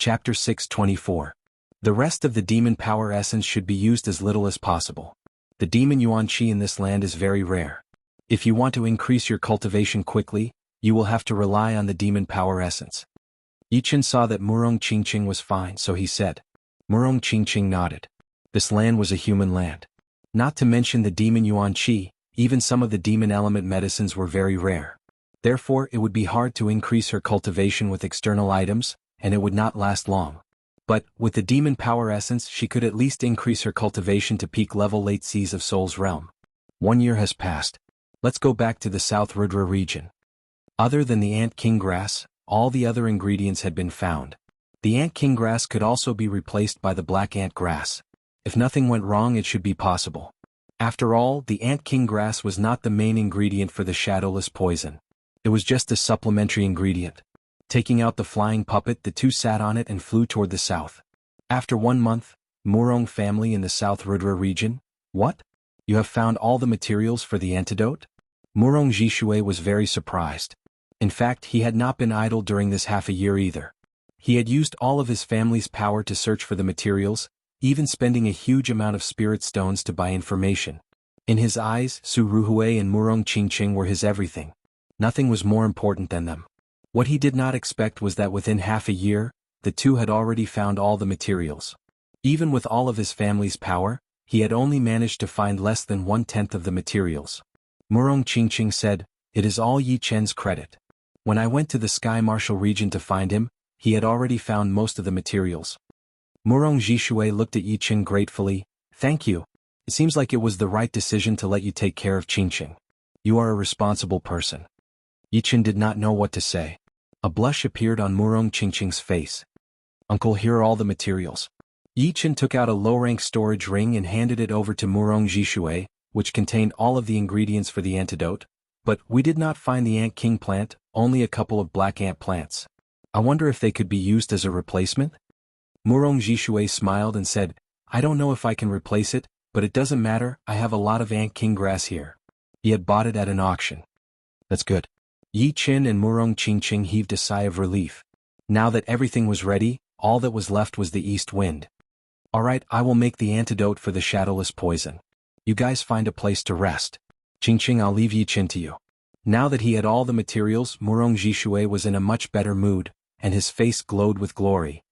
Chapter 624. The rest of the demon power essence should be used as little as possible. The demon yuan qi in this land is very rare. If you want to increase your cultivation quickly, you will have to rely on the demon power essence. Yichen saw that Murong Qingqing was fine, so he said. Murong Qingqing nodded. This land was a human land. Not to mention the demon yuan qi, even some of the demon element medicines were very rare. Therefore it would be hard to increase her cultivation with external items, and it would not last long. But, with the demon power essence she could at least increase her cultivation to peak level late seas of Soul's realm. 1 year has passed. Let's go back to the South Rudra region. Other than the ant king grass, all the other ingredients had been found. The ant king grass could also be replaced by the black ant grass. If nothing went wrong it should be possible. After all, the ant king grass was not the main ingredient for the shadowless poison. It was just a supplementary ingredient. Taking out the flying puppet, the two sat on it and flew toward the south. After 1 month, Murong family in the South Rudra region. What? You have found all the materials for the antidote? Murong Jishui was very surprised. In fact, he had not been idle during this half a year either. He had used all of his family's power to search for the materials, even spending a huge amount of spirit stones to buy information. In his eyes, Su Ruhui and Murong Qingqing were his everything. Nothing was more important than them. What he did not expect was that within half a year, the two had already found all the materials. Even with all of his family's power, he had only managed to find less than 1/10 of the materials. Murong Qingqing said, "It is all Yi Chen's credit. When I went to the Sky Martial region to find him, he had already found most of the materials." Murong Jishui looked at Yi Chen gratefully. "Thank you. It seems like it was the right decision to let you take care of Qingqing. You are a responsible person." Yi Chen did not know what to say. A blush appeared on Murong Qingqing's face. "Uncle, here are all the materials." Yi Chen took out a low-rank storage ring and handed it over to Murong Jishui, which contained all of the ingredients for the antidote. "But we did not find the ant king plant, only a couple of black ant plants. I wonder if they could be used as a replacement?" Murong Jishui smiled and said, "I don't know if I can replace it, but it doesn't matter, I have a lot of ant king grass here." He had bought it at an auction. "That's good." Yi Chen and Murong Qingqing heaved a sigh of relief. Now that everything was ready, all that was left was the east wind. "Alright, I will make the antidote for the shadowless poison. You guys find a place to rest. Qingqing, I'll leave Yi Chen to you." Now that he had all the materials, Murong Jishui was in a much better mood, and his face glowed with glory.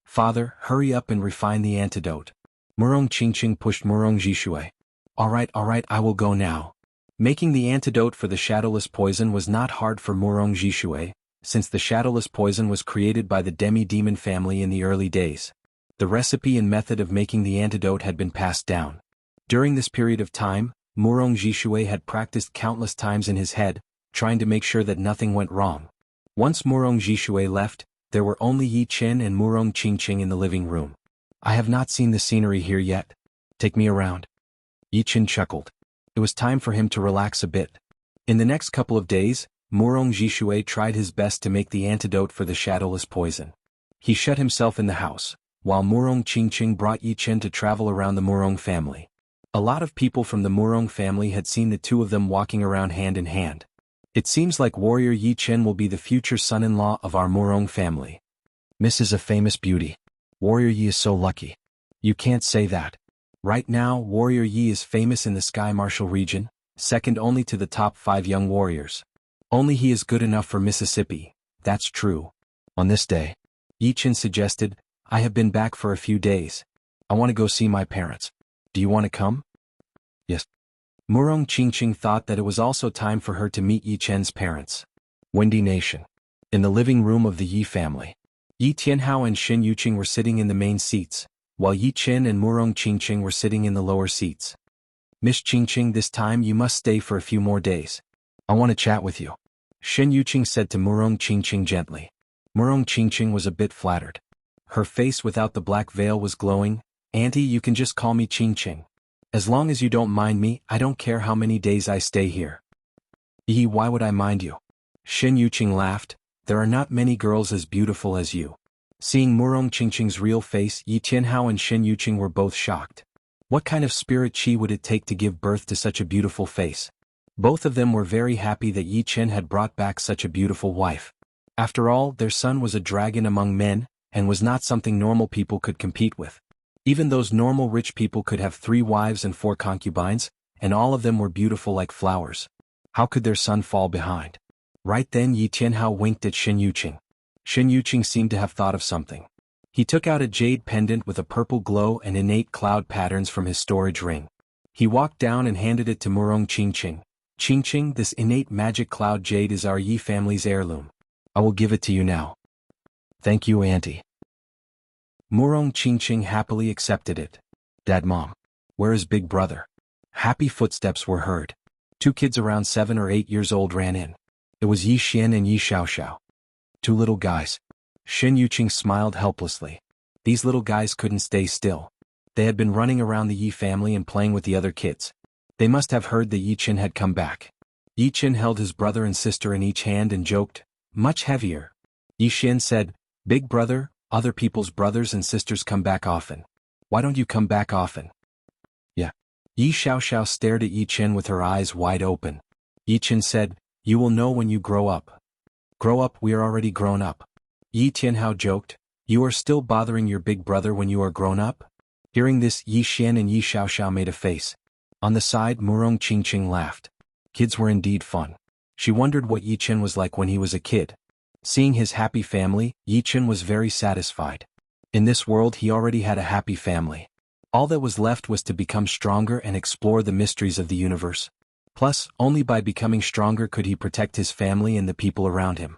"Father, hurry up and refine the antidote." Murong Qingqing pushed Murong Jishui. Alright, I will go now." Making the antidote for the shadowless poison was not hard for Murong Jishui, since the shadowless poison was created by the demi-demon family in the early days. The recipe and method of making the antidote had been passed down. During this period of time, Murong Jishui had practiced countless times in his head, trying to make sure that nothing went wrong. Once Murong Jishui left, there were only Yi Chen and Murong Qingqing in the living room. "I have not seen the scenery here yet. Take me around." Yi Chen chuckled. It was time for him to relax a bit. In the next couple of days, Murong Jishui tried his best to make the antidote for the shadowless poison. He shut himself in the house, while Murong Qingqing brought Yi Chen to travel around the Murong family. A lot of people from the Murong family had seen the two of them walking around hand in hand. "It seems like warrior Yi Chen will be the future son-in-law of our Murong family. Miss is a famous beauty. Warrior Yi is so lucky." "You can't say that. Right now, warrior Yi is famous in the Sky Martial region, second only to the top 5 young warriors. Only he is good enough for Mississippi, that's true." On this day, Yi Chen suggested, "I have been back for a few days. I want to go see my parents. Do you want to come?" "Yes." Murong Qingqing thought that it was also time for her to meet Yi Chen's parents. Windy Nation. In the living room of the Yi family, Yi Tianhao and Shen Yuqing were sitting in the main seats, while Yi Chen and Murong Qingqing were sitting in the lower seats. "Miss Qingqing, this time you must stay for a few more days. I want to chat with you," Shen Yuqing said to Murong Qingqing gently. Murong Qingqing was a bit flattered. Her face without the black veil was glowing. "Auntie, you can just call me Qingqing. As long as you don't mind me, I don't care how many days I stay here." "Yi, why would I mind you?" Shen Yuqing laughed. "There are not many girls as beautiful as you." Seeing Murong Qingqing's real face, Yi Tianhao and Shen Yuqing were both shocked. What kind of spirit chi would it take to give birth to such a beautiful face? Both of them were very happy that Yi Chen had brought back such a beautiful wife. After all, their son was a dragon among men, and was not something normal people could compete with. Even those normal rich people could have 3 wives and 4 concubines, and all of them were beautiful like flowers. How could their son fall behind? Right then Yi Tianhao winked at Shen Yuqing. Shen Yuqing seemed to have thought of something. He took out a jade pendant with a purple glow and innate cloud patterns from his storage ring. He walked down and handed it to Murong Qingqing. Qingqing, this innate magic cloud jade is our Yi family's heirloom. I will give it to you now. Thank you, Auntie. Murong Qingqing happily accepted it. Dad, Mom, where is Big Brother? Happy footsteps were heard. 2 kids around 7 or 8 years old ran in. It was Yi Xian and Yi Xiaoxiao. 2 little guys. Shen Yuqing smiled helplessly. These little guys couldn't stay still. They had been running around the Yi family and playing with the other kids. They must have heard that Yi Qin had come back. Yi Qin held his brother and sister in each hand and joked, much heavier. Yi Xian said, Big Brother, other people's brothers and sisters come back often. Why don't you come back often? Yeah. Yi Xiaoxiao stared at Yi Qin with her eyes wide open. Yi Qin said, you will know when you grow up. Grow up, we are already grown up. Yi Tianhao joked, you are still bothering your big brother when you are grown up? Hearing this, Yi Xian and Yi Xiaoxiao made a face. On the side, Murong Qingqing laughed. Kids were indeed fun. She wondered what Yi Qin was like when he was a kid. Seeing his happy family, Yi Qin was very satisfied. In this world he already had a happy family. All that was left was to become stronger and explore the mysteries of the universe. Plus, only by becoming stronger could he protect his family and the people around him.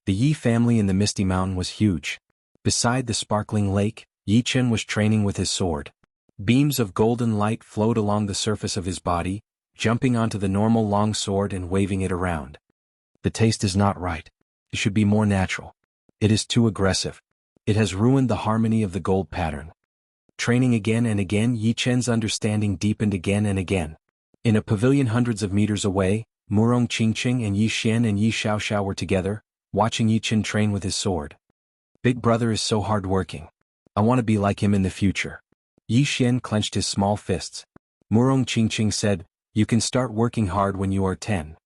The Yi family in the Misty Mountain was huge. Beside the sparkling lake, Yi Qin was training with his sword. Beams of golden light flowed along the surface of his body, jumping onto the normal long sword and waving it around. The taste is not right. It should be more natural. It is too aggressive. It has ruined the harmony of the gold pattern. Training again and again, Yi Qin's understanding deepened again and again. In a pavilion hundreds of meters away, Murong Qingqing and Yi Xian and Yi Xiaoxiao were together, watching Yi Qin train with his sword. Big Brother is so hard-working. I want to be like him in the future. Yi Xian clenched his small fists. Murong Qingqing said, you can start working hard when you are 10.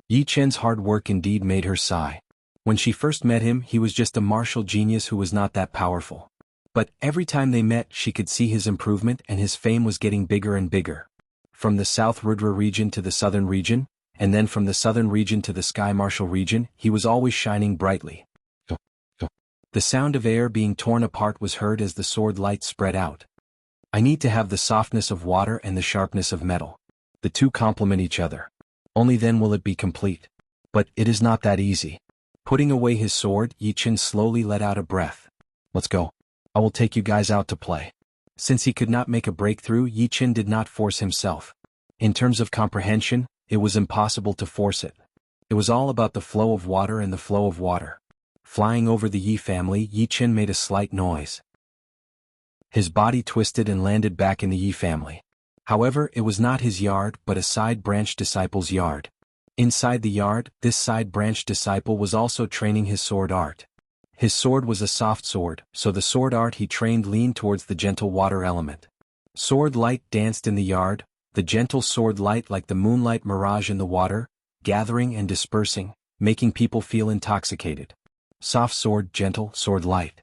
Yi Qin's hard work indeed made her sigh. When she first met him, he was just a martial genius who was not that powerful. But every time they met, she could see his improvement and his fame was getting bigger and bigger. From the South Rudra region to the Southern region, and then from the Southern region to the Sky Martial region, he was always shining brightly. The sound of air being torn apart was heard as the sword light spread out. I need to have the softness of water and the sharpness of metal. The two complement each other. Only then will it be complete. But it is not that easy. Putting away his sword, Yi Qin slowly let out a breath. Let's go. I will take you guys out to play. Since he could not make a breakthrough, Yi Qin did not force himself. In terms of comprehension, it was impossible to force it. It was all about the flow of water and the flow of water. Flying over the Yi family, Yi Qin made a slight noise. His body twisted and landed back in the Yi family. However, it was not his yard but a side-branch disciple's yard. Inside the yard, this side-branch disciple was also training his sword art. His sword was a soft sword, so the sword art he trained leaned towards the gentle water element. Sword light danced in the yard, the gentle sword light like the moonlight mirage in the water, gathering and dispersing, making people feel intoxicated. Soft sword, gentle sword light.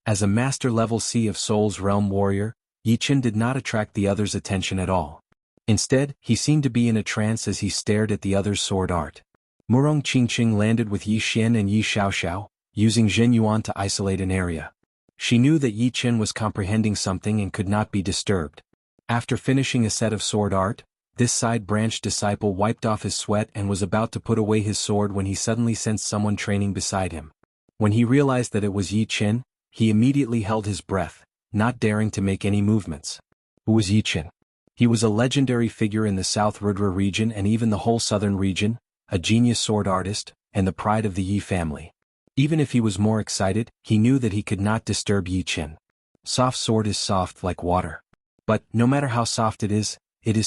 As a master-level Sea of Souls realm warrior, Yi Qin did not attract the other's attention at all. Instead, he seemed to be in a trance as he stared at the other's sword art. Murong Qingqing landed with Yi Xian and Yi Xiaoxiao, using Zhen Yuan to isolate an area. She knew that Yi Qin was comprehending something and could not be disturbed. After finishing a set of sword art, this side-branch disciple wiped off his sweat and was about to put away his sword when he suddenly sensed someone training beside him. When he realized that it was Yi Qin, he immediately held his breath, not daring to make any movements. Who was Yi Qin? He was a legendary figure in the South Rudra region and even the whole southern region, a genius sword artist, and the pride of the Yi family. Even if he was more excited, he knew that he could not disturb Yi Qin. Soft sword is soft like water. But, no matter how soft it is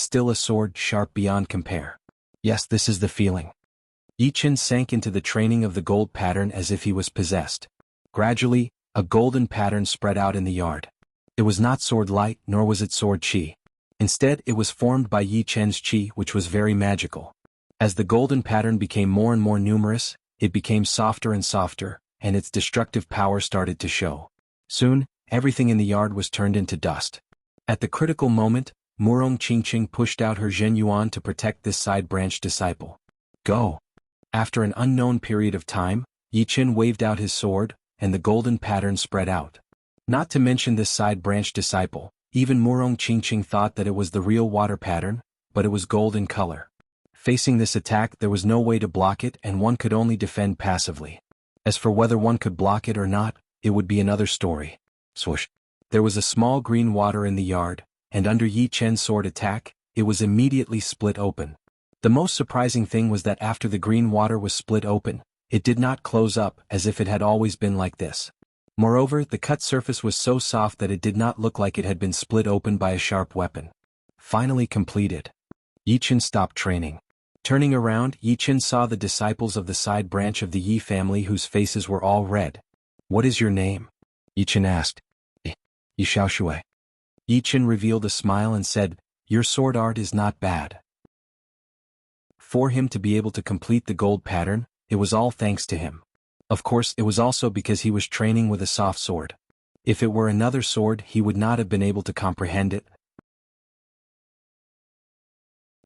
still a sword sharp beyond compare. Yes, this is the feeling. Yi Qin sank into the training of the gold pattern as if he was possessed. Gradually, a golden pattern spread out in the yard. It was not sword light, nor was it sword chi. Instead, it was formed by Yi Qin's chi, which was very magical. As the golden pattern became more and more numerous, it became softer and softer, and its destructive power started to show. Soon, everything in the yard was turned into dust. At the critical moment, Murong Qingqing pushed out her Zhen Yuan to protect this side-branch disciple. Go! After an unknown period of time, Yi Qin waved out his sword, and the golden pattern spread out. Not to mention this side-branch disciple, even Murong Qingqing thought that it was the real water pattern, but it was gold in color. Facing this attack, there was no way to block it, and one could only defend passively. As for whether one could block it or not, it would be another story. Swoosh! There was a small green water in the yard, and under Yi Chen's sword attack, it was immediately split open. The most surprising thing was that after the green water was split open, it did not close up as if it had always been like this. Moreover, the cut surface was so soft that it did not look like it had been split open by a sharp weapon. Finally completed. Yi Chen stopped training. Turning around, Yi Chen saw the disciples of the side branch of the Yi family whose faces were all red. "What is your name?" Yi Chen asked. Yi Xiaoshui. Yi Chen revealed a smile and said, "Your sword art is not bad." For him to be able to complete the gold pattern, it was all thanks to him. Of course, it was also because he was training with a soft sword. If it were another sword, he would not have been able to comprehend it.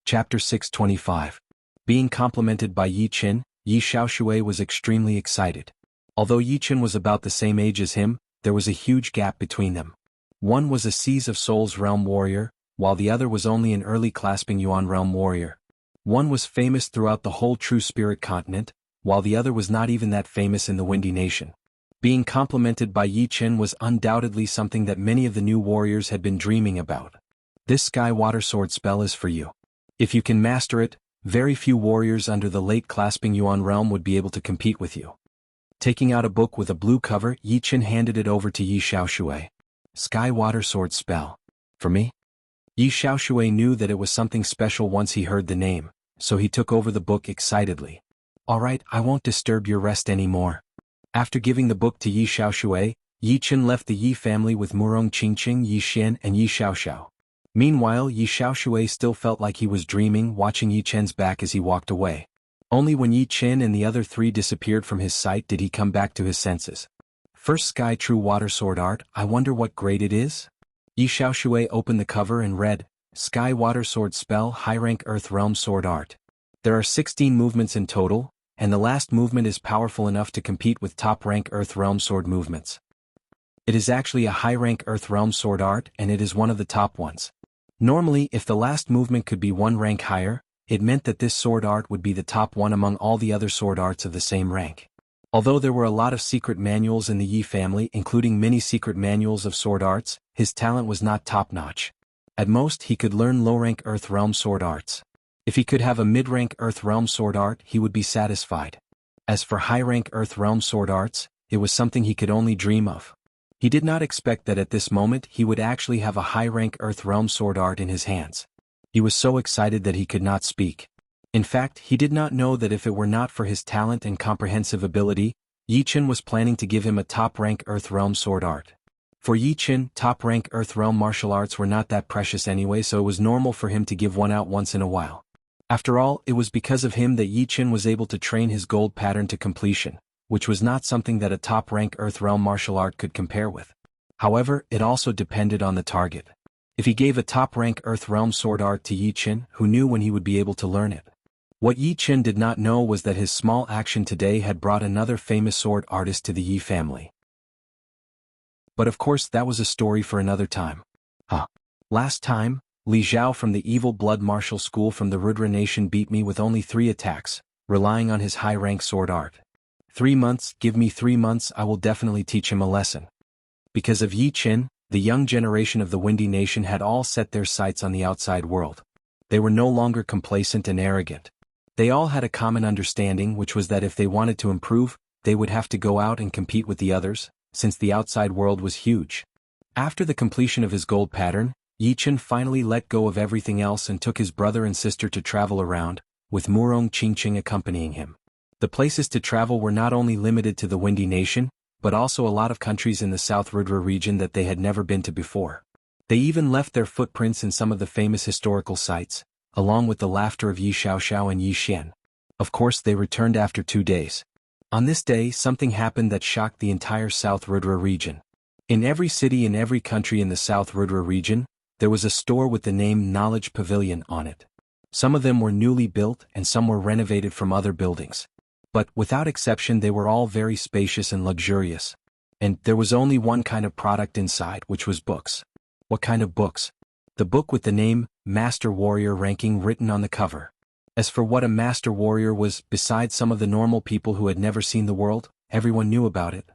Chapter 625. Being complimented by Yi Chen, Yi Xiaoshui was extremely excited. Although Yi Chen was about the same age as him, there was a huge gap between them. One was a Seas of Souls realm warrior, while the other was only an early clasping Yuan realm warrior. One was famous throughout the whole True Spirit continent, while the other was not even that famous in the Windy Nation. Being complimented by Yi Chen was undoubtedly something that many of the new warriors had been dreaming about. This Sky Water Sword spell is for you. If you can master it, very few warriors under the late clasping Yuan realm would be able to compete with you. Taking out a book with a blue cover, Yi Chen handed it over to Yi Xiaoshui. Sky Water Sword spell. For me? Yi Xiaoshui knew that it was something special once he heard the name, so he took over the book excitedly. All right, I won't disturb your rest anymore. After giving the book to Yi Xiaoshui, Yi Chen left the Yi family with Murong Qingqing, Yi Xian and Yi Xiaoxiao. Meanwhile, Yi Xiaoshui still felt like he was dreaming, watching Yi Chen's back as he walked away. Only when Yi Chen and the other three disappeared from his sight did he come back to his senses. First Sky True Water Sword Art, I wonder what grade it is? Yi Xiaoshui opened the cover and read, Sky Water Sword Spell High Rank Earth Realm Sword Art. There are 16 movements in total, and the last movement is powerful enough to compete with top-rank Earth Realm Sword movements. It is actually a high-rank Earth Realm Sword Art and it is one of the top ones. Normally, if the last movement could be one rank higher, it meant that this sword art would be the top one among all the other sword arts of the same rank. Although there were a lot of secret manuals in the Yi family, including many secret manuals of sword arts, his talent was not top-notch. At most, he could learn low-rank Earth Realm Sword Arts. If he could have a mid-rank Earth Realm Sword Art, he would be satisfied. As for high-rank Earth Realm Sword Arts, it was something he could only dream of. He did not expect that at this moment he would actually have a high-rank Earth Realm Sword Art in his hands. He was so excited that he could not speak. In fact, he did not know that if it were not for his talent and comprehensive ability, Yi Chen was planning to give him a top-rank Earth Realm Sword Art. For Yi Chen, top-rank Earth Realm martial arts were not that precious anyway, so it was normal for him to give one out once in a while. After all, it was because of him that Yi Chen was able to train his gold pattern to completion, which was not something that a top-rank Earth Realm martial art could compare with. However, it also depended on the target. If he gave a top-rank Earth Realm Sword Art to Yi Chen, who knew when he would be able to learn it? What Yi Chen did not know was that his small action today had brought another famous sword artist to the Yi family. But of course that was a story for another time. Last time, Li Zhao from the Evil Blood Martial School from the Rudra Nation beat me with only 3 attacks, relying on his high-rank sword art. 3 months, give me 3 months, I will definitely teach him a lesson. Because of Yi Chen, the young generation of the Windy Nation had all set their sights on the outside world. They were no longer complacent and arrogant. They all had a common understanding, which was that if they wanted to improve, they would have to go out and compete with the others, since the outside world was huge. After the completion of his gold pattern, Yi Chen finally let go of everything else and took his brother and sister to travel around, with Murong Qingqing accompanying him. The places to travel were not only limited to the Windy Nation, but also a lot of countries in the South Rudra region that they had never been to before. They even left their footprints in some of the famous historical sites, along with the laughter of Yi Xiaoxiao and Yi Xian. Of course, they returned after 2 days. On this day, something happened that shocked the entire South Rudra region. In every city in every country in the South Rudra region, there was a store with the name Knowledge Pavilion on it. Some of them were newly built and some were renovated from other buildings. But, without exception, they were all very spacious and luxurious. And there was only one kind of product inside, which was books. What kind of books? The book with the name Master Warrior ranking written on the cover. As for what a Master Warrior was, besides some of the normal people who had never seen the world, everyone knew about it.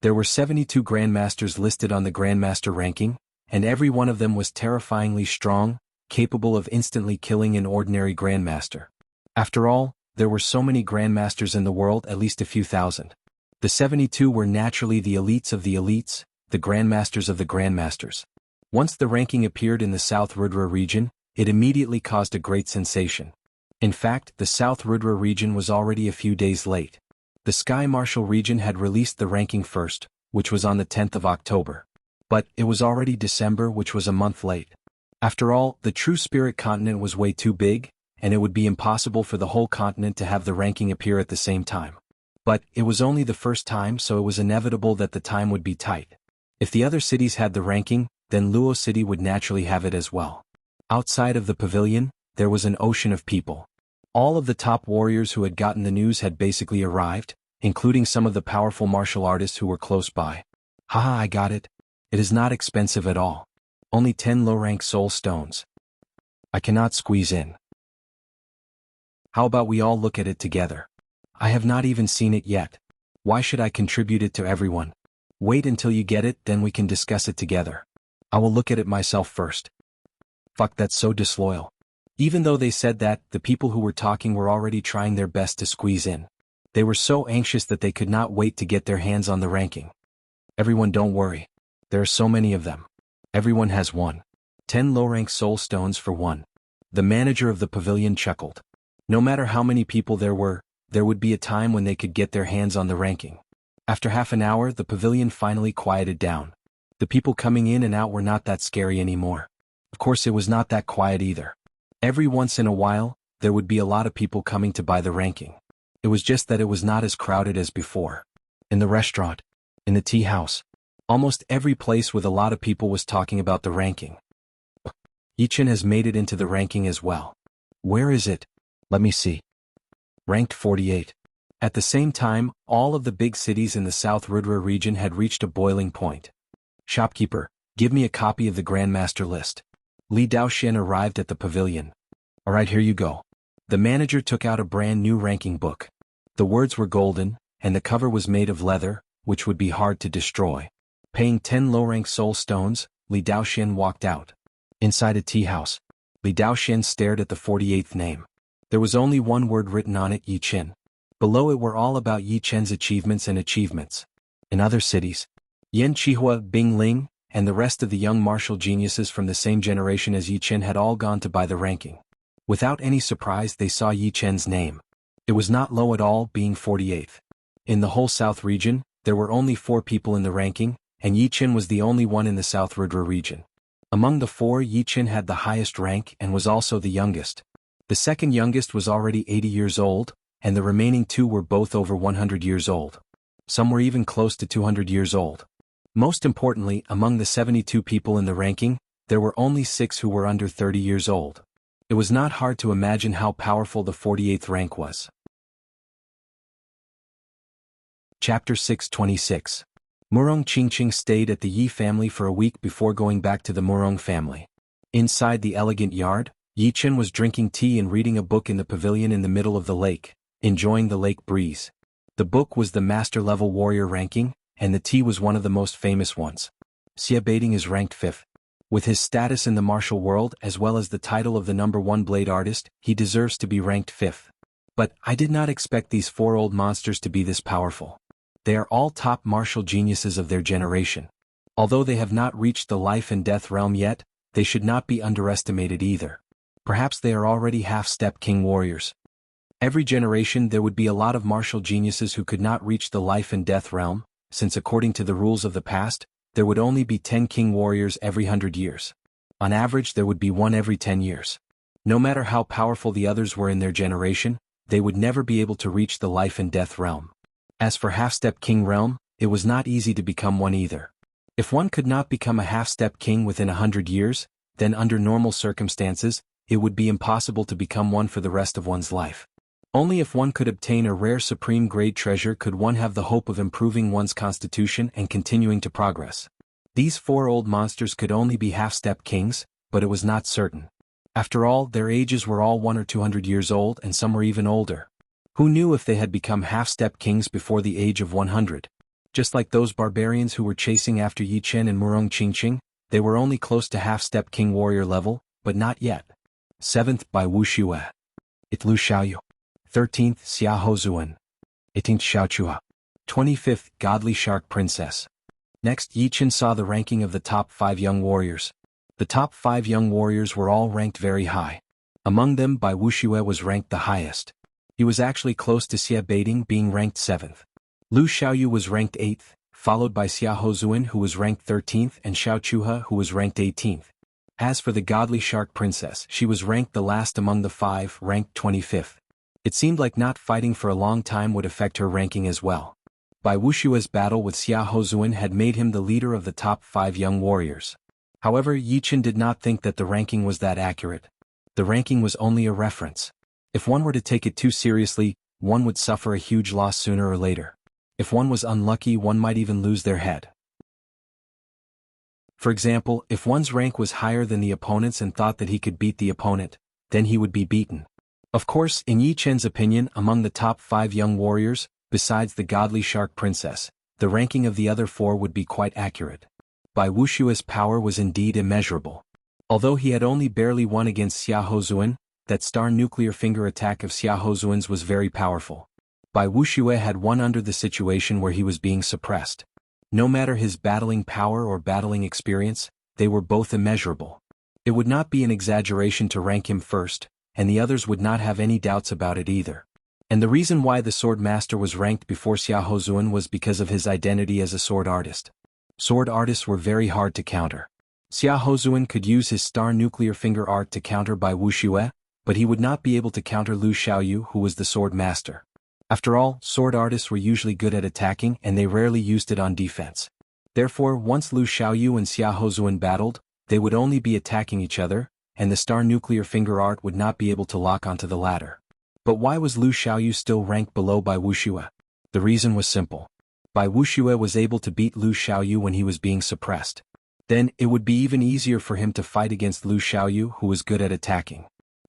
There were 72 Grandmasters listed on the Grandmaster ranking, and every one of them was terrifyingly strong, capable of instantly killing an ordinary Grandmaster. After all, there were so many Grandmasters in the world, at least a few thousand. The 72 were naturally the elites of the elites, the Grandmasters of the Grandmasters. Once the ranking appeared in the South Rudra region, it immediately caused a great sensation. In fact, the South Rudra region was already a few days late. The Sky Marshal region had released the ranking first, which was on the 10th of October. But it was already December, which was a month late. After all, the True Spirit continent was way too big, and it would be impossible for the whole continent to have the ranking appear at the same time. But it was only the first time, so it was inevitable that the time would be tight. If the other cities had the ranking, then Luo City would naturally have it as well. Outside of the pavilion, there was an ocean of people. All of the top warriors who had gotten the news had basically arrived, including some of the powerful martial artists who were close by. Haha, I got it. It is not expensive at all. Only 10 low-rank soul stones. I cannot squeeze in. How about we all look at it together? I have not even seen it yet. Why should I contribute it to everyone? Wait until you get it, then we can discuss it together. I will look at it myself first. Fuck, that's so disloyal. Even though they said that, the people who were talking were already trying their best to squeeze in. They were so anxious that they could not wait to get their hands on the ranking. Everyone, don't worry. There are so many of them. Everyone has one. 10 low-rank soul stones for one. The manager of the pavilion chuckled. No matter how many people there were, there would be a time when they could get their hands on the ranking. After half an hour, the pavilion finally quieted down. The people coming in and out were not that scary anymore. Of course, it was not that quiet either. Every once in a while, there would be a lot of people coming to buy the ranking. It was just that it was not as crowded as before. In the restaurant, in the tea house, almost every place with a lot of people was talking about the ranking. Yichen has made it into the ranking as well. Where is it? Let me see. Ranked 48. At the same time, all of the big cities in the South Rudra region had reached a boiling point. Shopkeeper, give me a copy of the Grandmaster list. Li Daoxian arrived at the pavilion. Alright, here you go. The manager took out a brand new ranking book. The words were golden, and the cover was made of leather, which would be hard to destroy. Paying 10 low-rank soul stones, Li Daoxian walked out. Inside a tea house, Li Daoxian stared at the 48th name. There was only one word written on it, Yi Chen. Below it were all about Yi Chen's achievements and achievements. In other cities, Yan Qihua, Bing Ling, and the rest of the young martial geniuses from the same generation as Yi Chen had all gone to buy the ranking. Without any surprise, they saw Yi Chen's name. It was not low at all, being 48th. In the whole South region, there were only 4 people in the ranking, and Yi Chen was the only one in the South Rudra region. Among the 4, Yi Chen had the highest rank and was also the youngest. The second youngest was already 80 years old, and the remaining 2 were both over 100 years old. Some were even close to 200 years old. Most importantly, among the 72 people in the ranking, there were only 6 who were under 30 years old. It was not hard to imagine how powerful the 48th rank was. Chapter 626. Murong Qingqing stayed at the Yi family for a week before going back to the Murong family. Inside the elegant yard, Yi Chen was drinking tea and reading a book in the pavilion in the middle of the lake, enjoying the lake breeze. The book was the master-level warrior ranking, and the tea was one of the most famous ones. Xie Beiding is ranked 5th. With his status in the martial world as well as the title of the #1 blade artist, he deserves to be ranked 5th. But I did not expect these 4 old monsters to be this powerful. They are all top martial geniuses of their generation. Although they have not reached the life and death realm yet, they should not be underestimated either. Perhaps they are already half-step king warriors. Every generation there would be a lot of martial geniuses who could not reach the life and death realm, since according to the rules of the past, there would only be 10 king warriors every 100 years. On average, there would be 1 every 10 years. No matter how powerful the others were in their generation, they would never be able to reach the life and death realm. As for half-step king realm, it was not easy to become one either. If one could not become a half-step king within 100 years, then under normal circumstances, it would be impossible to become one for the rest of one's life. Only if one could obtain a rare supreme-grade treasure could one have the hope of improving one's constitution and continuing to progress. These four old monsters could only be half-step kings, but it was not certain. After all, their ages were all 100 or 200 years old and some were even older. Who knew if they had become half-step kings before the age of 100? Just like those barbarians who were chasing after Yi Chen and Murong Qingqing, they were only close to half-step king warrior level, but not yet. 7th by Wuxia. It Lu Xiaoyu. 13th Xia Hozuan. 18th Xiaochua. 25th Godly Shark Princess. Next, Yi Chen saw the ranking of the top 5 young warriors. The top 5 young warriors were all ranked very high. Among them, Bai Wuxia was ranked the highest. He was actually close to Xia Beiding being ranked 7th. Lu Xiaoyu was ranked 8th, followed by Xia Hozuan who was ranked 13th and Xiao Chuha who was ranked 18th. As for the Godly Shark Princess, she was ranked the last among the 5, ranked 25th. It seemed like not fighting for a long time would affect her ranking as well. Bai Wuxia's battle with Xia Hozuan had made him the leader of the top 5 young warriors. However, Yi Chen did not think that the ranking was that accurate. The ranking was only a reference. If one were to take it too seriously, one would suffer a huge loss sooner or later. If one was unlucky, one might even lose their head. For example, if one's rank was higher than the opponent's and thought that he could beat the opponent, then he would be beaten. Of course, in Yi Chen's opinion, among the top 5 young warriors, besides the Godly Shark Princess, the ranking of the other 4 would be quite accurate. Bai Wuxia's power was indeed immeasurable. Although he had only barely won against Xia Hozuan, that star nuclear finger attack of Xia Hozuan's was very powerful. Bai Wuxia had won under the situation where he was being suppressed. No matter his battling power or battling experience, they were both immeasurable. It would not be an exaggeration to rank him first, and the others would not have any doubts about it either. And the reason why the sword master was ranked before Xia Hozuan was because of his identity as a sword artist. Sword artists were very hard to counter. Xia Hozuan could use his star nuclear finger art to counter Bai Wuxia, but he would not be able to counter Lu Xiaoyu who was the sword master. After all, sword artists were usually good at attacking and they rarely used it on defense. Therefore, once Lu Xiaoyu and Xia Hozuan battled, they would only be attacking each other, and the star nuclear finger art would not be able to lock onto the latter. But why was Lu Xiaoyu still ranked below Bai Wuxia? The reason was simple. Bai Wuxia was able to beat Lu Xiaoyu when he was being suppressed. Then, it would be even easier for him to fight against Lu Xiaoyu who was good at attacking.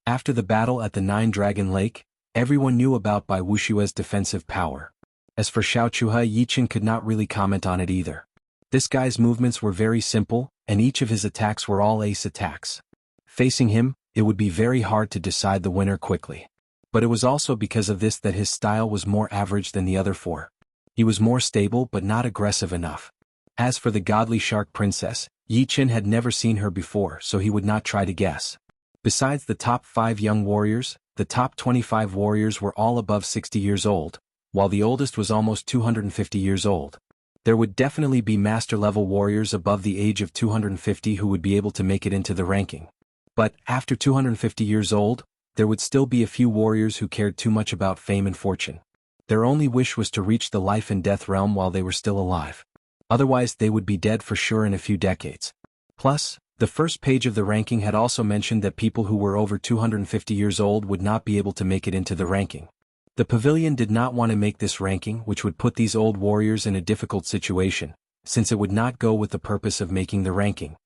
After the battle at the Nine-Dragon Lake, everyone knew about Bai Wuxia's defensive power. As for Xiao Chuha, Yi Chen could not really comment on it either. This guy's movements were very simple, and each of his attacks were all ace attacks. Facing him, it would be very hard to decide the winner quickly. But it was also because of this that his style was more average than the other 4. He was more stable but not aggressive enough. As for the Godly Shark Princess, Yi Chen had never seen her before, so he would not try to guess. Besides the top 5 young warriors, the top 25 warriors were all above 60 years old, while the oldest was almost 250 years old. There would definitely be master-level warriors above the age of 250 who would be able to make it into the ranking. But, after 250 years old, there would still be a few warriors who cared too much about fame and fortune. Their only wish was to reach the life and death realm while they were still alive. Otherwise they would be dead for sure in a few decades. Plus, the first page of the ranking had also mentioned that people who were over 250 years old would not be able to make it into the ranking. The pavilion did not want to make this ranking, which would put these old warriors in a difficult situation, since it would not go with the purpose of making the ranking.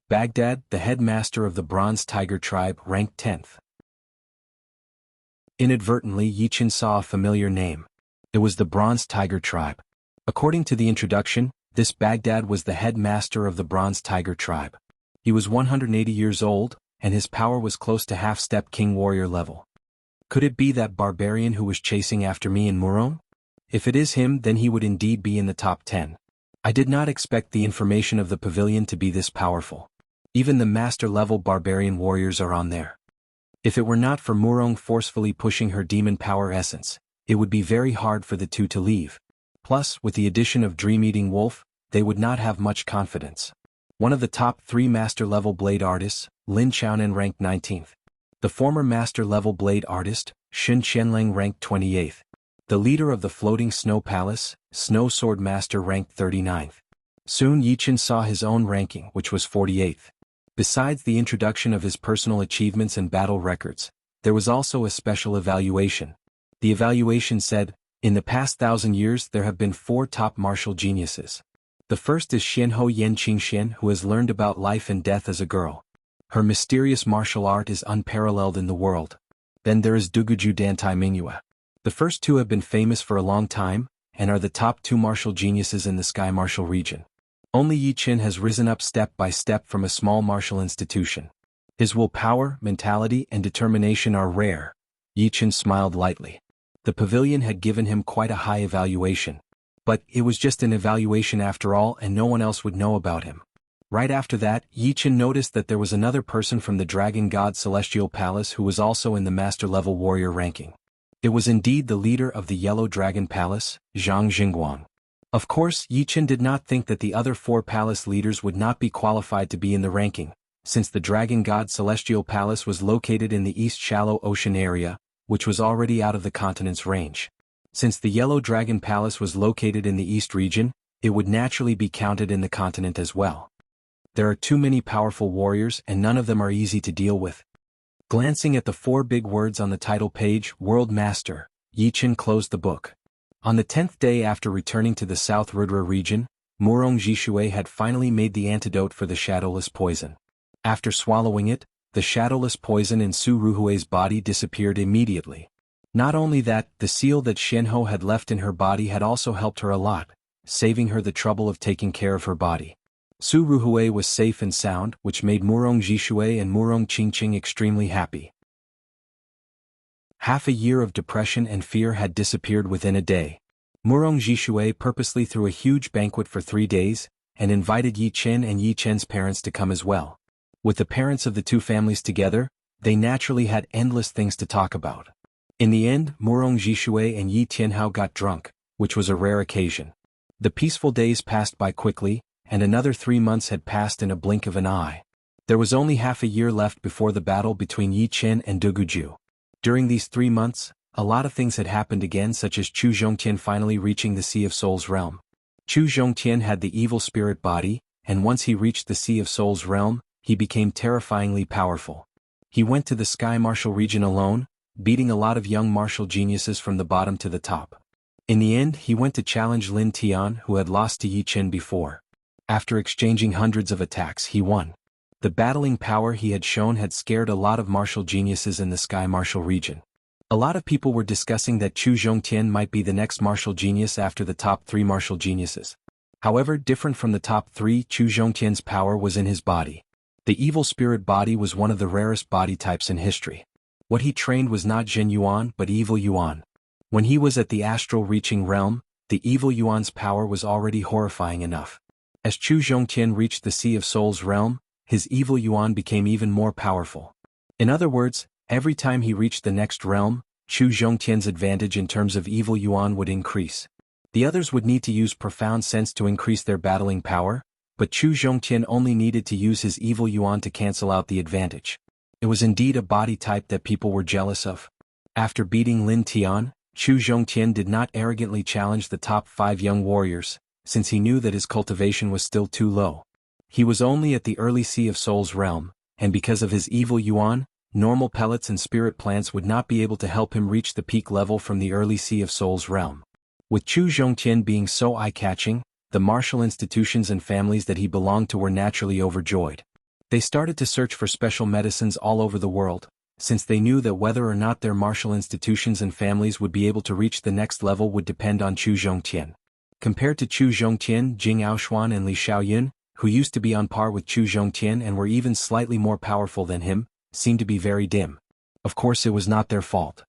Baghdad, the headmaster of the Bronze Tiger tribe, ranked 10th. Inadvertently, Yi Chen saw a familiar name. It was the Bronze Tiger tribe. According to the introduction, this Baghdad was the headmaster of the Bronze Tiger tribe. He was 180 years old, and his power was close to half-step king warrior level. Could it be that barbarian who was chasing after me in Murong? If it is him, then he would indeed be in the top 10. I did not expect the information of the pavilion to be this powerful. Even the master-level barbarian warriors are on there. If it were not for Murong forcefully pushing her demon power essence, it would be very hard for the two to leave. Plus, with the addition of Dream-Eating Wolf, they would not have much confidence. One of the top 3 master-level blade artists, Lin Chaonan, ranked 19th. The former master-level blade artist, Xun Qianlang, ranked 28th. The leader of the Floating Snow Palace, Snow Sword Master, ranked 39th. Soon Yi Chen saw his own ranking, which was 48th. Besides the introduction of his personal achievements and battle records, there was also a special evaluation. The evaluation said, in the past 1,000 years there have been 4 top martial geniuses. The first is Xianhou Yan Qingxian, who has learned about life and death as a girl. Her mysterious martial art is unparalleled in the world. Then there is Duguju Dantai Mingyue. The first 2 have been famous for a long time, and are the top 2 martial geniuses in the Sky Martial region. Only Yi Chen has risen up step by step from a small martial institution. His willpower, mentality, and determination are rare. Yi Chen smiled lightly. The pavilion had given him quite a high evaluation. But it was just an evaluation after all, and no one else would know about him. Right after that, Yi Chen noticed that there was another person from the Dragon God Celestial Palace who was also in the master-level warrior ranking. It was indeed the leader of the Yellow Dragon Palace, Zhang Jingguang. Of course, Yi Chen did not think that the other 4 palace leaders would not be qualified to be in the ranking, since the Dragon God Celestial Palace was located in the East Shallow Ocean area, which was already out of the continent's range. Since the Yellow Dragon Palace was located in the East region, it would naturally be counted in the continent as well. There are too many powerful warriors and none of them are easy to deal with. Glancing at the 4 big words on the title page, World Master, Yi Chen closed the book. On the 10th day after returning to the South Rudra region, Murong Jishui had finally made the antidote for the shadowless poison. After swallowing it, the shadowless poison in Su Ruhui's body disappeared immediately. Not only that, the seal that Xianhou had left in her body had also helped her a lot, saving her the trouble of taking care of her body. Su Ruhui was safe and sound, which made Murong Jishui and Murong Qingqing extremely happy. Half a year of depression and fear had disappeared within a day. Murong Jishui purposely threw a huge banquet for 3 days, and invited Yi Chen and Yi Chen's parents to come as well. With the parents of the 2 families together, they naturally had endless things to talk about. In the end, Murong Jishui and Yi Tianhao got drunk, which was a rare occasion. The peaceful days passed by quickly, and another 3 months had passed in a blink of an eye. There was only half a year left before the battle between Yi Chen and Duguju. During these 3 months, a lot of things had happened again, such as Chu Zhongtian finally reaching the Sea of Souls realm. Chu Zhongtian had the evil spirit body, and once he reached the Sea of Souls realm, he became terrifyingly powerful. He went to the Sky Martial region alone, beating a lot of young martial geniuses from the bottom to the top. In the end, he went to challenge Lin Tian, who had lost to Yi Chen before. After exchanging hundreds of attacks, he won. The battling power he had shown had scared a lot of martial geniuses in the Sky Martial region. A lot of people were discussing that Chu Zhongtian might be the next martial genius after the top 3 martial geniuses. However, different from the top 3, Chu Zhongtian's power was in his body. The evil spirit body was one of the rarest body types in history. What he trained was not Zhen Yuan but Evil Yuan. When he was at the astral reaching realm, the Evil Yuan's power was already horrifying enough. As Chu Zhongtian reached the Sea of Souls realm, his Evil Yuan became even more powerful. In other words, every time he reached the next realm, Chu Zhongtian's advantage in terms of Evil Yuan would increase. The others would need to use profound sense to increase their battling power, but Chu Zhongtian only needed to use his Evil Yuan to cancel out the advantage. It was indeed a body type that people were jealous of. After beating Lin Tian, Chu Zhongtian did not arrogantly challenge the top 5 young warriors, since he knew that his cultivation was still too low. He was only at the early Sea of Souls realm, and because of his Evil Yuan, normal pellets and spirit plants would not be able to help him reach the peak level from the early Sea of Souls realm. With Chu Zhongtian being so eye-catching, the martial institutions and families that he belonged to were naturally overjoyed. They started to search for special medicines all over the world, since they knew that whether or not their martial institutions and families would be able to reach the next level would depend on Chu Zhongtian. Compared to Chu Zhongtian, Jing Aoshuan and Li Xiaoyun, who used to be on par with Chu Zhongtian and were even slightly more powerful than him, seemed to be very dim. Of course, it was not their fault.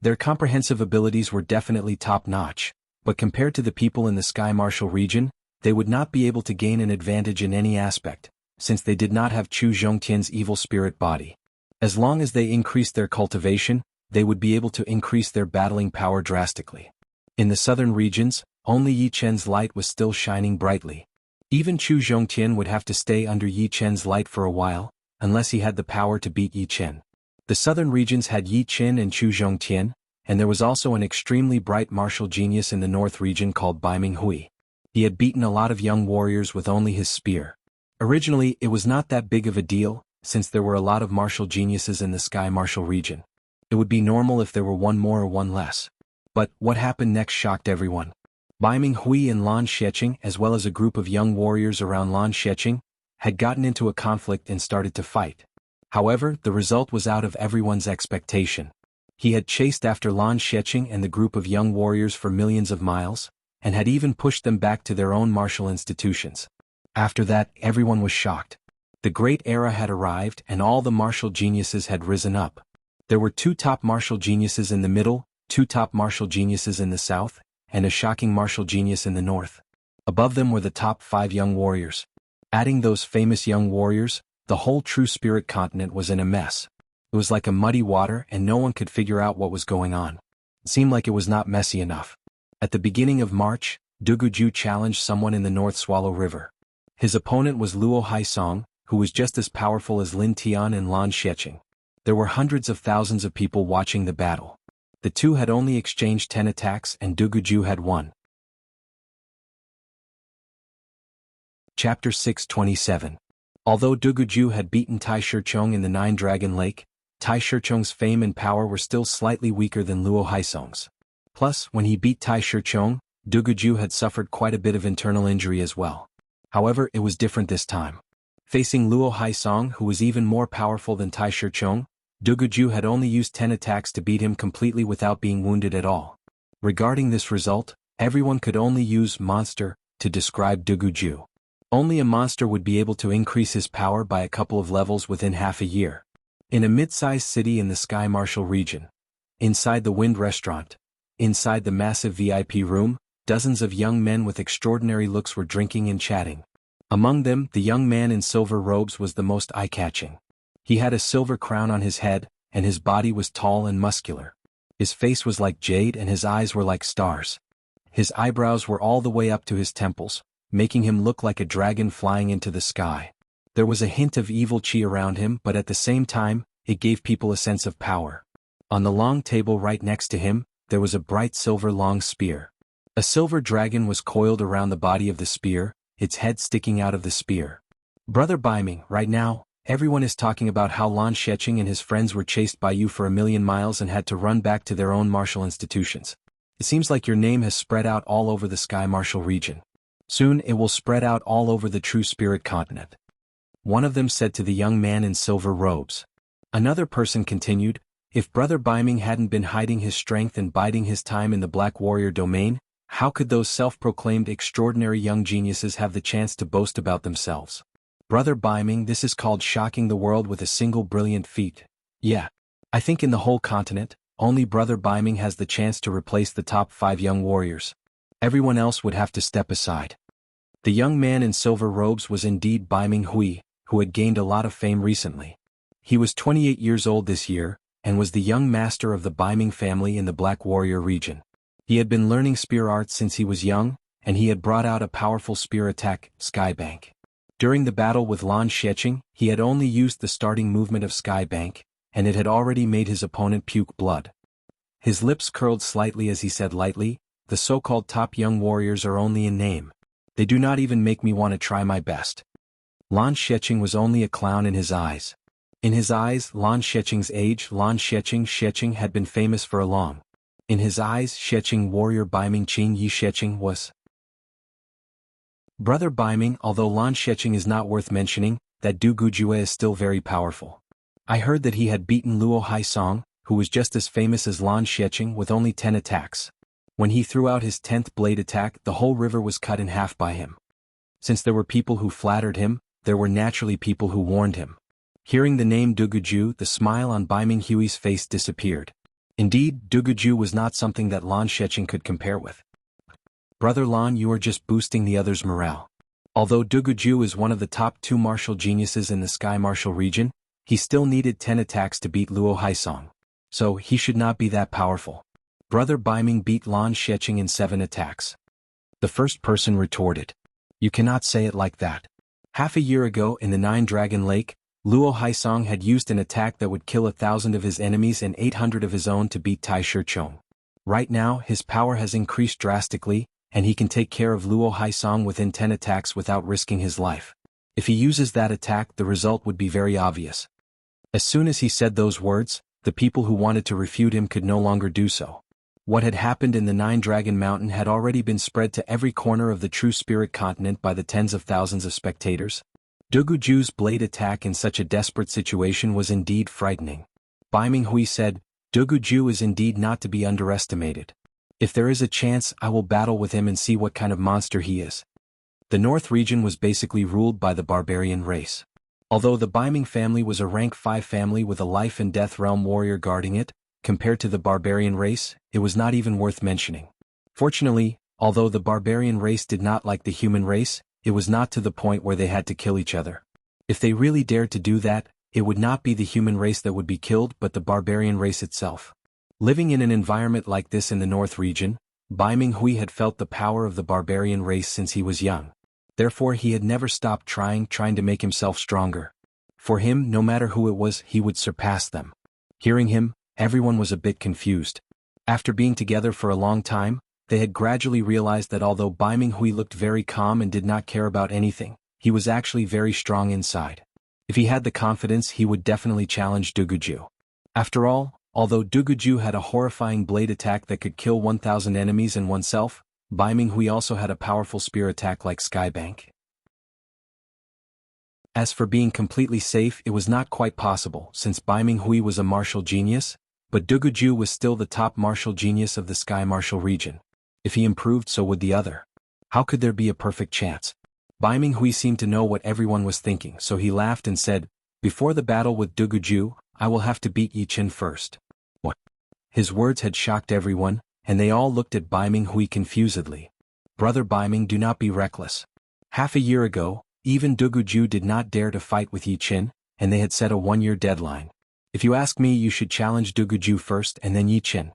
Their comprehensive abilities were definitely top-notch, but compared to the people in the Sky Martial region, they would not be able to gain an advantage in any aspect, since they did not have Chu Zhongtian's evil spirit body. As long as they increased their cultivation, they would be able to increase their battling power drastically. In the southern regions, only Yi Chen's light was still shining brightly. Even Chu Zhongtian would have to stay under Yi Chen's light for a while, unless he had the power to beat Yi Chen. The southern regions had Yi Chen and Chu Zhongtian, and there was also an extremely bright martial genius in the north region called Bai Minghui. He had beaten a lot of young warriors with only his spear. Originally, it was not that big of a deal, since there were a lot of martial geniuses in the Sky Martial region. It would be normal if there were one more or one less. But what happened next shocked everyone. Bai Minghui and Lan Xueqing, as well as a group of young warriors around Lan Xueqing, had gotten into a conflict and started to fight. However, the result was out of everyone's expectation. He had chased after Lan Xueqing and the group of young warriors for millions of miles, and had even pushed them back to their own martial institutions. After that, everyone was shocked. The great era had arrived and all the martial geniuses had risen up. There were 2 top martial geniuses in the middle, 2 top martial geniuses in the south, and a shocking martial genius in the north. Above them were the top 5 young warriors. Adding those famous young warriors, the whole True Spirit continent was in a mess. It was like a muddy water and no one could figure out what was going on. It seemed like it was not messy enough. At the beginning of March, Duguju challenged someone in the North Swallow River. His opponent was Luo Haisong, who was just as powerful as Lin Tian and Lan Xueqing. There were hundreds of thousands of people watching the battle. The two had only exchanged 10 attacks and Duguju had won. Chapter 627. Although Duguju had beaten Tai Shichong in the Nine Dragon Lake, Tai Shichong's fame and power were still slightly weaker than Luo Haisong's. Plus, when he beat Tai Shichong, Duguju had suffered quite a bit of internal injury as well. However, it was different this time. Facing Luo Haisong, who was even more powerful than Tai Shichong, Duguju had only used 10 attacks to beat him completely without being wounded at all. Regarding this result, everyone could only use monster to describe Duguju. Only a monster would be able to increase his power by a couple of levels within half a year. In a mid-sized city in the Sky Martial region, inside the Wind Restaurant, inside the massive VIP room, dozens of young men with extraordinary looks were drinking and chatting. Among them, the young man in silver robes was the most eye-catching. He had a silver crown on his head, and his body was tall and muscular. His face was like jade and his eyes were like stars. His eyebrows were all the way up to his temples, making him look like a dragon flying into the sky. There was a hint of evil chi around him, but at the same time, it gave people a sense of power. On the long table right next to him, there was a bright silver long spear. A silver dragon was coiled around the body of the spear, its head sticking out of the spear. Brother Baiming, right now, everyone is talking about how Lan Xueqing and his friends were chased by you for 1,000,000 miles and had to run back to their own martial institutions. It seems like your name has spread out all over the Sky Martial region. Soon it will spread out all over the True Spirit continent. One of them said to the young man in silver robes. Another person continued, if Brother Baiming hadn't been hiding his strength and biding his time in the Black Warrior domain, how could those self-proclaimed extraordinary young geniuses have the chance to boast about themselves? Brother Baiming, this is called shocking the world with a single brilliant feat. Yeah. I think in the whole continent, only Brother Baiming has the chance to replace the top 5 young warriors. Everyone else would have to step aside. The young man in silver robes was indeed Bai Minghui, who had gained a lot of fame recently. He was 28 years old this year, and was the young master of the Baiming family in the Black Warrior region. He had been learning spear arts since he was young, and he had brought out a powerful spear attack, Skybank. During the battle with Lan Xueqing, he had only used the starting movement of Skybank, and it had already made his opponent puke blood. His lips curled slightly as he said lightly, the so-called top young warriors are only in name. They do not even make me want to try my best. Lan Xueqing was only a clown in his eyes. In his eyes, Lan Xueqing's age, Lan Xueqing had been famous for a long. In his eyes, Xueqing warrior Baiming Qing Yi Xueqing was. Brother Baiming, although Lan Xueqing is not worth mentioning, that Duguju is still very powerful. I heard that he had beaten Luo Haisong, who was just as famous as Lan Xueqing with only 10 attacks. When he threw out his 10th blade attack, the whole river was cut in half by him. Since there were people who flattered him, there were naturally people who warned him. Hearing the name Duguju, the smile on Bai Minghui's face disappeared. Indeed, Duguju was not something that Lan Xueqing could compare with. Brother Lan, you are just boosting the others' morale. Although Duguju is one of the top 2 martial geniuses in the Sky Martial region, he still needed 10 attacks to beat Luo Haisong. So, he should not be that powerful. Brother Baiming beat Lan Xueqing in 7 attacks. The first person retorted. You cannot say it like that. Half a year ago in the Nine Dragon Lake, Luo Haisong had used an attack that would kill 1,000 of his enemies and 800 of his own to beat Tai Shichong. Right now, his power has increased drastically, and he can take care of Luo Haisong within 10 attacks without risking his life. If he uses that attack, the result would be very obvious. As soon as he said those words, the people who wanted to refute him could no longer do so. What had happened in the Nine Dragon Mountain had already been spread to every corner of the True Spirit continent by the tens of thousands of spectators. Duguju's blade attack in such a desperate situation was indeed frightening. Bai Minghui said, "Duguju is indeed not to be underestimated. If there is a chance, I will battle with him and see what kind of monster he is." The North region was basically ruled by the barbarian race. Although the Baiming family was a rank 5 family with a life and death realm warrior guarding it, compared to the barbarian race, it was not even worth mentioning. Fortunately, although the barbarian race did not like the human race, it was not to the point where they had to kill each other. If they really dared to do that, it would not be the human race that would be killed but the barbarian race itself. Living in an environment like this in the North region, Bai Minghui had felt the power of the barbarian race since he was young. Therefore he had never stopped trying to make himself stronger. For him, no matter who it was, he would surpass them. Hearing him, everyone was a bit confused. After being together for a long time, they had gradually realized that although Bai Minghui looked very calm and did not care about anything, he was actually very strong inside. If he had the confidence, he would definitely challenge Duguju. After all, although Duguju had a horrifying blade attack that could kill 1,000 enemies and oneself, Bai Minghui also had a powerful spear attack like Skybank. As for being completely safe, it was not quite possible since Bai Minghui was a martial genius, but Duguju was still the top martial genius of the Sky Martial region. If he improved, so would the other. How could there be a perfect chance? Bai Minghui seemed to know what everyone was thinking, so he laughed and said, "Before the battle with Duguju, I will have to beat Yi Qin first." What? His words had shocked everyone, and they all looked at Bai Minghui confusedly. "Brother Bai Ming, do not be reckless. Half a year ago, even Duguju did not dare to fight with Yi Qin, and they had set a 1-year deadline. If you ask me, you should challenge Duguju first and then Yi Qin."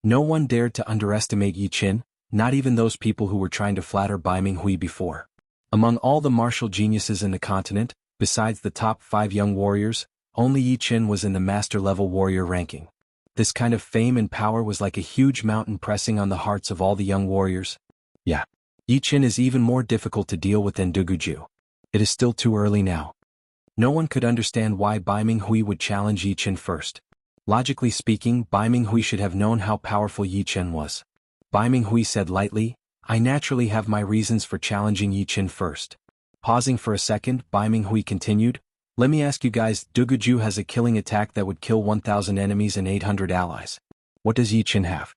No one dared to underestimate Yi Qin, not even those people who were trying to flatter Bai Minghui before. Among all the martial geniuses in the continent, besides the top 5 young warriors, only Yi Qin was in the master-level warrior ranking. This kind of fame and power was like a huge mountain pressing on the hearts of all the young warriors. Yeah. Yi Qin is even more difficult to deal with than Duguju. It is still too early now. No one could understand why Bai Minghui would challenge Yi Qin first. Logically speaking, Bai Minghui should have known how powerful Yi Qin was. Bai Minghui said lightly, "I naturally have my reasons for challenging Yi Qin first." Pausing for a second, Bai Minghui continued, "Let me ask you guys, Duguju has a killing attack that would kill 1,000 enemies and 800 allies. What does Yi Qin have?"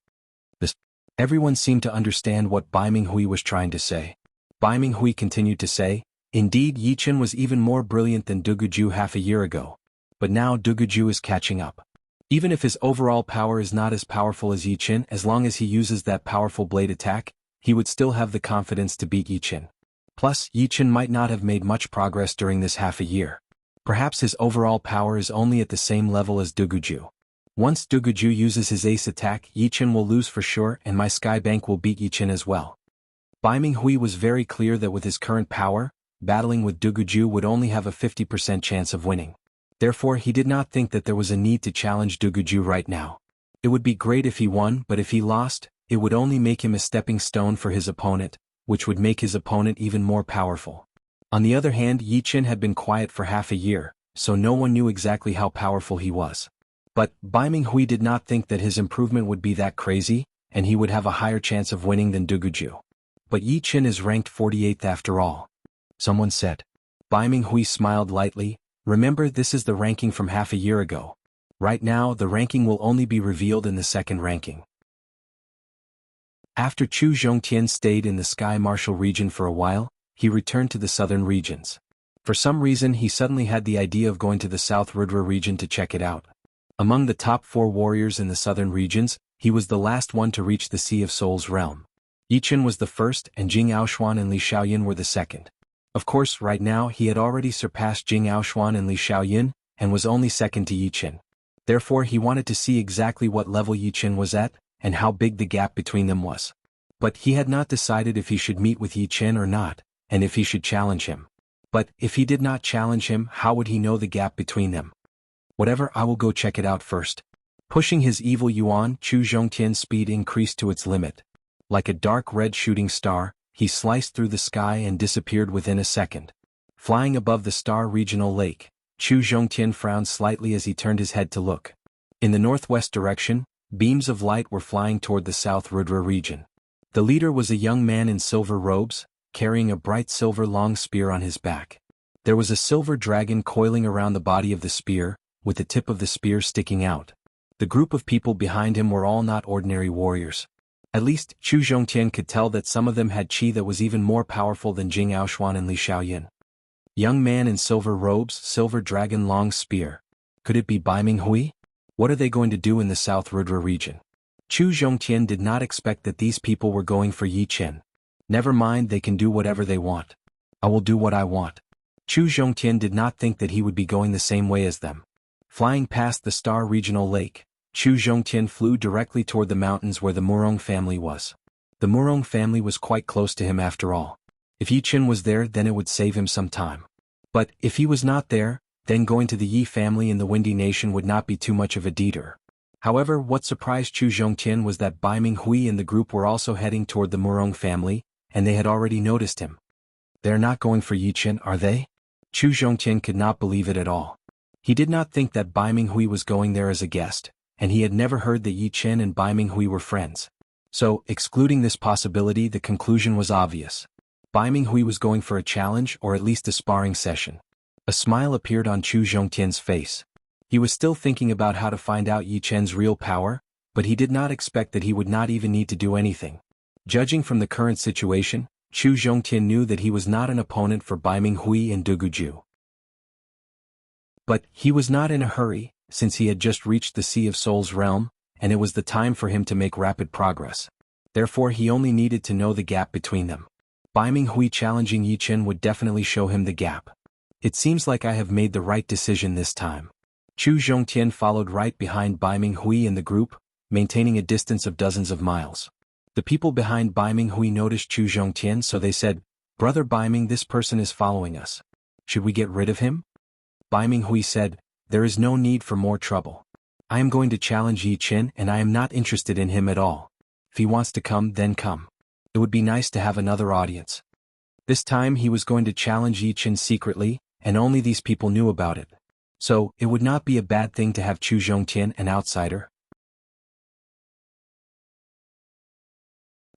Everyone seemed to understand what Bai Minghui was trying to say. Bai Minghui continued to say, "Indeed, Yi Qin was even more brilliant than Duguju half a year ago. But now Duguju is catching up. Even if his overall power is not as powerful as Yi Qin, as long as he uses that powerful blade attack, he would still have the confidence to beat Yi Qin. Plus, Yi Qin might not have made much progress during this half a year. Perhaps his overall power is only at the same level as Duguju. Once Duguju uses his ace attack, Yi Qin will lose for sure, and my Skybank will beat Yi Qin as well." Bai Minghui was very clear that with his current power, battling with Duguju would only have a 50% chance of winning. Therefore he did not think that there was a need to challenge Duguju right now. It would be great if he won, but if he lost, it would only make him a stepping stone for his opponent, which would make his opponent even more powerful. On the other hand, Yi Qin had been quiet for half a year, so no one knew exactly how powerful he was. But Bai Minghui did not think that his improvement would be that crazy, and he would have a higher chance of winning than Duguju. But Yi Qin is ranked 48th after all. Someone said. Bai Minghui smiled lightly, "Remember, this is the ranking from half a year ago. Right now, the ranking will only be revealed in the second ranking." After Chu Zhongtian stayed in the Sky Martial region for a while, he returned to the southern regions. For some reason he suddenly had the idea of going to the South Rudra region to check it out. Among the top 4 warriors in the southern regions, he was the last one to reach the Sea of Souls realm. Yi Qin was the first and Jing Aoshuan and Li Xiaoyin were the second. Of course, right now he had already surpassed Jing Aoshuan and Li Xiaoyin, and was only second to Yi Qin. Therefore he wanted to see exactly what level Yi Qin was at, and how big the gap between them was. But he had not decided if he should meet with Yi Qin or not, and if he should challenge him. But if he did not challenge him, how would he know the gap between them? Whatever, I will go check it out first. Pushing his evil yuan, Chu Zhongtian's speed increased to its limit. Like a dark red shooting star, he sliced through the sky and disappeared within a second. Flying above the Star Regional Lake, Chu Zhongtian frowned slightly as he turned his head to look. In the northwest direction, beams of light were flying toward the South Rudra region. The leader was a young man in silver robes, carrying a bright silver long spear on his back. There was a silver dragon coiling around the body of the spear, with the tip of the spear sticking out. The group of people behind him were all not ordinary warriors. At least, Chu Zhongtian could tell that some of them had qi that was even more powerful than Jing Aoshuan and Li Xiaoyin. Young man in silver robes, silver dragon long spear. Could it be Bai Minghui? What are they going to do in the South Rudra region? Chu Zhongtian did not expect that these people were going for Yi Chen. Never mind, they can do whatever they want. I will do what I want. Chu Zhongtian did not think that he would be going the same way as them. Flying past the Star Regional Lake, Chu Zhongtian flew directly toward the mountains where the Murong family was. The Murong family was quite close to him after all. If Yi Chen was there, then it would save him some time. But if he was not there, then going to the Yi family in the Windy Nation would not be too much of a detour. However, what surprised Chu Zhongtian was that Bai Minghui and the group were also heading toward the Murong family, and they had already noticed him. They're not going for Yi Chen, are they? Chu Zhongtian could not believe it at all. He did not think that Bai Minghui was going there as a guest, and he had never heard that Yi Chen and Bai Minghui were friends. So, excluding this possibility, the conclusion was obvious. Bai Minghui was going for a challenge or at least a sparring session. A smile appeared on Chu Zhongtian's face. He was still thinking about how to find out Yi Chen's real power, but he did not expect that he would not even need to do anything. Judging from the current situation, Chu Zhongtian knew that he was not an opponent for Bai Minghui and Duguju. But he was not in a hurry, since he had just reached the Sea of Souls realm, and it was the time for him to make rapid progress. Therefore he only needed to know the gap between them. Bai Minghui challenging Yi Chen would definitely show him the gap. It seems like I have made the right decision this time. Chu Zhongtian followed right behind Bai Minghui and the group, maintaining a distance of dozens of miles. The people behind Bai Minghui noticed Chu Zhongtian, so they said, "Brother Bai Ming, this person is following us. Should we get rid of him?" Bai Minghui said, "There is no need for more trouble. I am going to challenge Yi Chen and I am not interested in him at all. If he wants to come, then come. It would be nice to have another audience." This time he was going to challenge Yi Chen secretly, and only these people knew about it. So, it would not be a bad thing to have Chu Zhongtian an outsider.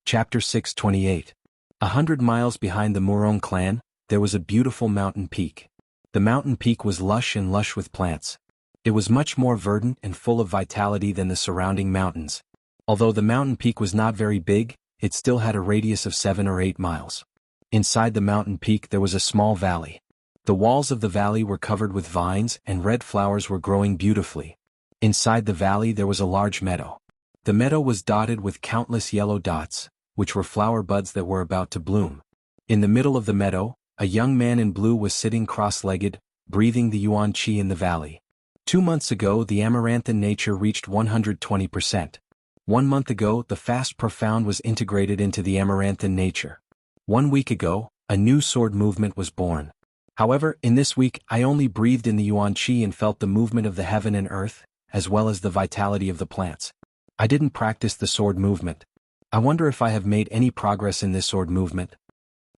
Chapter 628. 100 miles behind the Murong clan, there was a beautiful mountain peak. The mountain peak was lush with plants. It was much more verdant and full of vitality than the surrounding mountains. Although the mountain peak was not very big, it still had a radius of 7 or 8 miles. Inside the mountain peak there was a small valley. The walls of the valley were covered with vines and red flowers were growing beautifully. Inside the valley there was a large meadow. The meadow was dotted with countless yellow dots, which were flower buds that were about to bloom. In the middle of the meadow, a young man in blue was sitting cross-legged, breathing the yuan qi in the valley. 2 months ago the amaranthan nature reached 120%. 1 month ago the fast profound was integrated into the amaranthan nature. 1 week ago, a new sword movement was born. However, in this week I only breathed in the yuan qi and felt the movement of the heaven and earth, as well as the vitality of the plants. I didn't practice the sword movement. I wonder if I have made any progress in this sword movement.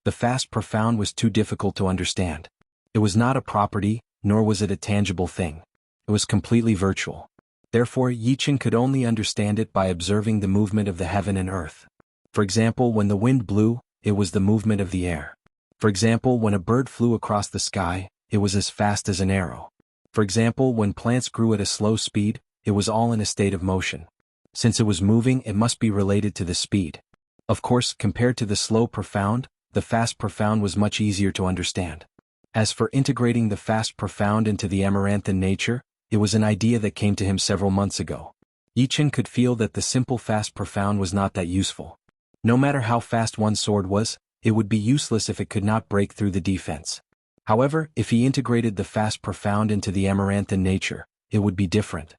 The fast profound was too difficult to understand. It was not a property, nor was it a tangible thing. It was completely virtual. Therefore Yi Chen could only understand it by observing the movement of the heaven and earth. For example, when the wind blew, it was the movement of the air. For example, when a bird flew across the sky, it was as fast as an arrow. For example, when plants grew at a slow speed, it was all in a state of motion. Since it was moving, it must be related to the speed. Of course, compared to the slow profound, the fast profound was much easier to understand. As for integrating the fast profound into the amaranthan nature, it was an idea that came to him several months ago. Yi Chen could feel that the simple fast profound was not that useful. No matter how fast one sword was, it would be useless if it could not break through the defense. However, if he integrated the fast profound into the amaranthan nature, it would be different.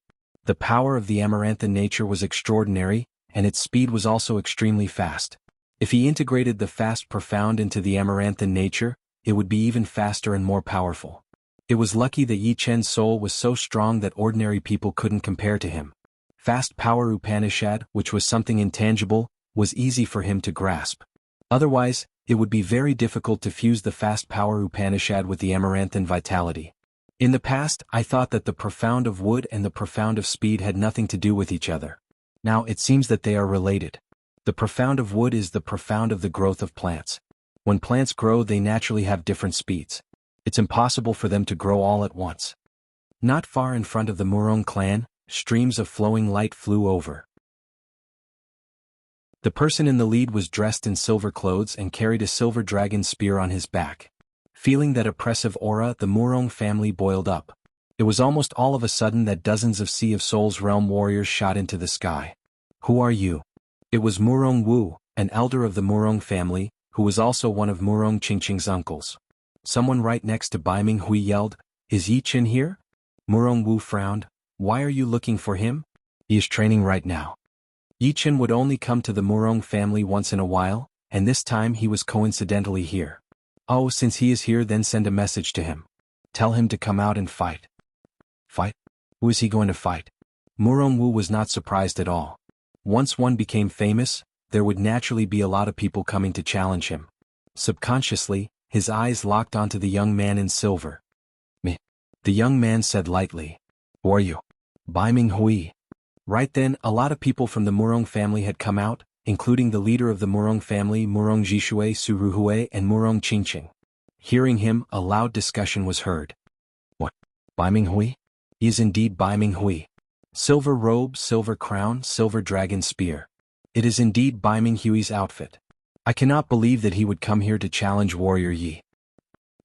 The power of the amaranthan nature was extraordinary, and its speed was also extremely fast. If he integrated the fast profound into the amaranthan nature, it would be even faster and more powerful. It was lucky that Yi Chen's soul was so strong that ordinary people couldn't compare to him. Fast power Upanishad, which was something intangible, was easy for him to grasp. Otherwise, it would be very difficult to fuse the fast power Upanishad with the amaranthan vitality. In the past, I thought that the profound of wood and the profound of speed had nothing to do with each other. Now it seems that they are related. The profound of wood is the profound of the growth of plants. When plants grow, they naturally have different speeds. It's impossible for them to grow all at once. Not far in front of the Murong clan, streams of flowing light flew over. The person in the lead was dressed in silver clothes and carried a silver dragon spear on his back. Feeling that oppressive aura, the Murong family boiled up. It was almost all of a sudden that dozens of Sea of Souls realm warriors shot into the sky. Who are you? It was Murong Wu, an elder of the Murong family, who was also one of Murong Qingqing's uncles. Someone right next to Baiming Hui yelled, "Is Yi Qin here?" Murong Wu frowned. "Why are you looking for him?" "He is training right now." Yi Qin would only come to the Murong family once in a while, and this time he was coincidentally here. "Oh, since he is here, then send a message to him. Tell him to come out and fight." "Fight? Who is he going to fight?" Murong Wu was not surprised at all. Once one became famous, there would naturally be a lot of people coming to challenge him. Subconsciously, his eyes locked onto the young man in silver. "Me." The young man said lightly. "Who are you?" "Baiming Hui." Right then, a lot of people from the Murong family had come out, including the leader of the Murong family, Murong Jishui Suruhui, and Murong Qingqing. Hearing him, a loud discussion was heard. "What? Baiming Hui? He is indeed Baiming Hui. Silver robe, silver crown, silver dragon spear. It is indeed Baiming Hui's outfit. I cannot believe that he would come here to challenge Warrior Yi.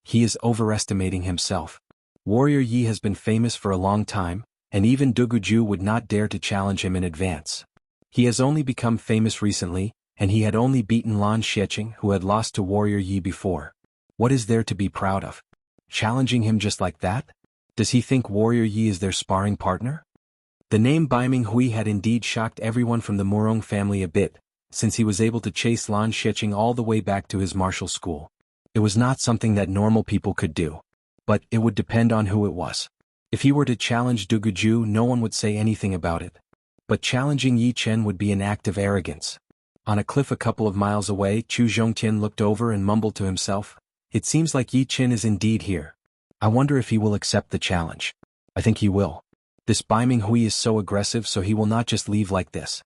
He is overestimating himself. Warrior Yi has been famous for a long time, and even Duguju would not dare to challenge him in advance. He has only become famous recently, and he had only beaten Lan Xiecheng, who had lost to Warrior Yi before. What is there to be proud of? Challenging him just like that? Does he think Warrior Yi is their sparring partner?" The name Baiming Hui had indeed shocked everyone from the Murong family a bit, since he was able to chase Lan Xiecheng all the way back to his martial school. It was not something that normal people could do. But it would depend on who it was. If he were to challenge Duguju, no one would say anything about it. But challenging Yi Chen would be an act of arrogance. On a cliff a couple of miles away, Chu Zhongtian looked over and mumbled to himself, "It seems like Yi Chen is indeed here. I wonder if he will accept the challenge. I think he will. This Baiming Hui is so aggressive, so he will not just leave like this."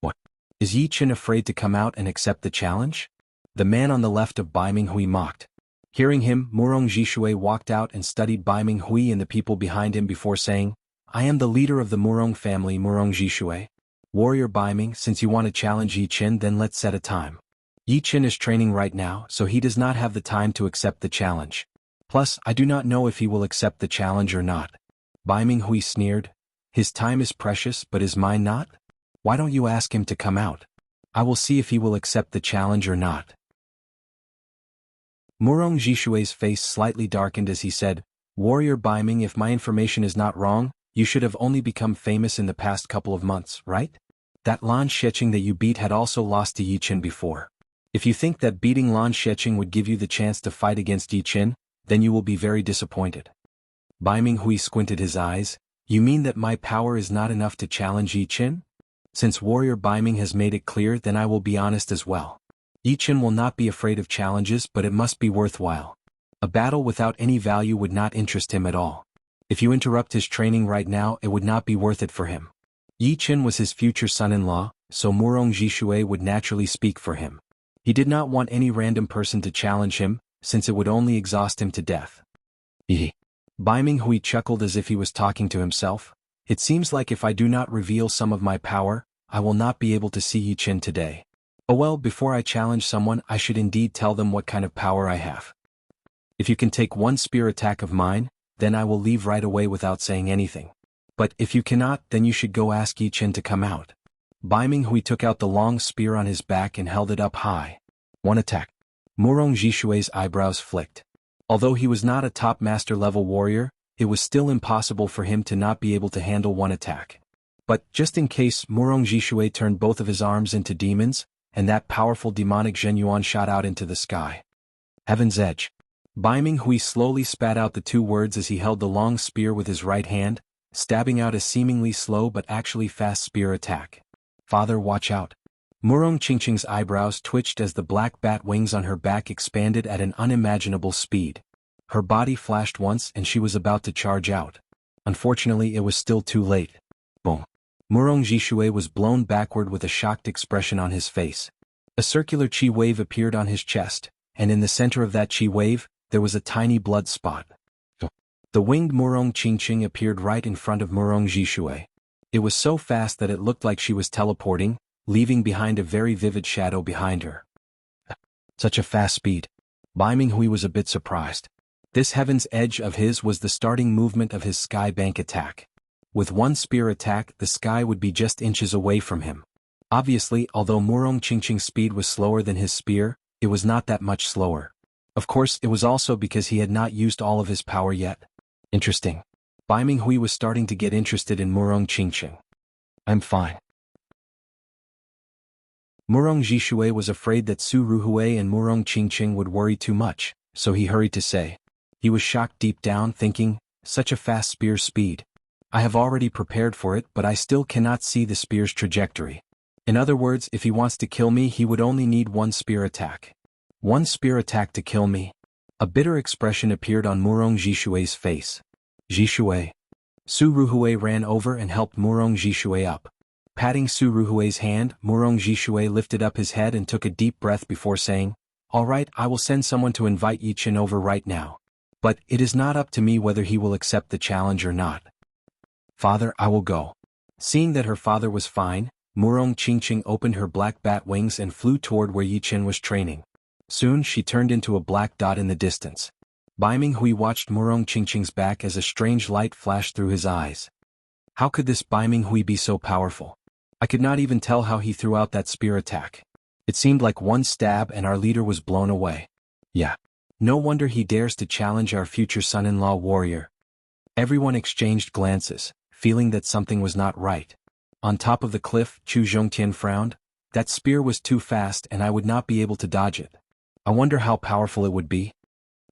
"What? Is Yi Chen afraid to come out and accept the challenge?" The man on the left of Baiming Hui mocked. Hearing him, Murong Jishui walked out and studied Baiming Hui and the people behind him before saying, "I am the leader of the Murong family, Murong Jishui. Warrior Baiming, since you want to challenge Yi Chen, then let's set a time. Yi Chen is training right now, so he does not have the time to accept the challenge. Plus, I do not know if he will accept the challenge or not." Baiming Hui sneered. "His time is precious, but is mine not? Why don't you ask him to come out? I will see if he will accept the challenge or not." Murong Jishui's face slightly darkened as he said, "Warrior Baiming, if my information is not wrong, you should have only become famous in the past couple of months, right? That Lan Xiecheng that you beat had also lost to Yi Chen before. If you think that beating Lan Xiecheng would give you the chance to fight against Yi Chen, then you will be very disappointed." Baiming Hui squinted his eyes. "You mean that my power is not enough to challenge Yi Chen? Since Warrior Baiming has made it clear, then I will be honest as well. Yi Chen will not be afraid of challenges, but it must be worthwhile. A battle without any value would not interest him at all. If you interrupt his training right now, it would not be worth it for him." Yi Chen was his future son-in-law, so Murong Jishui would naturally speak for him. He did not want any random person to challenge him, since it would only exhaust him to death. Baiming Hui chuckled as if he was talking to himself. "It seems like if I do not reveal some of my power, I will not be able to see Yi Chen today. Oh well, before I challenge someone, I should indeed tell them what kind of power I have. If you can take one spear attack of mine, then I will leave right away without saying anything. But if you cannot, then you should go ask Yi Chen to come out." Baiming Hui took out the long spear on his back and held it up high. "One attack." Murong Jishui's eyebrows flicked. Although he was not a top master level warrior, it was still impossible for him to not be able to handle one attack. But, just in case, Murong Jishui turned both of his arms into demons, and that powerful demonic Zhenyuan shot out into the sky. "Heaven's Edge." Baiming Hui slowly spat out the two words as he held the long spear with his right hand, stabbing out a seemingly slow but actually fast spear attack. "Father, watch out." Murong Qingqing's eyebrows twitched as the black bat wings on her back expanded at an unimaginable speed. Her body flashed once and she was about to charge out. Unfortunately, it was still too late. Boom. Murong Jishui was blown backward with a shocked expression on his face. A circular chi wave appeared on his chest, and in the center of that chi wave, there was a tiny blood spot. The winged Murong Qingqing appeared right in front of Murong Jishui. It was so fast that it looked like she was teleporting, leaving behind a very vivid shadow behind her. Such a fast speed. Bai Minghui was a bit surprised. This heaven's edge of his was the starting movement of his sky bank attack. With one spear attack, the sky would be just inches away from him. Obviously, although Murong Qingqing's speed was slower than his spear, it was not that much slower. Of course, it was also because he had not used all of his power yet. Interesting. Bai Minghui was starting to get interested in Murong Qingqing. I'm fine. Murong Jishui was afraid that Su Ruhui and Murong Qingqing would worry too much, so he hurried to say. He was shocked deep down, thinking, such a fast spear speed. I have already prepared for it, but I still cannot see the spear's trajectory. In other words, if he wants to kill me, he would only need one spear attack. One spear attack to kill me? A bitter expression appeared on Murong Jishui's face. Jishui. Su Ruhui ran over and helped Murong Jishui up. Patting Su Ruhui's hand, Murong Jishui lifted up his head and took a deep breath before saying, All right, I will send someone to invite Yi Qin over right now. But it is not up to me whether he will accept the challenge or not. Father, I will go. Seeing that her father was fine, Murong Qingqing opened her black bat wings and flew toward where Yi Qin was training. Soon she turned into a black dot in the distance. Bai Minghui watched Murong Qingqing's back as a strange light flashed through his eyes. How could this Bai Minghui be so powerful? I could not even tell how he threw out that spear attack. It seemed like one stab and our leader was blown away. Yeah. No wonder he dares to challenge our future son-in-law warrior. Everyone exchanged glances, feeling that something was not right. On top of the cliff, Chu Zhongtian frowned. That spear was too fast and I would not be able to dodge it. I wonder how powerful it would be.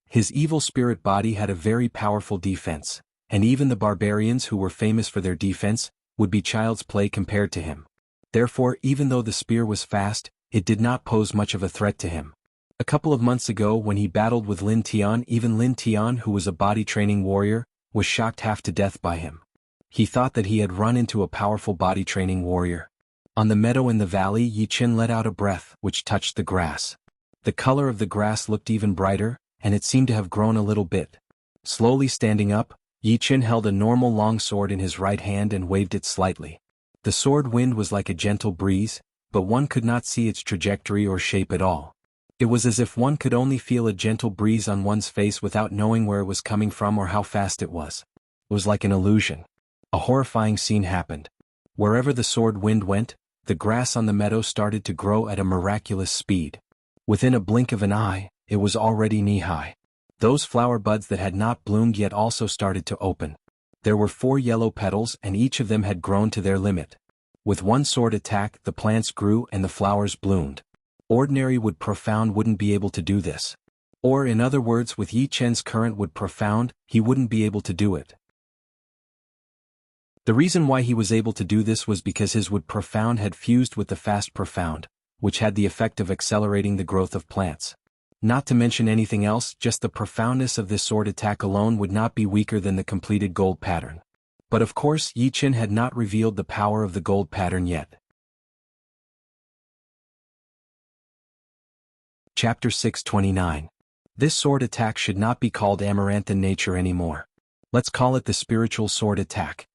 His evil spirit body had a very powerful defense, and even the barbarians who were famous for their defense would be child's play compared to him. Therefore, even though the spear was fast, it did not pose much of a threat to him. A couple of months ago when he battled with Lin Tian, even Lin Tian, who was a body training warrior, was shocked half to death by him. He thought that he had run into a powerful body training warrior. On the meadow in the valley, Yi Qin let out a breath which touched the grass. The color of the grass looked even brighter, and it seemed to have grown a little bit. Slowly standing up, Yi Qin held a normal long sword in his right hand and waved it slightly. The sword wind was like a gentle breeze, but one could not see its trajectory or shape at all. It was as if one could only feel a gentle breeze on one's face without knowing where it was coming from or how fast it was. It was like an illusion. A horrifying scene happened. Wherever the sword wind went, the grass on the meadow started to grow at a miraculous speed. Within a blink of an eye, it was already knee-high. Those flower buds that had not bloomed yet also started to open. There were 4 yellow petals and each of them had grown to their limit. With one sword attack, the plants grew and the flowers bloomed. Ordinary wood profound wouldn't be able to do this. Or in other words, with Yi Chen's current wood profound, he wouldn't be able to do it. The reason why he was able to do this was because his wood profound had fused with the fast profound, which had the effect of accelerating the growth of plants. Not to mention anything else, just the profoundness of this sword attack alone would not be weaker than the completed gold pattern. But of course, Yi Chen had not revealed the power of the gold pattern yet. Chapter 629. This sword attack should not be called amaranth in nature anymore. Let's call it the spiritual sword attack.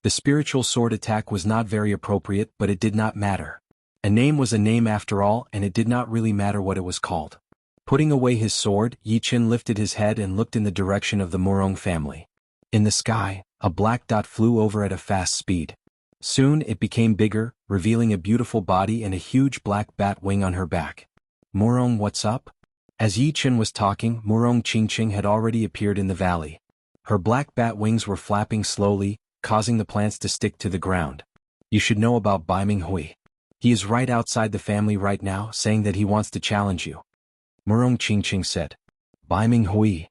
The spiritual sword attack was not very appropriate, but it did not matter. A name was a name after all, and it did not really matter what it was called. Putting away his sword, Yi Chen lifted his head and looked in the direction of the Murong family. In the sky, a black dot flew over at a fast speed. Soon it became bigger, revealing a beautiful body and a huge black bat wing on her back. Murong, what's up? As Yi Chen was talking, Murong Qingqing had already appeared in the valley. Her black bat wings were flapping slowly, causing the plants to stick to the ground. You should know about Bai Minghui. He is right outside the family right now, saying that he wants to challenge you. Murong Qingqing said. Bai Minghui.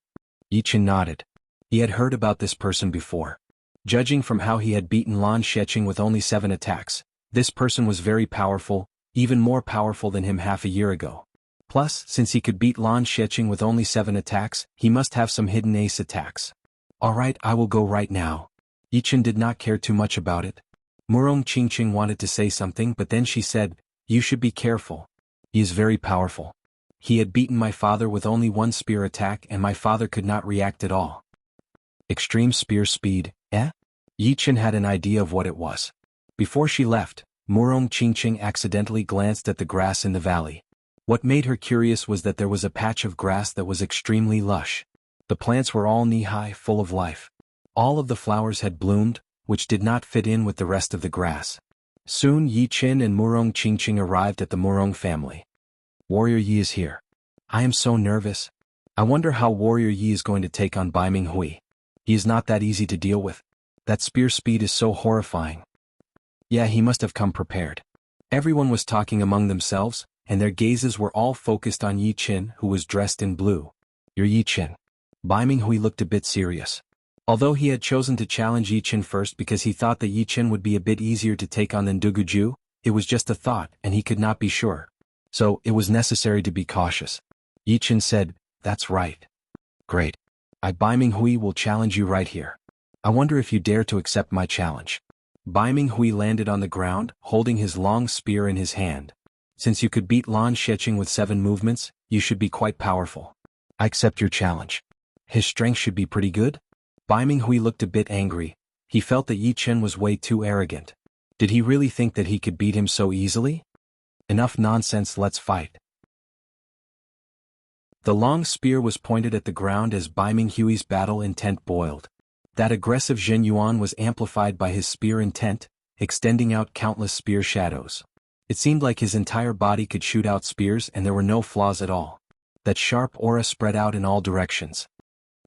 Yi Chen nodded. He had heard about this person before. Judging from how he had beaten Lan Sheqing with only 7 attacks, this person was very powerful, even more powerful than him half a year ago. Plus, since he could beat Lan Xiecheng with only 7 attacks, he must have some hidden ace attacks. Alright, I will go right now. Yichen did not care too much about it. Murong Qingqing wanted to say something, but then she said, "You should be careful. He is very powerful. He had beaten my father with only 1 spear attack and my father could not react at all." Extreme spear speed, eh? Yichen had an idea of what it was. Before she left, Murong Qingqing accidentally glanced at the grass in the valley. What made her curious was that there was a patch of grass that was extremely lush. The plants were all knee-high, full of life. All of the flowers had bloomed, which did not fit in with the rest of the grass. Soon Yichen and Murong Qingqing arrived at the Murong family. "Warrior Yi is here. I am so nervous. I wonder how Warrior Yi is going to take on Bai Minghui. He is not that easy to deal with. That spear speed is so horrifying." Yeah, he must have come prepared. Everyone was talking among themselves, and their gazes were all focused on Yichen, who was dressed in blue. "You're Yichen." Bai Minghui looked a bit serious. Although he had chosen to challenge Yichen first because he thought that Yichen would be a bit easier to take on than Duguju, it was just a thought and he could not be sure. So, it was necessary to be cautious. Yichen said, "That's right. Great. Bai Minghui will challenge you right here. I wonder if you dare to accept my challenge." Bai Minghui landed on the ground, holding his long spear in his hand. "Since you could beat Lan Xiecheng with 7 movements, you should be quite powerful. I accept your challenge. His strength should be pretty good?" Bai Minghui looked a bit angry. He felt that Yichen was way too arrogant. Did he really think that he could beat him so easily? Enough nonsense, let's fight. The long spear was pointed at the ground as Bai Minghui's battle intent boiled. That aggressive Zhen Yuan was amplified by his spear intent, extending out countless spear shadows. It seemed like his entire body could shoot out spears and there were no flaws at all. That sharp aura spread out in all directions.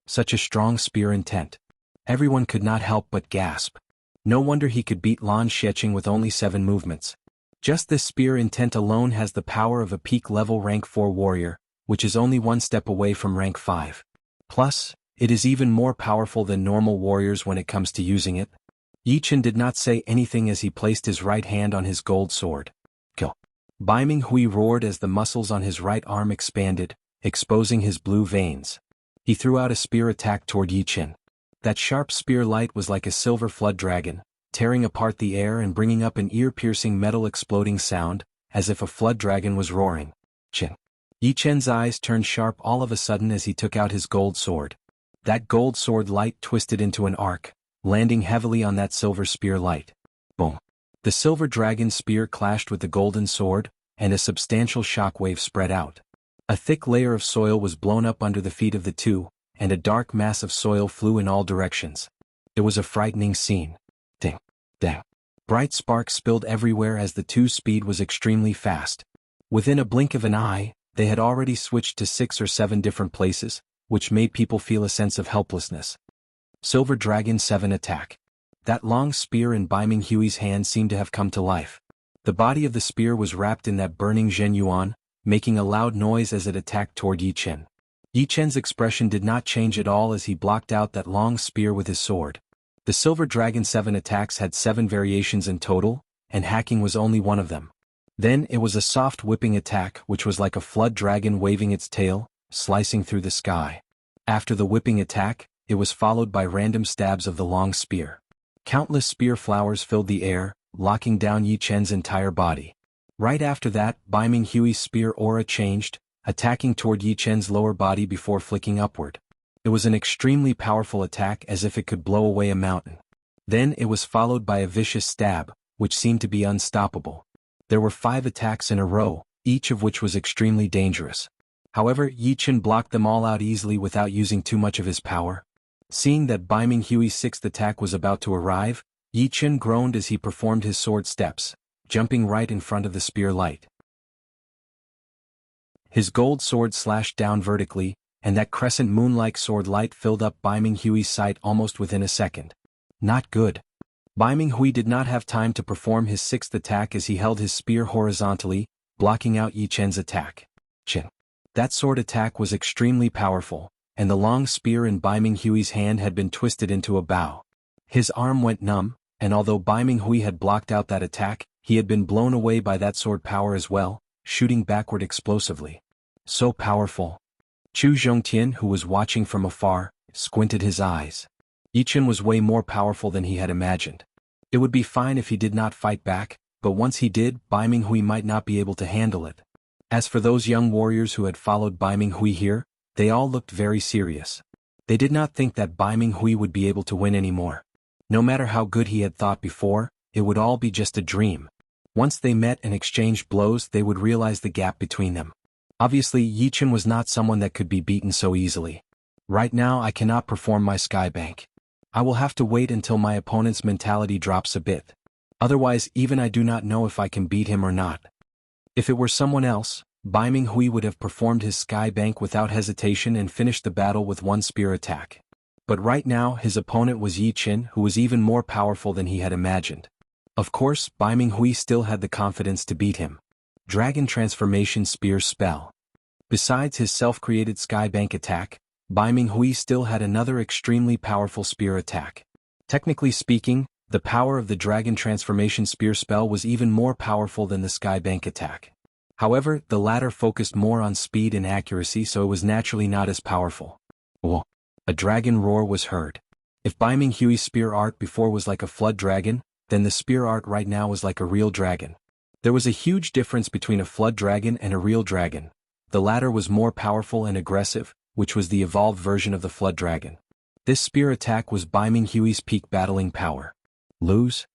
Such a strong spear intent. Everyone could not help but gasp. No wonder he could beat Lan Xiecheng with only 7 movements. Just this spear intent alone has the power of a peak-level rank 4 warrior, which is only 1 step away from rank 5. Plus, it is even more powerful than normal warriors when it comes to using it. Yichen did not say anything as he placed his right hand on his gold sword. Kill. Bai Minghui roared as the muscles on his right arm expanded, exposing his blue veins. He threw out a spear attack toward Yichen. That sharp spear light was like a silver flood dragon, tearing apart the air and bringing up an ear-piercing metal exploding sound, as if a flood dragon was roaring. Chin. Yichen's eyes turned sharp all of a sudden as he took out his gold sword. That gold sword light twisted into an arc, landing heavily on that silver spear light. Boom. The silver dragon spear clashed with the golden sword, and a substantial shockwave spread out. A thick layer of soil was blown up under the feet of the two, and a dark mass of soil flew in all directions. It was a frightening scene. Ding. Dang. Bright sparks spilled everywhere as the two's speed was extremely fast. Within a blink of an eye, they had already switched to 6 or 7 different places, which made people feel a sense of helplessness. Silver Dragon 7 attack. That long spear in Bai Minghui's hand seemed to have come to life. The body of the spear was wrapped in that burning Zhen Yuan, making a loud noise as it attacked toward Yichen. Yichen's expression did not change at all as he blocked out that long spear with his sword. The Silver Dragon 7 attacks had 7 variations in total, and hacking was only one of them. Then it was a soft whipping attack which was like a flood dragon waving its tail, slicing through the sky. After the whipping attack, it was followed by random stabs of the long spear. Countless spear flowers filled the air, locking down Yichen's entire body. Right after that, Bai Minghui's spear aura changed, attacking toward Yichen's lower body before flicking upward. It was an extremely powerful attack as if it could blow away a mountain. Then it was followed by a vicious stab, which seemed to be unstoppable. There were 5 attacks in a row, each of which was extremely dangerous. However, Yichen blocked them all out easily without using too much of his power. Seeing that Bai Minghui's 6th attack was about to arrive, Yichen groaned as he performed his sword steps, jumping right in front of the spear light. His gold sword slashed down vertically, and that crescent moon-like sword light filled up Bai Minghui's sight almost within a second. Not good. Bai Minghui did not have time to perform his 6th attack as he held his spear horizontally, blocking out Yichen's attack. Chin. That sword attack was extremely powerful, and the long spear in Bai Minghui's hand had been twisted into a bow. His arm went numb, and although Bai Minghui had blocked out that attack, he had been blown away by that sword power as well, shooting backward explosively. So powerful. Chu Zhongtian, who was watching from afar, squinted his eyes. Yi Chen was way more powerful than he had imagined. It would be fine if he did not fight back, but once he did, Bai Minghui might not be able to handle it. As for those young warriors who had followed Bai Minghui here, they all looked very serious. They did not think that Bai Minghui would be able to win anymore. No matter how good he had thought before, it would all be just a dream. Once they met and exchanged blows, they would realize the gap between them. Obviously, Yi Chen was not someone that could be beaten so easily. Right now I cannot perform my skybank. I will have to wait until my opponent's mentality drops a bit. Otherwise, even I do not know if I can beat him or not. If it were someone else, Bai Minghui would have performed his skybank without hesitation and finished the battle with one spear attack. But right now his opponent was Yi Chen, who was even more powerful than he had imagined. Of course, Bai Minghui still had the confidence to beat him. Dragon Transformation Spear Spell. Besides his self-created skybank attack, Bai Minghui still had another extremely powerful spear attack. Technically speaking, the power of the Dragon Transformation Spear spell was even more powerful than the skybank attack. However, the latter focused more on speed and accuracy, so it was naturally not as powerful. Oh, a dragon roar was heard. If Bai Minghui's spear art before was like a flood dragon, then the spear art right now was like a real dragon. There was a huge difference between a flood dragon and a real dragon. The latter was more powerful and aggressive, which was the evolved version of the flood dragon. This spear attack was Bai Minghui's peak battling power. Lose?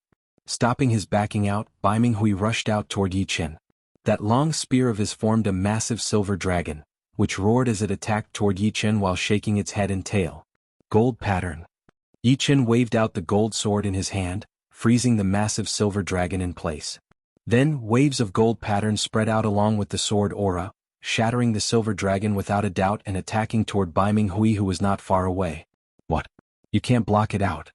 Stopping his backing out, Bai Minghui rushed out toward Yi Chen. That long spear of his formed a massive silver dragon, which roared as it attacked toward Yi Chen while shaking its head and tail. Gold pattern. Yi Chen waved out the gold sword in his hand, freezing the massive silver dragon in place. Then, waves of gold pattern spread out along with the sword aura, shattering the silver dragon without a doubt and attacking toward Bai Minghui, who was not far away. What? You can't block it out.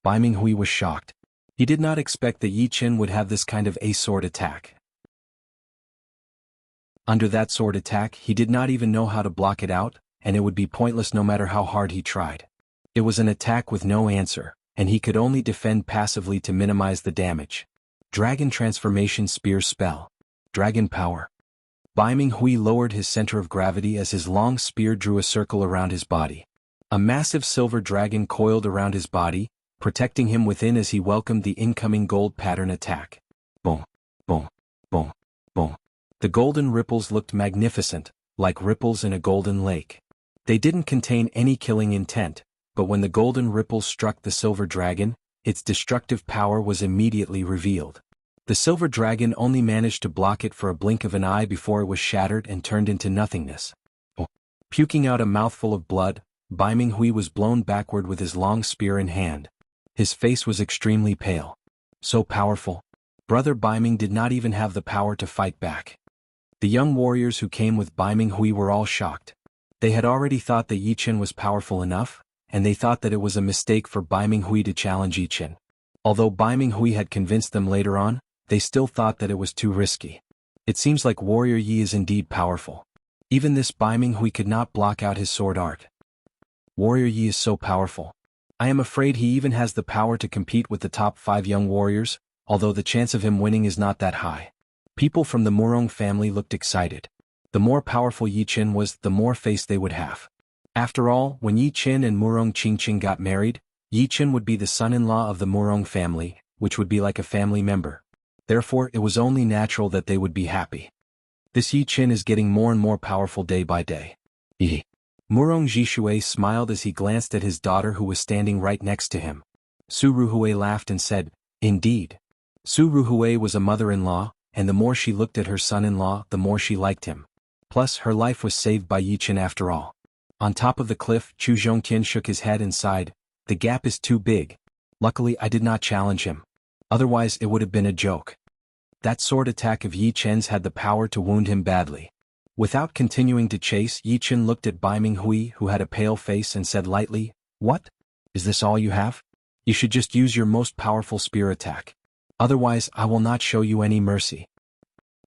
Bai Minghui was shocked. He did not expect that Yi Chen would have this kind of a sword attack. Under that sword attack, he did not even know how to block it out, and it would be pointless no matter how hard he tried. It was an attack with no answer, and he could only defend passively to minimize the damage. Dragon Transformation Spear Spell. Dragon Power. Bai Minghui lowered his center of gravity as his long spear drew a circle around his body. A massive silver dragon coiled around his body, protecting him within as he welcomed the incoming gold pattern attack. Boom, boom, boom, boom. The golden ripples looked magnificent, like ripples in a golden lake. They didn't contain any killing intent, but when the golden ripples struck the silver dragon, its destructive power was immediately revealed. The silver dragon only managed to block it for a blink of an eye before it was shattered and turned into nothingness. Puking out a mouthful of blood, Bai Minghui was blown backward with his long spear in hand. His face was extremely pale. So powerful. Brother Bai Ming did not even have the power to fight back. The young warriors who came with Bai Minghui were all shocked. They had already thought that Yi Chen was powerful enough, and they thought that it was a mistake for Bai Minghui to challenge Yi Chen. Although Bai Minghui had convinced them later on, they still thought that it was too risky. It seems like Warrior Yi is indeed powerful. Even this Bai Minghui could not block out his sword art. Warrior Yi is so powerful. I am afraid he even has the power to compete with the top 5 young warriors, although the chance of him winning is not that high. People from the Murong family looked excited. The more powerful Yi Chen was, the more face they would have. After all, when Yi Chen and Murong Qingqing got married, Yi Chen would be the son-in-law of the Murong family, which would be like a family member. Therefore, it was only natural that they would be happy. This Yi Chen is getting more and more powerful day by day. Murong Jishui smiled as he glanced at his daughter who was standing right next to him. Su Ruhui laughed and said, "Indeed." Su Ruhui was a mother-in-law, and the more she looked at her son-in-law, the more she liked him. Plus, her life was saved by Yi Chen after all. On top of the cliff, Chu Zhongtian shook his head and sighed, "The gap is too big. Luckily I did not challenge him. Otherwise it would have been a joke." That sword attack of Yi Chen's had the power to wound him badly. Without continuing to chase, Yi Chen looked at Bai Minghui, who had a pale face, and said lightly, "What? Is this all you have? You should just use your most powerful spear attack. Otherwise I will not show you any mercy."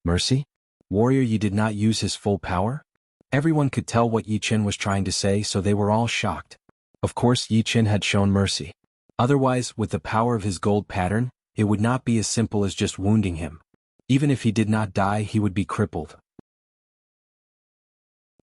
Mercy? Warrior Yi did not use his full power? Everyone could tell what Yi Chen was trying to say, so they were all shocked. Of course Yi Chen had shown mercy. Otherwise, with the power of his gold pattern, it would not be as simple as just wounding him. Even if he did not die, he would be crippled.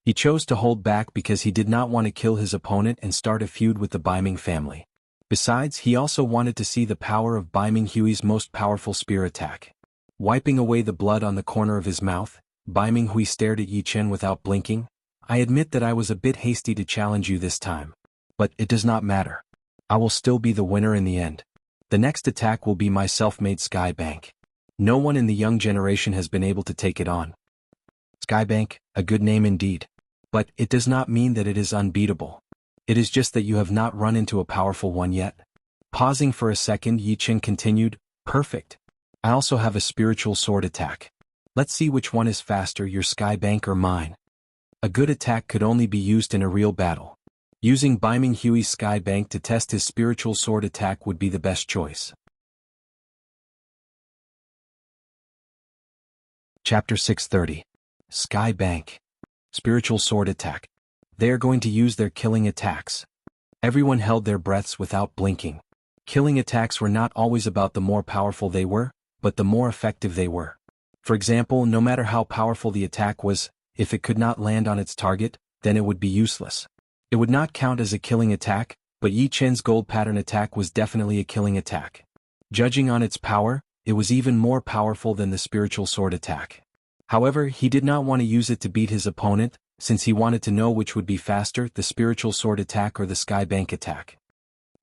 He chose to hold back because he did not want to kill his opponent and start a feud with the Baiming family. Besides, he also wanted to see the power of Baiming Hui's most powerful spear attack. Wiping away the blood on the corner of his mouth, Baiming Hui stared at Yi Chen without blinking. I admit that I was a bit hasty to challenge you this time. But it does not matter. I will still be the winner in the end. The next attack will be my self-made Sky Bank. No one in the young generation has been able to take it on. Sky Bank, a good name indeed. But it does not mean that it is unbeatable. It is just that you have not run into a powerful one yet. Pausing for a second, Yi Chen continued, perfect. I also have a spiritual sword attack. Let's see which one is faster, your Sky Bank or mine. A good attack could only be used in a real battle. Using Baiming Hui's Sky Bank to test his spiritual sword attack would be the best choice. Chapter 630. Sky Bank. Spiritual sword attack. They are going to use their killing attacks. Everyone held their breaths without blinking. Killing attacks were not always about the more powerful they were, but the more effective they were. For example, no matter how powerful the attack was, if it could not land on its target, then it would be useless. It would not count as a killing attack, but Yi Chen's gold pattern attack was definitely a killing attack. Judging on its power, it was even more powerful than the spiritual sword attack. However, he did not want to use it to beat his opponent, since he wanted to know which would be faster, the spiritual sword attack or the Sky Bank attack.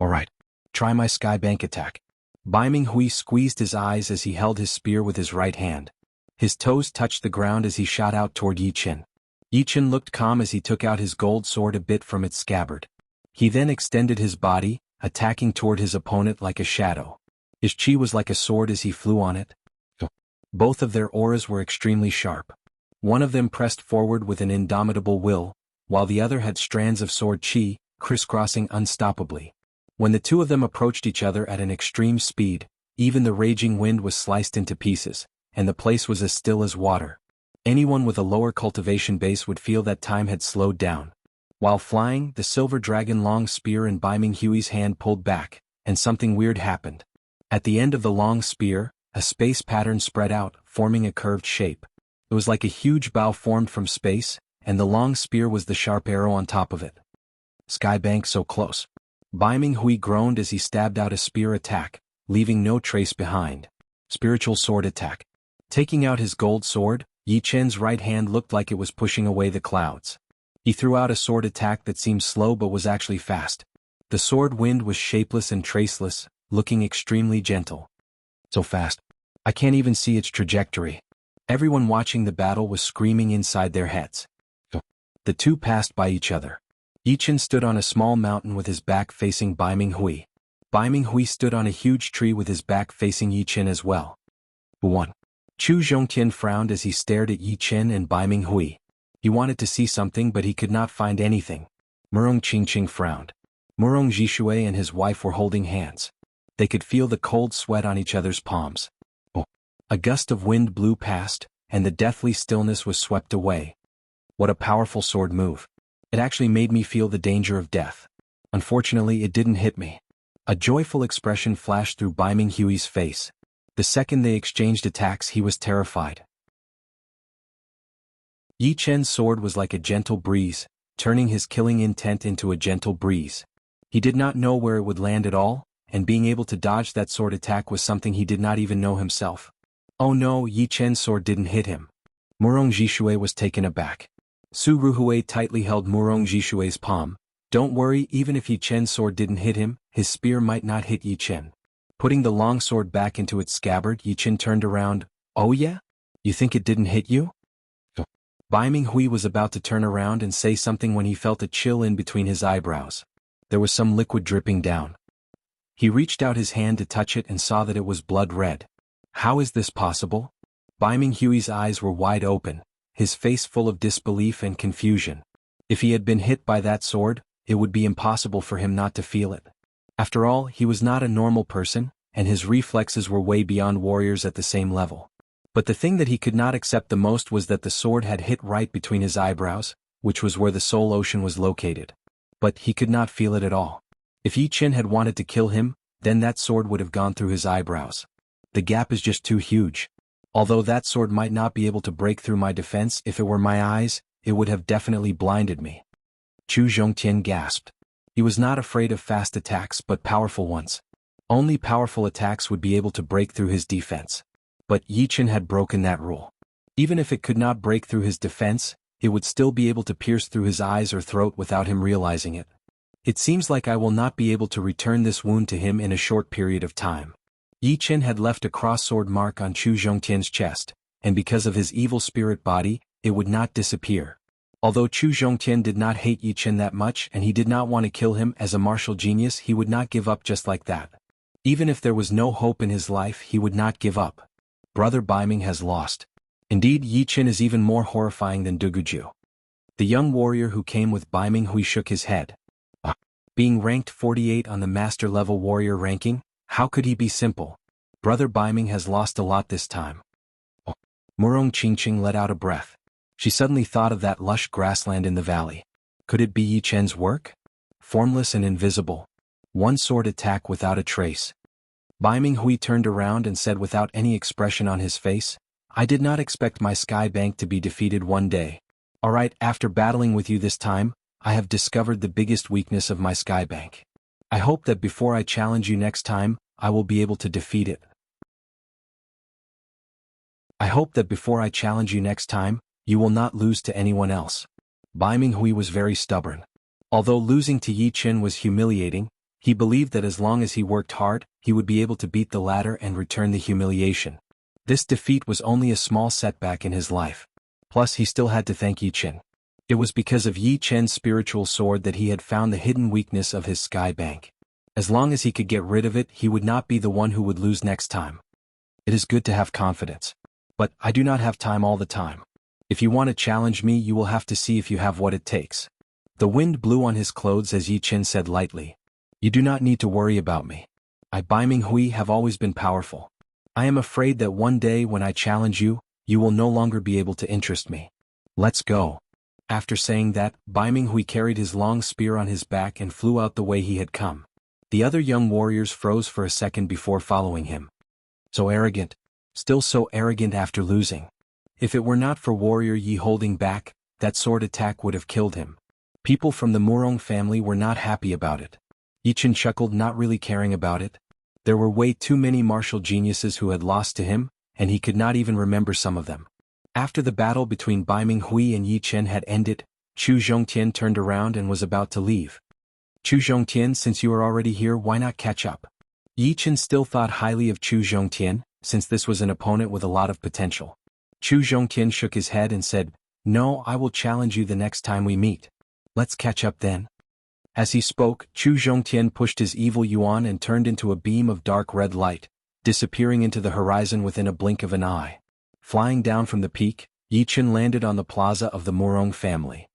Alright, try my Sky Bank attack. Baiming Hui squeezed his eyes as he held his spear with his right hand. His toes touched the ground as he shot out toward Yi Chen. Yi Chen looked calm as he took out his gold sword a bit from its scabbard. He then extended his body, attacking toward his opponent like a shadow. His chi was like a sword as he flew on it. Both of their auras were extremely sharp. One of them pressed forward with an indomitable will, while the other had strands of sword chi, crisscrossing unstoppably. When the two of them approached each other at an extreme speed, even the raging wind was sliced into pieces, and the place was as still as water. Anyone with a lower cultivation base would feel that time had slowed down. While flying, the silver dragon long spear in Baiming Hui's hand pulled back, and something weird happened. At the end of the long spear, a space pattern spread out, forming a curved shape. It was like a huge bow formed from space, and the long spear was the sharp arrow on top of it. Sky Bank so close. Baiming Hui groaned as he stabbed out a spear attack, leaving no trace behind. Spiritual sword attack. Taking out his gold sword, Yi Chen's right hand looked like it was pushing away the clouds. He threw out a sword attack that seemed slow but was actually fast. The sword wind was shapeless and traceless, looking extremely gentle. So fast. I can't even see its trajectory. Everyone watching the battle was screaming inside their heads. The two passed by each other. Yi Chen stood on a small mountain with his back facing Baiming Hui. Baiming Hui stood on a huge tree with his back facing Yi Chen as well. Who won? Chu Zhongtian frowned as he stared at Yi Chen and Baiming Hui. He wanted to see something but he could not find anything. Murong Qingqing frowned. Murong Zhishui and his wife were holding hands. They could feel the cold sweat on each other's palms. A gust of wind blew past, and the deathly stillness was swept away. What a powerful sword move. It actually made me feel the danger of death. Unfortunately, it didn't hit me. A joyful expression flashed through Baiming Hui's face. The second they exchanged attacks, he was terrified. Yi Chen's sword was like a gentle breeze, turning his killing intent into a gentle breeze. He did not know where it would land at all, and being able to dodge that sword attack was something he did not even know himself. Oh no, Yi Chen's sword didn't hit him. Murong Zhishui was taken aback. Su Ruhui tightly held Murong Zhishui's palm. Don't worry, even if Yi Chen's sword didn't hit him, his spear might not hit Yi Chen. Putting the long sword back into its scabbard, Yi Chen turned around. Oh yeah? You think it didn't hit you? Baiming Hui was about to turn around and say something when he felt a chill in between his eyebrows. There was some liquid dripping down. He reached out his hand to touch it and saw that it was blood red. How is this possible? Baiming Hui's eyes were wide open, his face full of disbelief and confusion. If he had been hit by that sword, it would be impossible for him not to feel it. After all, he was not a normal person, and his reflexes were way beyond warriors at the same level. But the thing that he could not accept the most was that the sword had hit right between his eyebrows, which was where the soul ocean was located. But he could not feel it at all. If Yi Chen had wanted to kill him, then that sword would have gone through his eyebrows. The gap is just too huge. Although that sword might not be able to break through my defense if it were my eyes, it would have definitely blinded me. Chu Zhongtian gasped. He was not afraid of fast attacks but powerful ones. Only powerful attacks would be able to break through his defense. But Yi Chen had broken that rule. Even if it could not break through his defense, it would still be able to pierce through his eyes or throat without him realizing it. It seems like I will not be able to return this wound to him in a short period of time. Yi Chen had left a cross-sword mark on Chu Zhongtian's chest, and because of his evil spirit body, it would not disappear. Although Chu Zhongtian did not hate Yi Chen that much and he did not want to kill him as a martial genius, he would not give up just like that. Even if there was no hope in his life, he would not give up. Brother Baiming has lost. Indeed, Yi Chen is even more horrifying than Duguju. The young warrior who came with Baiming Hui shook his head. Being ranked 48 on the master level warrior ranking, how could he be simple? Brother Baiming has lost a lot this time. Murong Qingqing let out a breath. She suddenly thought of that lush grassland in the valley. Could it be Yi Chen's work? Formless and invisible. One sword attack without a trace. Baiming Hui turned around and said without any expression on his face, I did not expect my sky bank to be defeated one day. Alright, after battling with you this time, I have discovered the biggest weakness of my sky bank. I hope that before I challenge you next time, I will be able to defeat it. I hope that before I challenge you next time, you will not lose to anyone else. Baiming Hui was very stubborn. Although losing to Yi Chen was humiliating, he believed that as long as he worked hard, he would be able to beat the latter and return the humiliation. This defeat was only a small setback in his life. Plus he still had to thank Yi Chen. It was because of Yi Chen's spiritual sword that he had found the hidden weakness of his sky bank. As long as he could get rid of it, he would not be the one who would lose next time. It is good to have confidence. But I do not have time all the time. If you want to challenge me, you will have to see if you have what it takes. The wind blew on his clothes as Yi Chen said lightly. You do not need to worry about me. I, Baiming Hui, have always been powerful. I am afraid that one day when I challenge you, you will no longer be able to interest me. Let's go. After saying that, Baiming Hui carried his long spear on his back and flew out the way he had come. The other young warriors froze for a second before following him. So arrogant. Still so arrogant after losing. If it were not for warrior Yi holding back, that sword attack would have killed him. People from the Murong family were not happy about it. Yi Chen chuckled, not really caring about it. There were way too many martial geniuses who had lost to him, and he could not even remember some of them. After the battle between Baiming Hui and Yi Chen had ended, Chu Zhongtian turned around and was about to leave. Chu Zhongtian, since you are already here, why not catch up? Yi Chen still thought highly of Chu Zhongtian, since this was an opponent with a lot of potential. Chu Zhongtian shook his head and said, No, I will challenge you the next time we meet. Let's catch up then. As he spoke, Chu Zhongtian pushed his evil yuan and turned into a beam of dark red light, disappearing into the horizon within a blink of an eye. Flying down from the peak, Yi Chen landed on the plaza of the Murong family.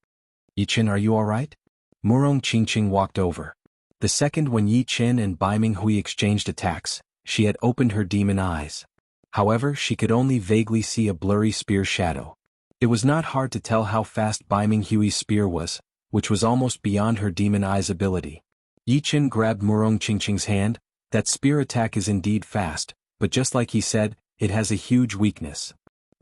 Yi Chen, are you alright? Murong Qingqing walked over. The second when Yi Chen and Baiming Hui exchanged attacks, she had opened her demon eyes. However, she could only vaguely see a blurry spear shadow. It was not hard to tell how fast Baiming Hui's spear was, which was almost beyond her demon eyes ability. Yi Chen grabbed Murong Qingqing's hand. That spear attack is indeed fast, but just like he said, it has a huge weakness.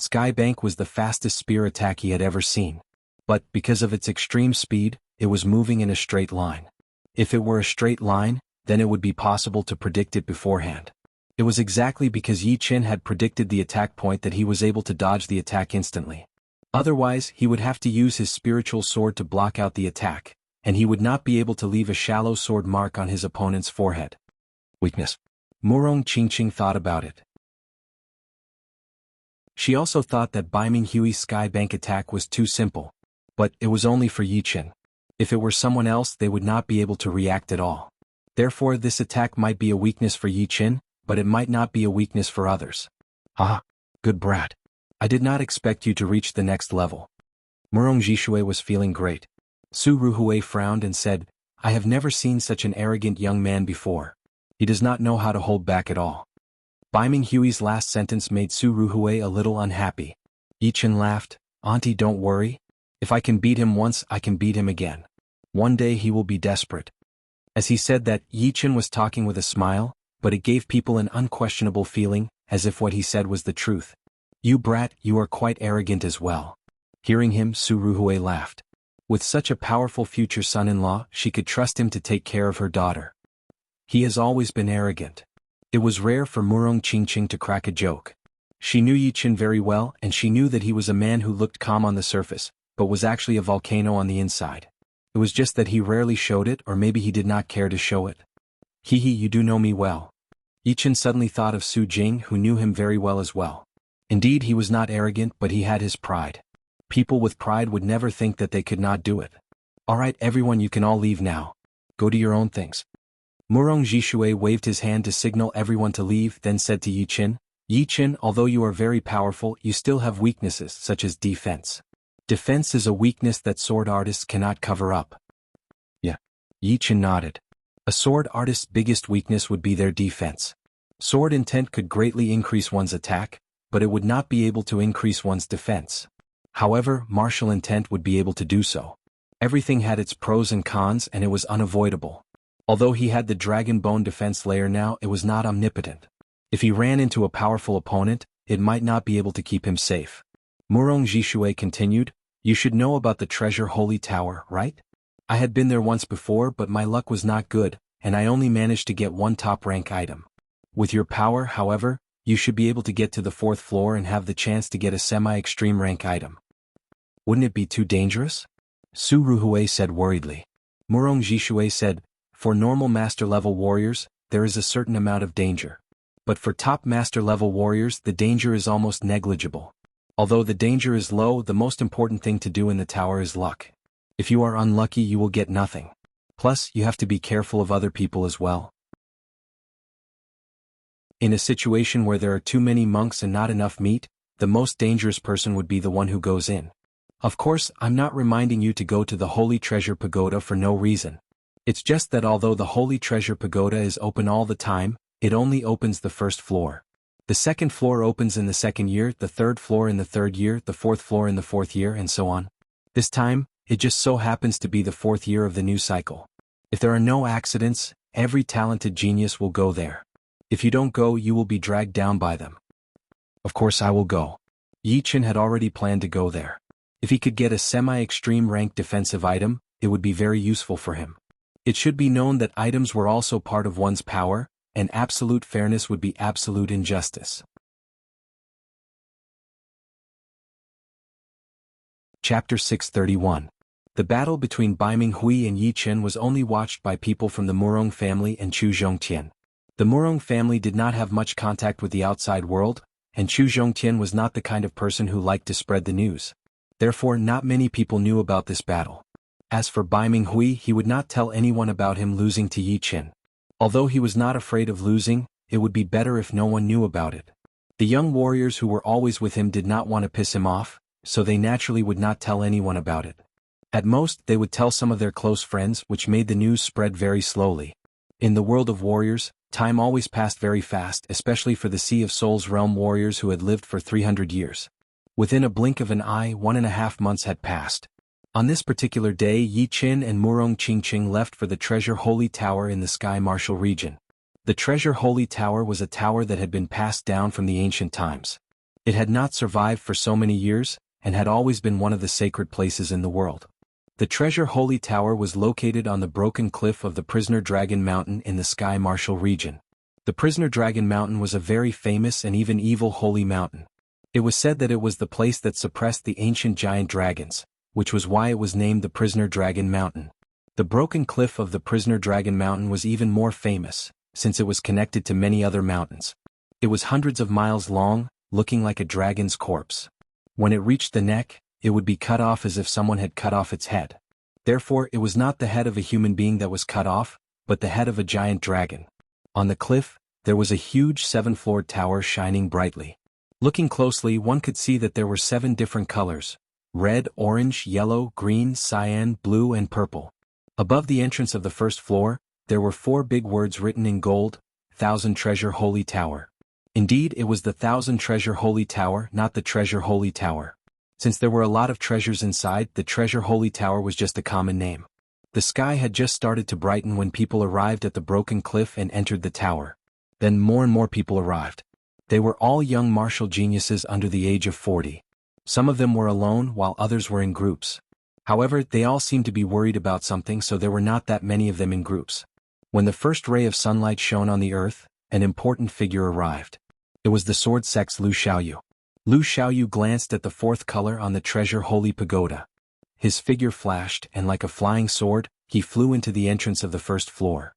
Sky Bank was the fastest spear attack he had ever seen. But, because of its extreme speed, it was moving in a straight line. If it were a straight line, then it would be possible to predict it beforehand. It was exactly because Yi Chen had predicted the attack point that he was able to dodge the attack instantly. Otherwise, he would have to use his spiritual sword to block out the attack, and he would not be able to leave a shallow sword mark on his opponent's forehead. Weakness. Murong Qingqing thought about it. She also thought that Baiming Hui's Sky Bank attack was too simple. But it was only for Yi Chen. If it were someone else, they would not be able to react at all. Therefore, this attack might be a weakness for Yi Chen, but it might not be a weakness for others. Ah, good brat. I did not expect you to reach the next level. Murong Jishui was feeling great. Su Ruhui frowned and said, I have never seen such an arrogant young man before. He does not know how to hold back at all. Baiming Hui's last sentence made Su Ruhui a little unhappy. Yi Chen laughed, Auntie, don't worry. If I can beat him once, I can beat him again. One day he will be desperate. As he said that, Yi Chen was talking with a smile, but it gave people an unquestionable feeling, as if what he said was the truth. "You brat, you are quite arrogant as well." Hearing him, Su Ruhui laughed. With such a powerful future son-in-law, she could trust him to take care of her daughter. He has always been arrogant. It was rare for Murong Qingqing to crack a joke. She knew Yi Qin very well, and she knew that he was a man who looked calm on the surface, but was actually a volcano on the inside. It was just that he rarely showed it, or maybe he did not care to show it. "Hee hee, you do know me well." Yi Qin suddenly thought of Su Jing, who knew him very well as well. Indeed, he was not arrogant, but he had his pride. People with pride would never think that they could not do it. "Alright everyone, you can all leave now. Go do your own things." Murong Jishui waved his hand to signal everyone to leave, then said to Yi Qin, "Yi Qin, although you are very powerful, you still have weaknesses such as defense. Defense is a weakness that sword artists cannot cover up." "Yeah." Yi Qin nodded. A sword artist's biggest weakness would be their defense. Sword intent could greatly increase one's attack, but it would not be able to increase one's defense. However, martial intent would be able to do so. Everything had its pros and cons, and it was unavoidable. Although he had the dragon bone defense layer now, it was not omnipotent. If he ran into a powerful opponent, it might not be able to keep him safe. Murong Jishui continued, "You should know about the treasure holy tower, right? I had been there once before, but my luck was not good, and I only managed to get one top-rank item. With your power, however, you should be able to get to the 4th floor and have the chance to get a semi-extreme rank item." "Wouldn't it be too dangerous?" Su Ruhui said worriedly. Murong Jishui said, "For normal master-level warriors, there is a certain amount of danger. But for top master-level warriors, the danger is almost negligible. Although the danger is low, the most important thing to do in the tower is luck. If you are unlucky, you will get nothing. Plus, you have to be careful of other people as well. In a situation where there are too many monks and not enough meat, the most dangerous person would be the one who goes in. Of course, I'm not reminding you to go to the Holy Treasure Pagoda for no reason. It's just that although the Holy Treasure Pagoda is open all the time, it only opens the 1st floor. The 2nd floor opens in the 2nd year, the 3rd floor in the 3rd year, the 4th floor in the 4th year, and so on. This time, it just so happens to be the 4th year of the new cycle. If there are no accidents, every talented genius will go there. If you don't go, you will be dragged down by them." "Of course I will go." Yi Qin had already planned to go there. If he could get a semi-extreme rank defensive item, it would be very useful for him. It should be known that items were also part of one's power, and absolute fairness would be absolute injustice. Chapter 631. The battle between Bai Minghui and Yi Qin was only watched by people from the Murong family and Chu Zhongtian. The Murong family did not have much contact with the outside world, and Chu Zhongtian was not the kind of person who liked to spread the news. Therefore, not many people knew about this battle. As for Bai Minghui, he would not tell anyone about him losing to Yi Qin. Although he was not afraid of losing, it would be better if no one knew about it. The young warriors who were always with him did not want to piss him off, so they naturally would not tell anyone about it. At most, they would tell some of their close friends, which made the news spread very slowly. In the world of warriors, time always passed very fast, especially for the Sea of Souls realm warriors who had lived for 300 years. Within a blink of an eye, 1.5 months had passed. On this particular day, Yi Qin and Murong Qingqing left for the Treasure Holy Tower in the Sky Martial region. The Treasure Holy Tower was a tower that had been passed down from the ancient times. It had not survived for so many years, and had always been one of the sacred places in the world. The Treasure Holy Tower was located on the broken cliff of the Prisoner Dragon Mountain in the Sky Martial region. The Prisoner Dragon Mountain was a very famous and even evil holy mountain. It was said that it was the place that suppressed the ancient giant dragons, which was why it was named the Prisoner Dragon Mountain. The broken cliff of the Prisoner Dragon Mountain was even more famous, since it was connected to many other mountains. It was hundreds of miles long, looking like a dragon's corpse. When it reached the neck, it would be cut off as if someone had cut off its head. Therefore, it was not the head of a human being that was cut off, but the head of a giant dragon. On the cliff, there was a huge 7-floored tower shining brightly. Looking closely, one could see that there were 7 different colors: red, orange, yellow, green, cyan, blue, and purple. Above the entrance of the 1st floor, there were 4 big words written in gold: 1000 Treasure Holy Tower. Indeed, it was the 1000 Treasure Holy Tower, not the Treasure Holy Tower. Since there were a lot of treasures inside, the Treasure Holy Tower was just a common name. The sky had just started to brighten when people arrived at the broken cliff and entered the tower. Then more and more people arrived. They were all young martial geniuses under the age of 40. Some of them were alone while others were in groups. However, they all seemed to be worried about something, so there were not that many of them in groups. When the first ray of sunlight shone on the earth, an important figure arrived. It was the sword sex Lu Xiaoyu. Lu Xiaoyu glanced at the fourth color on the treasure holy pagoda. His figure flashed, and like a flying sword, he flew into the entrance of the first floor.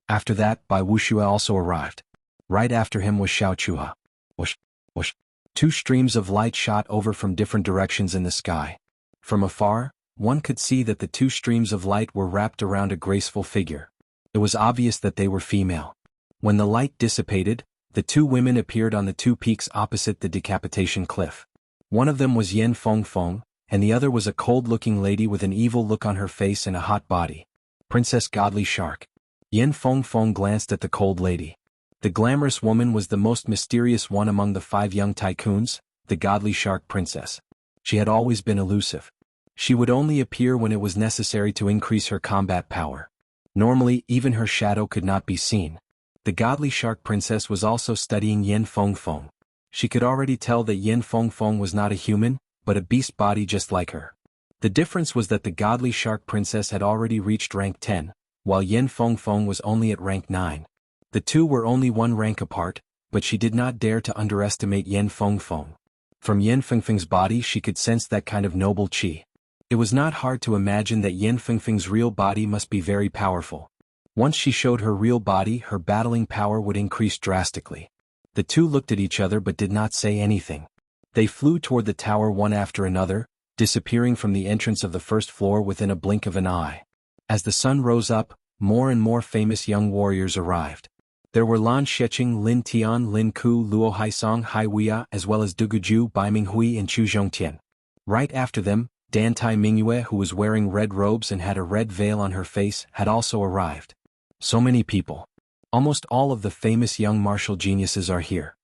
After that, Bai Wuxia also arrived. Right after him was Xiao Chuha. Whoosh, whoosh. Two streams of light shot over from different directions in the sky. From afar, one could see that the two streams of light were wrapped around a graceful figure. It was obvious that they were female. When the light dissipated, the two women appeared on the two peaks opposite the decapitation cliff. One of them was Yen Fengfeng, and the other was a cold-looking lady with an evil look on her face and a hot body. Princess Godly Shark. Yen Fengfeng glanced at the cold lady. The glamorous woman was the most mysterious one among the 5 young tycoons, the Godly Shark Princess. She had always been elusive. She would only appear when it was necessary to increase her combat power. Normally, even her shadow could not be seen. The Godly Shark Princess was also studying Yen Fengfeng. She could already tell that Yen Fengfeng was not a human, but a beast body just like her. The difference was that the Godly Shark Princess had already reached rank 10, while Yen Fengfeng was only at rank 9. The two were only 1 rank apart, but she did not dare to underestimate Yen Fengfeng. From Yen Fengfeng's body she could sense that kind of noble qi. It was not hard to imagine that Yen Fengfeng's real body must be very powerful. Once she showed her real body, her battling power would increase drastically. The two looked at each other but did not say anything. They flew toward the tower one after another, disappearing from the entrance of the first floor within a blink of an eye. As the sun rose up, more and more famous young warriors arrived. There were Lan Sheqing, Lin Tian, Lin Ku, Luo Haisong, Hai Weia, as well as Duguju, Bai Minghui and Chu Zhongtian. Right after them, Dan Tai Mingyue, who was wearing red robes and had a red veil on her face, had also arrived. So many people. Almost all of the famous young martial geniuses are here.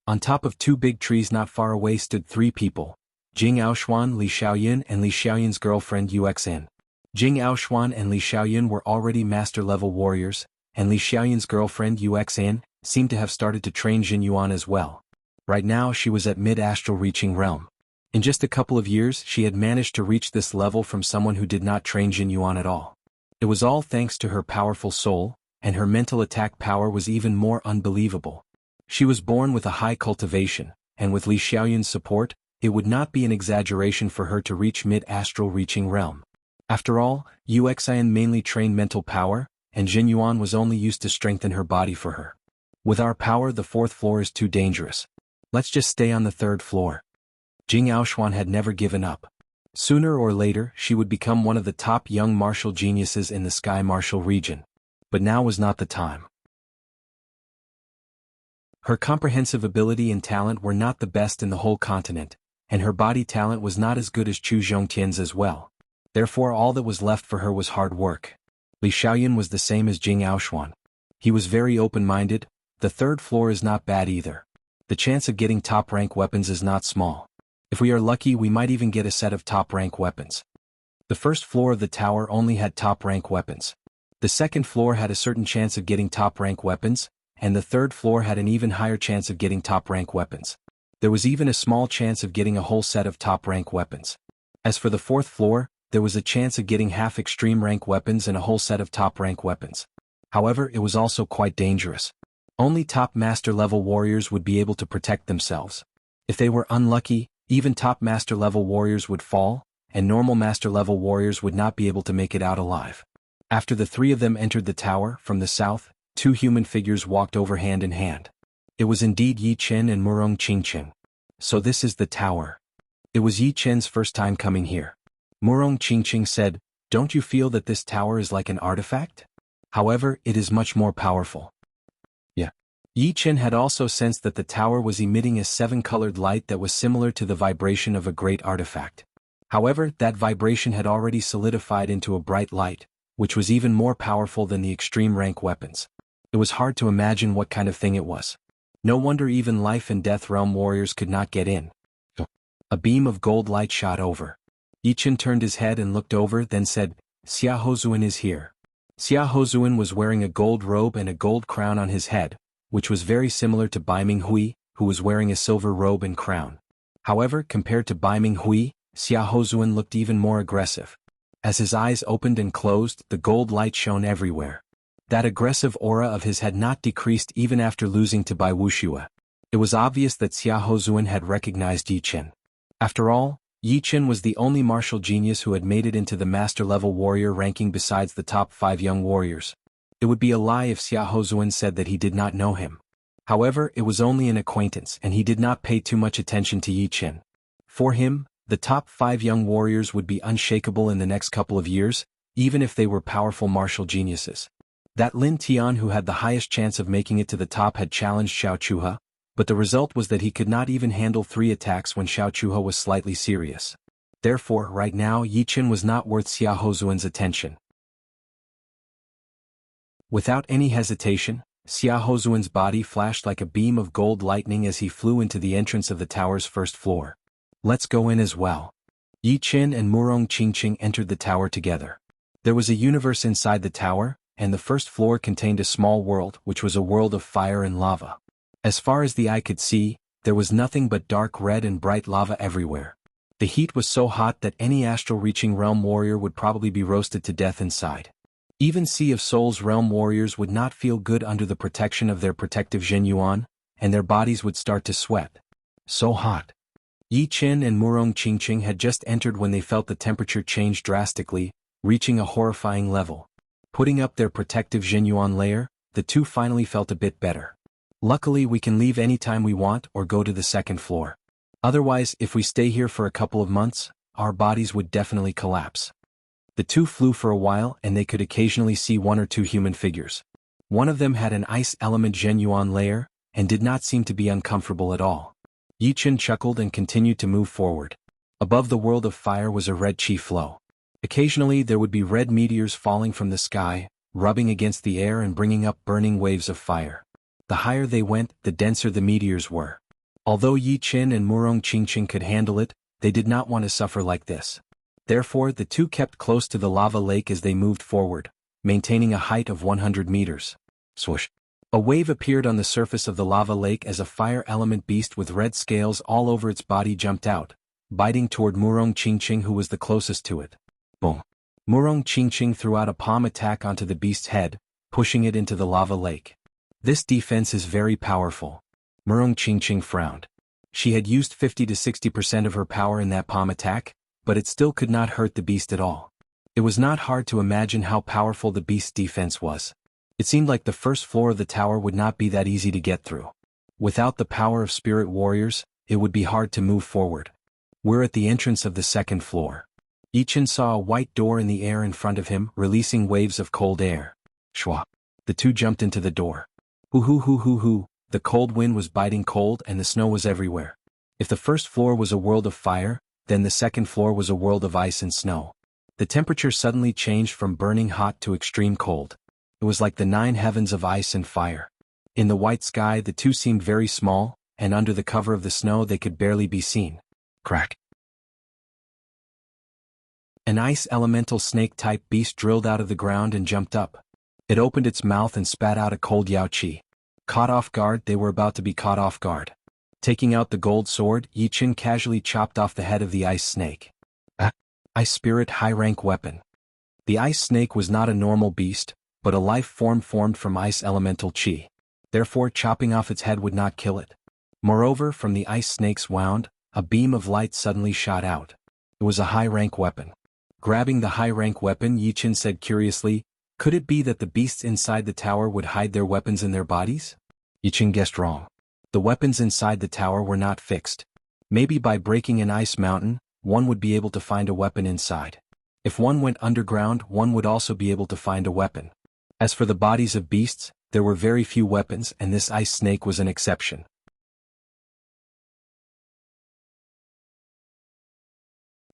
On top of 2 big trees not far away stood 3 people, Jing Aoshuan, Li Xiaoyan and Li Xiaoyan's girlfriend Yuxin. Jing Aoshuan and Li Xiaoyan were already master-level warriors, and Li Xiaoyan's girlfriend Yuxin seemed to have started to train Jin Yuan as well. Right now she was at mid-astral reaching realm. In just a couple of years she had managed to reach this level from someone who did not train Jin Yuan at all. It was all thanks to her powerful soul, and her mental attack power was even more unbelievable. She was born with a high cultivation, and with Li Xiaoyan's support, it would not be an exaggeration for her to reach mid-astral reaching realm. After all, Yuxin mainly trained mental power, and Jin Yuan was only used to strengthen her body for her. With our power the 4th floor is too dangerous. Let's just stay on the 3rd floor. Jing Aoshuan had never given up. Sooner or later she would become one of the top young martial geniuses in the Sky Martial region. But now was not the time. Her comprehensive ability and talent were not the best in the whole continent, and her body talent was not as good as Chu Zhongtian's as well. Therefore all that was left for her was hard work. Li Xiaoyan was the same as Jing Aoshuan. He was very open-minded. The 3rd floor is not bad either. The chance of getting top-rank weapons is not small. If we are lucky we might even get a set of top-rank weapons. The 1st floor of the tower only had top-rank weapons. The 2nd floor had a certain chance of getting top-rank weapons, and the 3rd floor had an even higher chance of getting top-rank weapons. There was even a small chance of getting a whole set of top-rank weapons. As for the 4th floor, there was a chance of getting half extreme rank weapons and a whole set of top rank weapons. However, it was also quite dangerous. Only top master level warriors would be able to protect themselves. If they were unlucky, even top master level warriors would fall, and normal master level warriors would not be able to make it out alive. After the 3 of them entered the tower, from the south, 2 human figures walked over hand in hand. It was indeed Yi Chen and Murong Qingqing. So this is the tower. It was Yi Chen's first time coming here. Murong Qingqing said, "Don't you feel that this tower is like an artifact? However, it is much more powerful." Yeah. Yi Chen had also sensed that the tower was emitting a 7-colored light that was similar to the vibration of a great artifact. However, that vibration had already solidified into a bright light, which was even more powerful than the extreme rank weapons. It was hard to imagine what kind of thing it was. No wonder even life and death realm warriors could not get in. A beam of gold light shot over. Yi Chen turned his head and looked over, then said, "Xia Hozuan is here." Xia Hozuan was wearing a gold robe and a gold crown on his head, which was very similar to Bai Minghui, who was wearing a silver robe and crown. However, compared to Bai Minghui, Xia Hozuan looked even more aggressive. As his eyes opened and closed, the gold light shone everywhere. That aggressive aura of his had not decreased even after losing to Bai Wuxia. It was obvious that Xia Hozuan had recognized Yi Qin. After all, Yi Qin was the only martial genius who had made it into the master-level warrior ranking besides the top 5 young warriors. It would be a lie if Xia Hozuan said that he did not know him. However, it was only an acquaintance and he did not pay too much attention to Yi Qin. For him, the top 5 young warriors would be unshakable in the next couple of years, even if they were powerful martial geniuses. That Lin Tian who had the highest chance of making it to the top had challenged Xiao Chuha, but the result was that he could not even handle 3 attacks when Xiao Chuha was slightly serious. Therefore, right now Yi Qin was not worth Xia Hozuan's attention. Without any hesitation, Xia Hozuan's body flashed like a beam of gold lightning as he flew into the entrance of the tower's first floor. Let's go in as well. Yi Qin and Murong Qingqing entered the tower together. There was a universe inside the tower, and the first floor contained a small world which was a world of fire and lava. As far as the eye could see, there was nothing but dark red and bright lava everywhere. The heat was so hot that any astral-reaching realm warrior would probably be roasted to death inside. Even Sea of Souls realm warriors would not feel good under the protection of their protective Zhen Yuan, and their bodies would start to sweat. So hot. Yi Qin and Murong Qingqing had just entered when they felt the temperature change drastically, reaching a horrifying level. Putting up their protective Zhen Yuan layer, the two finally felt a bit better. Luckily we can leave anytime we want or go to the second floor. Otherwise, if we stay here for a couple of months, our bodies would definitely collapse. The two flew for a while and they could occasionally see 1 or 2 human figures. One of them had an ice element Zhen Yuan layer, and did not seem to be uncomfortable at all. Yi Qin chuckled and continued to move forward. Above the world of fire was a red chi flow. Occasionally there would be red meteors falling from the sky, rubbing against the air and bringing up burning waves of fire. The higher they went, the denser the meteors were. Although Yi Qin and Murong Qingqing could handle it, they did not want to suffer like this. Therefore, the two kept close to the lava lake as they moved forward, maintaining a height of 100 meters. Swoosh! A wave appeared on the surface of the lava lake as a fire element beast with red scales all over its body jumped out, biting toward Murong Qingqing who was the closest to it. Boom! Murong Qingqing threw out a palm attack onto the beast's head, pushing it into the lava lake. This defense is very powerful. Murong Qingqing frowned. She had used 50 to 60% of her power in that palm attack, but it still could not hurt the beast at all. It was not hard to imagine how powerful the beast's defense was. It seemed like the first floor of the tower would not be that easy to get through. Without the power of spirit warriors, it would be hard to move forward. We're at the entrance of the second floor. Yi Qin saw a white door in the air in front of him, releasing waves of cold air. Shwa! The two jumped into the door. Hoo! The cold wind was biting cold and the snow was everywhere. If the first floor was a world of fire, then the second floor was a world of ice and snow. The temperature suddenly changed from burning hot to extreme cold. It was like the 9 heavens of ice and fire. In the white sky the two seemed very small, and under the cover of the snow they could barely be seen. Crack! An ice elemental snake-type beast drilled out of the ground and jumped up. It opened its mouth and spat out a cold yao qi. Caught off guard, they were about to be caught off guard. Taking out the gold sword, Yi Qin casually chopped off the head of the ice snake. Ice spirit high-rank weapon. The ice snake was not a normal beast, but a life form formed from ice elemental qi. Therefore chopping off its head would not kill it. Moreover, from the ice snake's wound, a beam of light suddenly shot out. It was a high-rank weapon. Grabbing the high-rank weapon, Yi Qin said curiously, could it be that the beasts inside the tower would hide their weapons in their bodies? Yi Qin guessed wrong. The weapons inside the tower were not fixed. Maybe by breaking an ice mountain, one would be able to find a weapon inside. If one went underground, one would also be able to find a weapon. As for the bodies of beasts, there were very few weapons and this ice snake was an exception.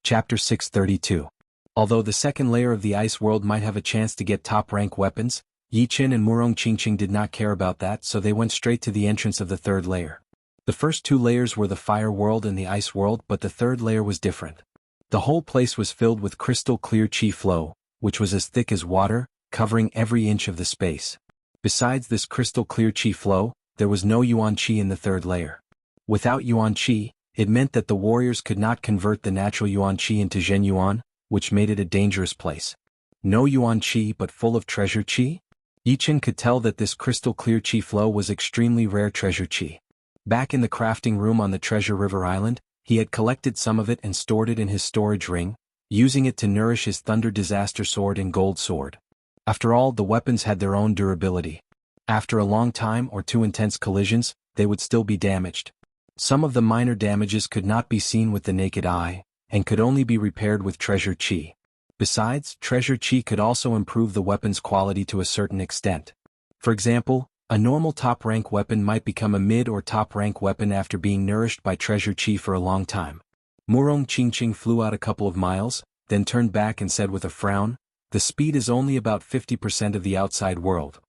Chapter 632. Although the second layer of the ice world might have a chance to get top-rank weapons, Yi Qin and Murong Qingqing did not care about that, so they went straight to the entrance of the third layer. The first 2 layers were the fire world and the ice world, but the third layer was different. The whole place was filled with crystal clear chi flow, which was as thick as water, covering every inch of the space. Besides this crystal clear chi flow, there was no yuan qi in the third layer. Without yuan qi, it meant that the warriors could not convert the natural yuan qi into zhen yuan, which made it a dangerous place. No yuan qi but full of treasure qi? Yi Chen could tell that this crystal-clear qi flow was extremely rare treasure qi. Back in the crafting room on the Treasure River Island, he had collected some of it and stored it in his storage ring, using it to nourish his Thunder Disaster Sword and Gold Sword. After all, the weapons had their own durability. After a long time or two intense collisions, they would still be damaged. Some of the minor damages could not be seen with the naked eye, and could only be repaired with treasure qi. Besides, treasure qi could also improve the weapon's quality to a certain extent. For example, a normal top-rank weapon might become a mid or top-rank weapon after being nourished by treasure qi for a long time. Murong Qingqing flew out a couple of miles, then turned back and said with a frown, "The speed is only about 50% of the outside world.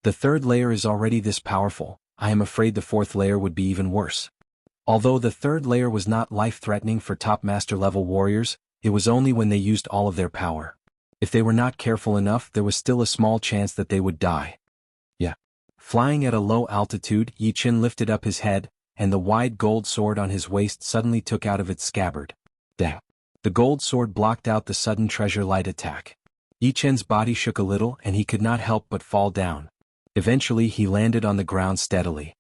The third layer is already this powerful, I am afraid the fourth layer would be even worse." Although the third layer was not life-threatening for top master level warriors, it was only when they used all of their power. If they were not careful enough, there was still a small chance that they would die. Flying at a low altitude, Yi Chen lifted up his head, and the wide gold sword on his waist suddenly took out of its scabbard. Dang! The gold sword blocked out the sudden treasure light attack. Yi Chen's body shook a little and he could not help but fall down. Eventually he landed on the ground steadily.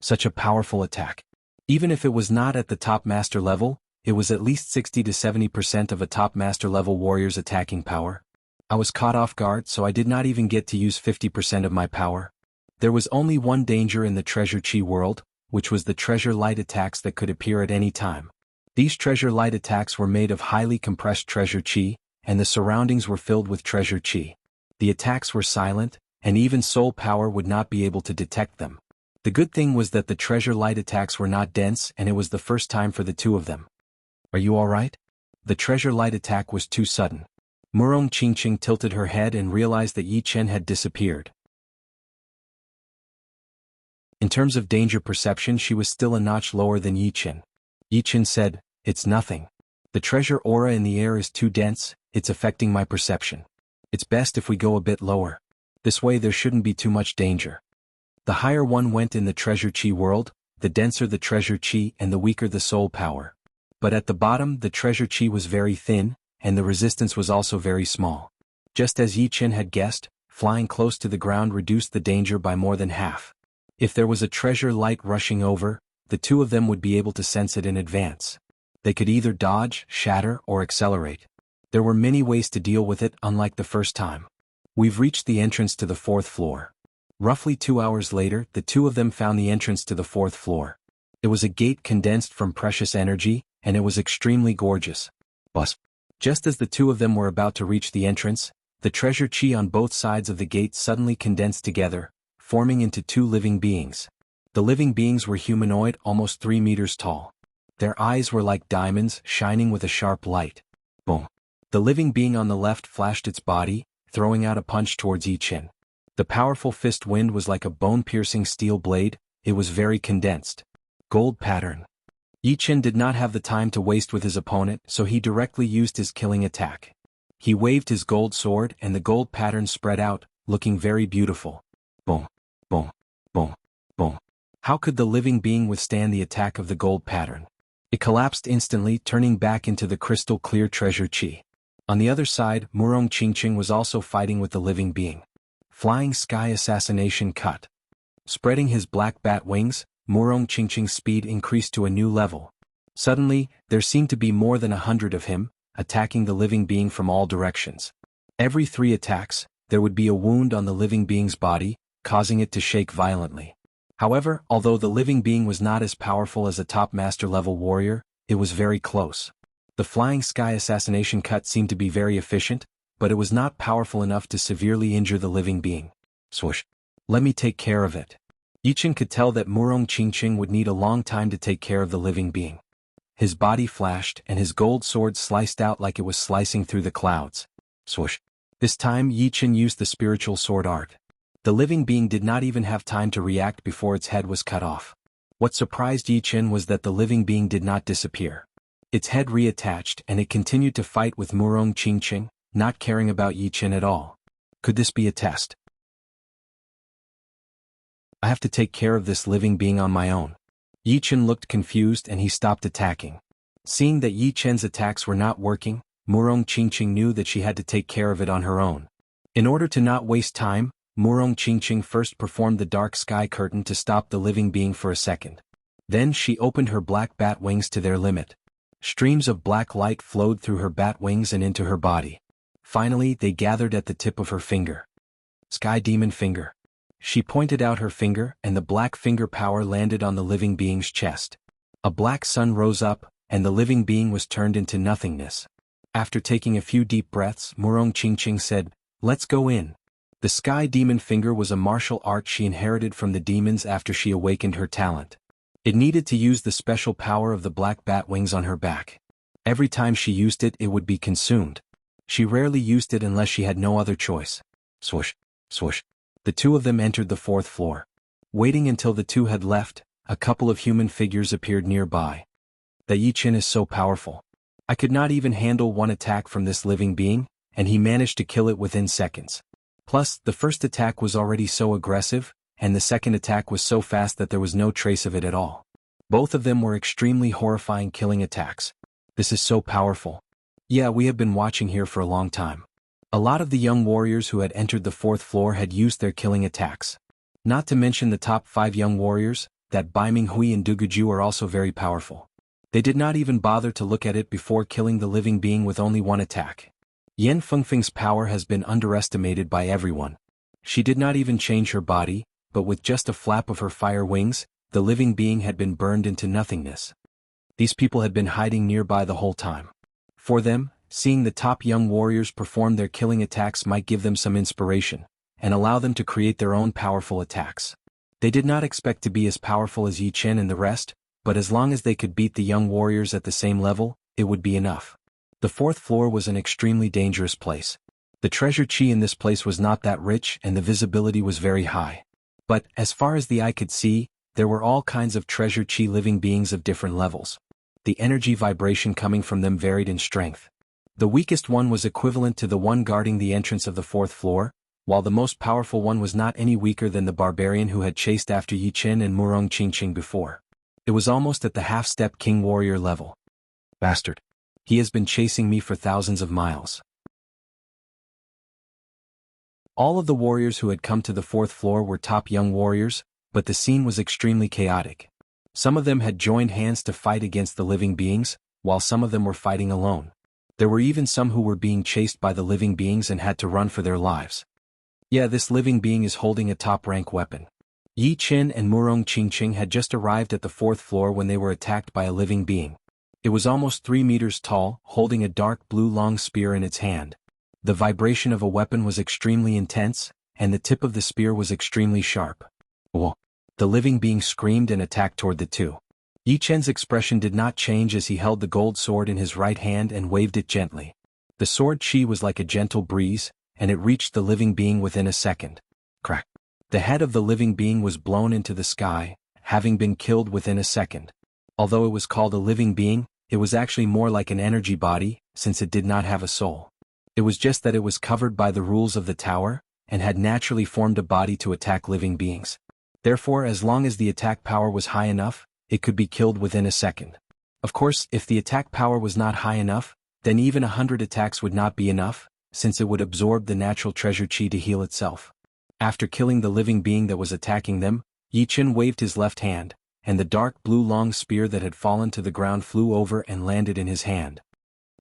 Such a powerful attack. Even if it was not at the top master level, it was at least 60 to 70% of a top master level warrior's attacking power. I was caught off guard, so I did not even get to use 50% of my power. There was only one danger in the treasure qi world, which was the treasure light attacks that could appear at any time. These treasure light attacks were made of highly compressed treasure qi, and the surroundings were filled with treasure qi. The attacks were silent, and even soul power would not be able to detect them. The good thing was that the treasure light attacks were not dense, and it was the first time for the two of them. "Are you alright?" The treasure light attack was too sudden. Murong Qingqing tilted her head and realized that Yi Chen had disappeared. In terms of danger perception, she was still a notch lower than Yi Chen. Yi Chen said, "It's nothing. The treasure aura in the air is too dense, it's affecting my perception. It's best if we go a bit lower. This way there shouldn't be too much danger." The higher one went in the treasure qi world, the denser the treasure qi and the weaker the soul power. But at the bottom the treasure qi was very thin, and the resistance was also very small. Just as Yi Chen had guessed, flying close to the ground reduced the danger by more than half. If there was a treasure light rushing over, the two of them would be able to sense it in advance. They could either dodge, shatter, or accelerate. There were many ways to deal with it, unlike the first time. We've reached the entrance to the fourth floor. Roughly 2 hours later, the two of them found the entrance to the fourth floor. It was a gate condensed from precious energy, and it was extremely gorgeous. But just as the two of them were about to reach the entrance, the treasure qi on both sides of the gate suddenly condensed together, forming into two living beings. The living beings were humanoid, almost 3 meters tall. Their eyes were like diamonds, shining with a sharp light. Boom! The living being on the left flashed its body, throwing out a punch towards Yi Chen. The powerful fist wind was like a bone-piercing steel blade, it was very condensed. Gold pattern. Yi Chen did not have the time to waste with his opponent, so he directly used his killing attack. He waved his gold sword and the gold pattern spread out, looking very beautiful. Boom! Boom! Boom! Boom! How could the living being withstand the attack of the gold pattern? It collapsed instantly, turning back into the crystal-clear treasure qi. On the other side, Murong Qingqing was also fighting with the living being. Flying Sky Assassination Cut. Spreading his black bat wings, Murong Qingqing's speed increased to a new level. Suddenly, there seemed to be more than 100 of him, attacking the living being from all directions. Every 3 attacks, there would be a wound on the living being's body, causing it to shake violently. However, although the living being was not as powerful as a top master level warrior, it was very close. The Flying Sky Assassination Cut seemed to be very efficient, but it was not powerful enough to severely injure the living being. Swoosh! Let me take care of it. Yi Chen could tell that Murong Qingqing would need a long time to take care of the living being. His body flashed and his gold sword sliced out like it was slicing through the clouds. Swoosh! This time Yi Chen used the spiritual sword art. The living being did not even have time to react before its head was cut off. What surprised Yi Chen was that the living being did not disappear. Its head reattached and it continued to fight with Murong Qingqing, not caring about Yi Chen at all. Could this be a test? I have to take care of this living being on my own. Yi Chen looked confused and he stopped attacking. Seeing that Yi Chen's attacks were not working, Murong Qingqing knew that she had to take care of it on her own. In order to not waste time, Murong Qingqing first performed the dark sky curtain to stop the living being for a second. Then she opened her black bat wings to their limit. Streams of black light flowed through her bat wings and into her body. Finally, they gathered at the tip of her finger. Sky Demon Finger. She pointed out her finger and the black finger power landed on the living being's chest. A black sun rose up, and the living being was turned into nothingness. After taking a few deep breaths, Murong Qingqing said, "Let's go in." The Sky Demon Finger was a martial art she inherited from the demons after she awakened her talent. It needed to use the special power of the black bat wings on her back. Every time she used it, it would be consumed. She rarely used it unless she had no other choice. Swoosh, swoosh. The two of them entered the fourth floor. Waiting until the two had left, a couple of human figures appeared nearby. That Yi Chen is so powerful. I could not even handle one attack from this living being, and he managed to kill it within seconds. Plus, the first attack was already so aggressive, and the second attack was so fast that there was no trace of it at all. Both of them were extremely horrifying killing attacks. This is so powerful. Yeah, we have been watching here for a long time. A lot of the young warriors who had entered the fourth floor had used their killing attacks. Not to mention the top 5 young warriors, that Baiming Hui and Duguju are also very powerful. They did not even bother to look at it before killing the living being with only one attack. Yan Fengfeng's power has been underestimated by everyone. She did not even change her body, but with just a flap of her fire wings, the living being had been burned into nothingness. These people had been hiding nearby the whole time. For them, seeing the top young warriors perform their killing attacks might give them some inspiration, and allow them to create their own powerful attacks. They did not expect to be as powerful as Yi Chen and the rest, but as long as they could beat the young warriors at the same level, it would be enough. The fourth floor was an extremely dangerous place. The treasure chi in this place was not that rich and the visibility was very high. But, as far as the eye could see, there were all kinds of treasure chi living beings of different levels. The energy vibration coming from them varied in strength. The weakest one was equivalent to the one guarding the entrance of the fourth floor, while the most powerful one was not any weaker than the barbarian who had chased after Yi Chen and Murong Qingqing before. It was almost at the half-step king warrior level. Bastard. He has been chasing me for thousands of miles. All of the warriors who had come to the fourth floor were top young warriors, but the scene was extremely chaotic. Some of them had joined hands to fight against the living beings, while some of them were fighting alone. There were even some who were being chased by the living beings and had to run for their lives. Yeah, this living being is holding a top-rank weapon. Yi Chen and Murong Qingqing had just arrived at the fourth floor when they were attacked by a living being. It was almost 3 meters tall, holding a dark blue long spear in its hand. The vibration of a weapon was extremely intense, and the tip of the spear was extremely sharp. Whoa! The living being screamed and attacked toward the two. Yi Chen's expression did not change as he held the gold sword in his right hand and waved it gently. The sword chi was like a gentle breeze, and it reached the living being within a second. Crack! The head of the living being was blown into the sky, having been killed within a second. Although it was called a living being, it was actually more like an energy body, since it did not have a soul. It was just that it was covered by the rules of the tower, and had naturally formed a body to attack living beings. Therefore, as long as the attack power was high enough, it could be killed within a second. Of course, if the attack power was not high enough, then even 100 attacks would not be enough, since it would absorb the natural treasure chi to heal itself. After killing the living being that was attacking them, Yi Chen waved his left hand, and the dark blue long spear that had fallen to the ground flew over and landed in his hand.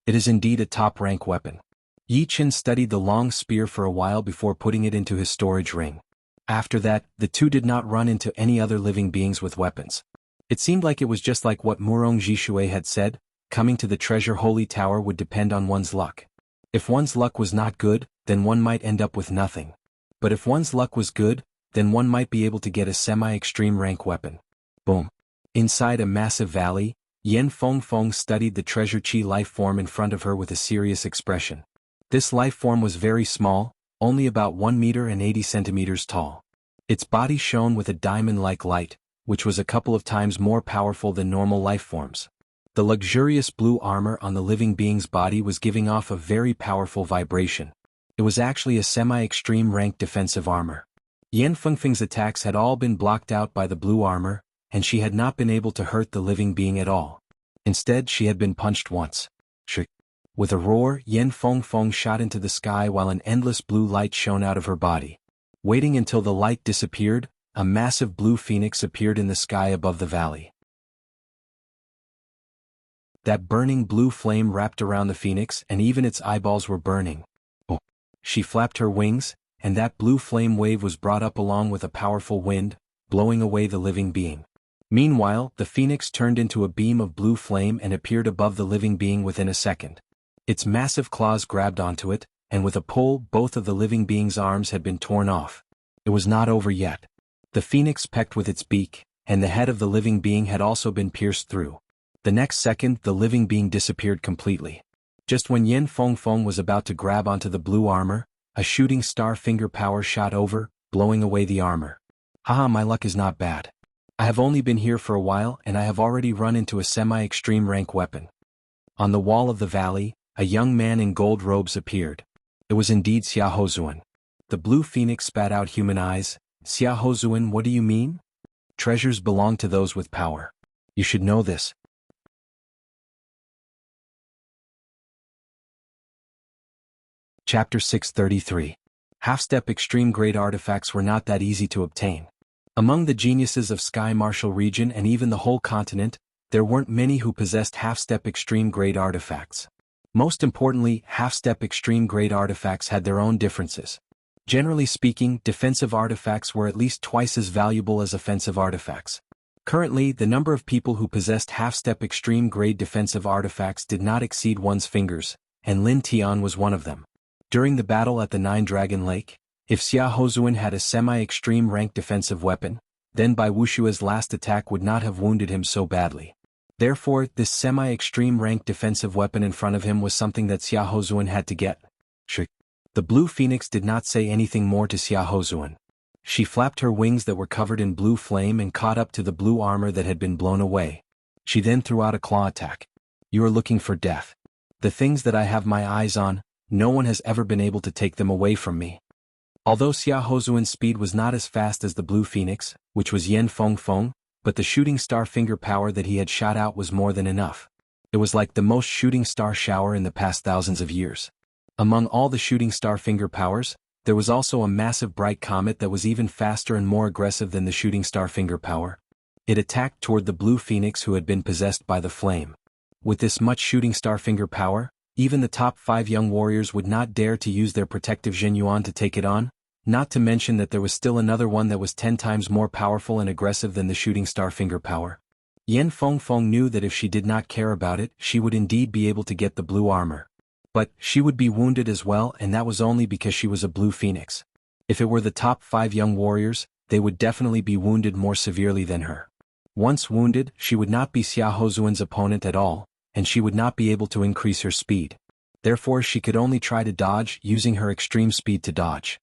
It is indeed a top-rank weapon. Yi Chen studied the long spear for a while before putting it into his storage ring. After that, the two did not run into any other living beings with weapons. It seemed like it was just like what Murong Jishui had said, coming to the treasure holy tower would depend on one's luck. If one's luck was not good, then one might end up with nothing. But if one's luck was good, then one might be able to get a semi-extreme rank weapon. Boom. Inside a massive valley, Yan Fengfeng studied the treasure chi life form in front of her with a serious expression. This life form was very small, only about 1 meter and 80 centimeters tall. Its body shone with a diamond-like light, which was a couple of times more powerful than normal life forms. The luxurious blue armor on the living being's body was giving off a very powerful vibration. It was actually a semi-extreme rank defensive armor. Yan Fengfeng's attacks had all been blocked out by the blue armor, and she had not been able to hurt the living being at all. Instead, she had been punched once. Shriek. With a roar, Yan Fengfeng shot into the sky while an endless blue light shone out of her body. Waiting until the light disappeared, a massive blue phoenix appeared in the sky above the valley. That burning blue flame wrapped around the phoenix, and even its eyeballs were burning. Oh. She flapped her wings, and that blue flame wave was brought up along with a powerful wind, blowing away the living being. Meanwhile, the phoenix turned into a beam of blue flame and appeared above the living being within a second. Its massive claws grabbed onto it, and with a pull, both of the living being's arms had been torn off. It was not over yet. The phoenix pecked with its beak, and the head of the living being had also been pierced through. The next second, the living being disappeared completely. Just when Yan Fengfeng was about to grab onto the blue armor, a shooting star finger power shot over, blowing away the armor. Haha, my luck is not bad. I have only been here for a while and I have already run into a semi-extreme rank weapon. On the wall of the valley, a young man in gold robes appeared. It was indeed Xia Hozuan. The blue phoenix spat out human eyes. Xia Hozuan, what do you mean? Treasures belong to those with power. You should know this. Chapter 633. Half-step extreme grade artifacts were not that easy to obtain. Among the geniuses of Sky Martial region and even the whole continent, there weren't many who possessed half-step extreme grade artifacts. Most importantly, half-step extreme grade artifacts had their own differences. Generally speaking, defensive artifacts were at least twice as valuable as offensive artifacts. Currently, the number of people who possessed half-step extreme grade defensive artifacts did not exceed one's fingers, and Lin Tian was one of them. During the battle at the Nine Dragon Lake, if Xia Hozuan had a semi-extreme rank defensive weapon, then Bai Wushua's last attack would not have wounded him so badly. Therefore, this semi-extreme rank defensive weapon in front of him was something that Xia Hozuan had to get. The blue phoenix did not say anything more to Xia Hozuan. She flapped her wings that were covered in blue flame and caught up to the blue armor that had been blown away. She then threw out a claw attack. You are looking for death. The things that I have my eyes on, no one has ever been able to take them away from me. Although Xia Hozuan's speed was not as fast as the blue phoenix, which was Yan Fengfeng, but the shooting star finger power that he had shot out was more than enough. It was like the most shooting star shower in the past thousands of years. Among all the shooting star finger powers, there was also a massive bright comet that was even faster and more aggressive than the shooting star finger power. It attacked toward the blue phoenix who had been possessed by the flame. With this much shooting star finger power, even the top 5 young warriors would not dare to use their protective Zhenyuan to take it on, not to mention that there was still another one that was 10 times more powerful and aggressive than the shooting star finger power. Yan Fengfeng knew that if she did not care about it, she would indeed be able to get the blue armor. But she would be wounded as well, and that was only because she was a blue phoenix. If it were the top 5 young warriors, they would definitely be wounded more severely than her. Once wounded, she would not be Xia Hozuan's opponent at all, and she would not be able to increase her speed. Therefore she could only try to dodge, using her extreme speed to dodge.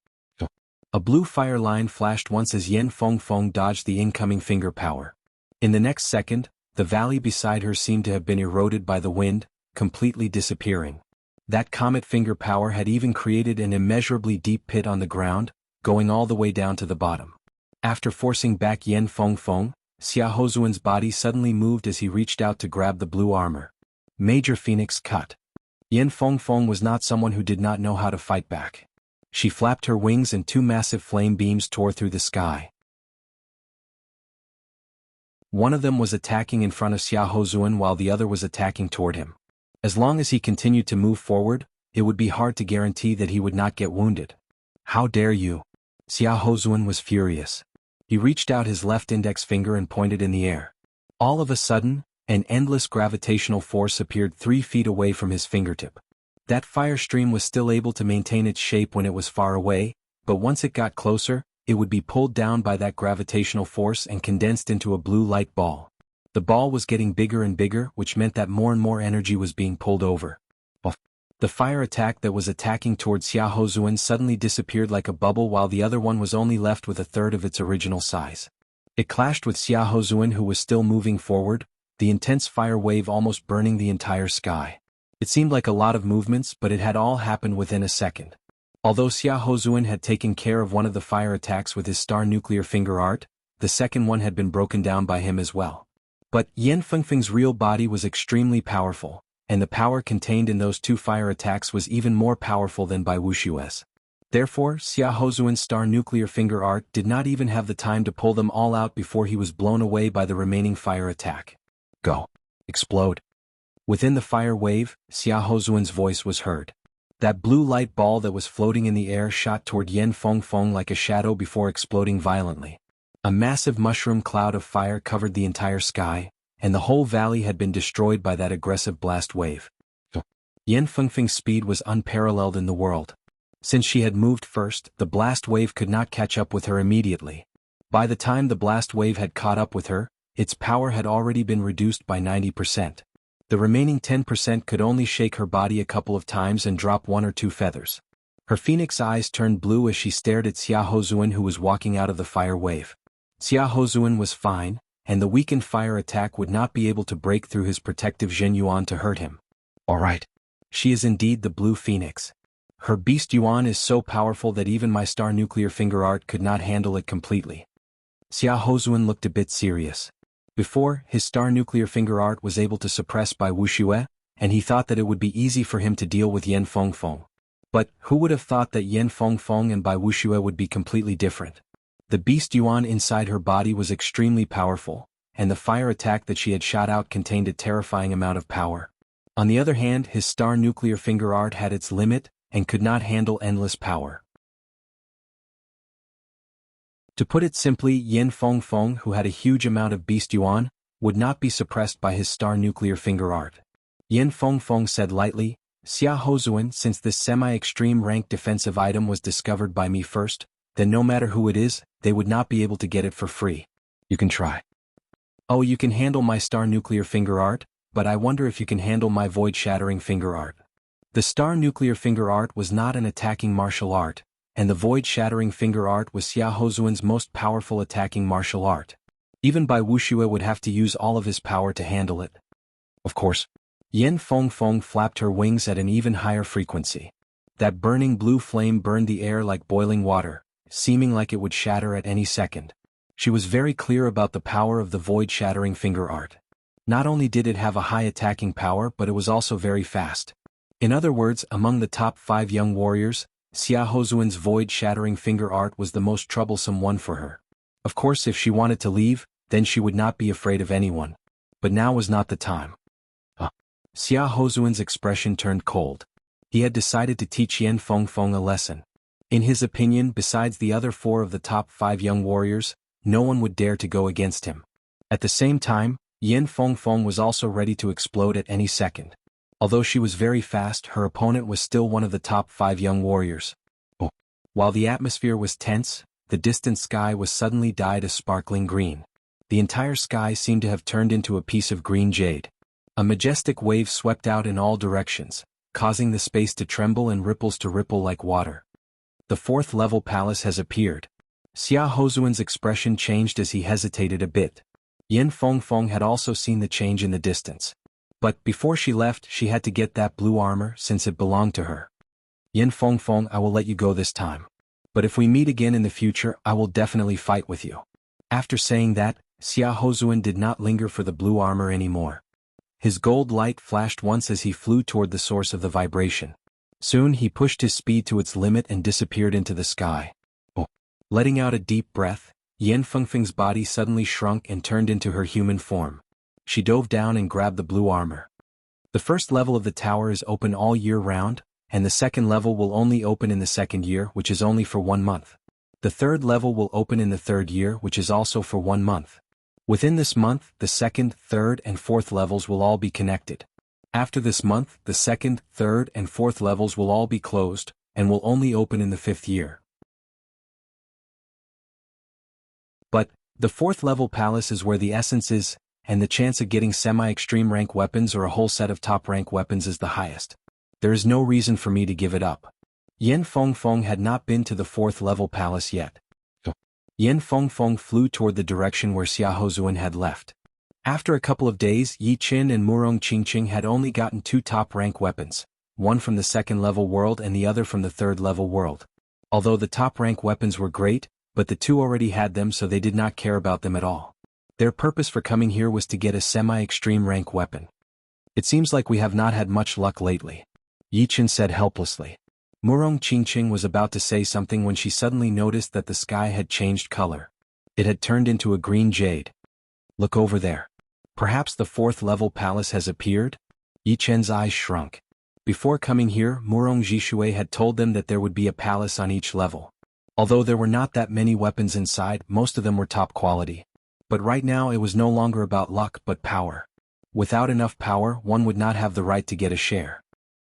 A blue fire line flashed once as Yan Fengfeng dodged the incoming finger power. In the next second, the valley beside her seemed to have been eroded by the wind, completely disappearing. That comet finger power had even created an immeasurably deep pit on the ground, going all the way down to the bottom. After forcing back Yan Fengfeng, Xia Hozuan's body suddenly moved as he reached out to grab the blue armor. Major Phoenix cut. Yan Fengfeng was not someone who did not know how to fight back. She flapped her wings and 2 massive flame beams tore through the sky. One of them was attacking in front of Xia Hozuan while the other was attacking toward him. As long as he continued to move forward, it would be hard to guarantee that he would not get wounded. How dare you? Xia Hozuan was furious. He reached out his left index finger and pointed in the air. All of a sudden, an endless gravitational force appeared 3 feet away from his fingertip. That fire stream was still able to maintain its shape when it was far away, but once it got closer, it would be pulled down by that gravitational force and condensed into a blue light ball. The ball was getting bigger and bigger, which meant that more and more energy was being pulled over. The fire attack that was attacking towards Xia Hozuan suddenly disappeared like a bubble while the other one was only left with a third of its original size. It clashed with Xia Hozuan who was still moving forward, the intense fire wave almost burning the entire sky. It seemed like a lot of movements, but it had all happened within a second. Although Xia Hozuan had taken care of one of the fire attacks with his star nuclear finger art, the second one had been broken down by him as well. But Yan Fengfeng's real body was extremely powerful, and the power contained in those 2 fire attacks was even more powerful than by Wushue's. Therefore, Xia Hozuan's star nuclear finger art did not even have the time to pull them all out before he was blown away by the remaining fire attack. Go. Explode. Within the fire wave, Xia Hozuan's voice was heard. That blue light ball that was floating in the air shot toward Yan Fengfeng like a shadow before exploding violently. A massive mushroom cloud of fire covered the entire sky, and the whole valley had been destroyed by that aggressive blast wave. Yan Fengfeng's speed was unparalleled in the world. Since she had moved first, the blast wave could not catch up with her immediately. By the time the blast wave had caught up with her, its power had already been reduced by 90%. The remaining 10% could only shake her body a couple of times and drop 1 or 2 feathers. Her phoenix eyes turned blue as she stared at Xia Hozuan, who was walking out of the fire wave. Xia Hozuan was fine, and the weakened fire attack would not be able to break through his protective Zhen Yuan to hurt him. Alright. She is indeed the blue phoenix. Her beast Yuan is so powerful that even my star nuclear finger art could not handle it completely. Xia Hozuan looked a bit serious. Before, his star nuclear finger art was able to suppress by Wuxia, and he thought that it would be easy for him to deal with Yan Fengfeng. But who would have thought that Yan Fengfeng and Bai Wuxia would be completely different? The beast Yuan inside her body was extremely powerful, and the fire attack that she had shot out contained a terrifying amount of power. On the other hand, his star nuclear finger art had its limit, and could not handle endless power. To put it simply, Yan Fengfeng, who had a huge amount of beast Yuan, would not be suppressed by his star nuclear finger art. Yan Fengfeng said lightly, Xia Hozuan, since this semi-extreme rank defensive item was discovered by me first, then no matter who it is, they would not be able to get it for free. You can try. Oh, you can handle my star nuclear finger art, but I wonder if you can handle my void-shattering finger art. The star nuclear finger art was not an attacking martial art, and the void-shattering finger art was Xia Hozuan's most powerful attacking martial art. Even Bai Wuxia would have to use all of his power to handle it. Of course. Yan Fengfeng flapped her wings at an even higher frequency. That burning blue flame burned the air like boiling water, seeming like it would shatter at any second. She was very clear about the power of the void-shattering finger art. Not only did it have a high attacking power, but it was also very fast. In other words, among the top 5 young warriors, Xia Hozuan's void-shattering finger art was the most troublesome one for her. Of course, if she wanted to leave, then she would not be afraid of anyone. But now was not the time. Xia Hozuan's expression turned cold. He had decided to teach Yan Fengfeng a lesson. In his opinion, besides the other 4 of the top 5 young warriors, no one would dare to go against him. At the same time, Yan Fengfeng was also ready to explode at any second. Although she was very fast, her opponent was still one of the top 5 young warriors. While the atmosphere was tense, the distant sky was suddenly dyed a sparkling green. The entire sky seemed to have turned into a piece of green jade. A majestic wave swept out in all directions, causing the space to tremble and ripples to ripple like water. The 4th level palace has appeared. Xia Hozuan's expression changed as he hesitated a bit. Yan Fengfeng had also seen the change in the distance. But before she left, she had to get that blue armor since it belonged to her. Yan Fengfeng, I will let you go this time. But if we meet again in the future, I will definitely fight with you. After saying that, Xia Hozuan did not linger for the blue armor anymore. His gold light flashed once as he flew toward the source of the vibration. Soon he pushed his speed to its limit and disappeared into the sky. Letting out a deep breath, Yan Fengfeng's body suddenly shrunk and turned into her human form. She dove down and grabbed the blue armor. The 1st level of the tower is open all year round, and the 2nd level will only open in the 2nd year, which is only for 1 month. The 3rd level will open in the 3rd year, which is also for 1 month. Within this month, the 2nd, 3rd, and 4th levels will all be connected. After this month, the 2nd, 3rd, and 4th levels will all be closed, and will only open in the 5th year. But, the 4th level palace is where the essence is, and the chance of getting semi-extreme rank weapons or a whole set of top rank weapons is the highest. There is no reason for me to give it up. Yan Fengfeng had not been to the 4th level palace yet. Yan Fengfeng flew toward the direction where Xia Hozuan had left. After a couple of days, Yi Qin and Murong Qingqing had only gotten 2 top rank weapons, one from the second-level world and the other from the third-level world. Although the top-rank weapons were great, but the two already had them, so they did not care about them at all. Their purpose for coming here was to get a semi-extreme rank weapon. It seems like we have not had much luck lately, Yichen said helplessly. Murong Qingqing was about to say something when she suddenly noticed that the sky had changed color. It had turned into a green jade. Look over there. Perhaps the fourth-level palace has appeared? Yichen's eyes shrunk. Before coming here, Murong Jishui had told them that there would be a palace on each level. Although there were not that many weapons inside, most of them were top quality. But right now it was no longer about luck but power. Without enough power, one would not have the right to get a share.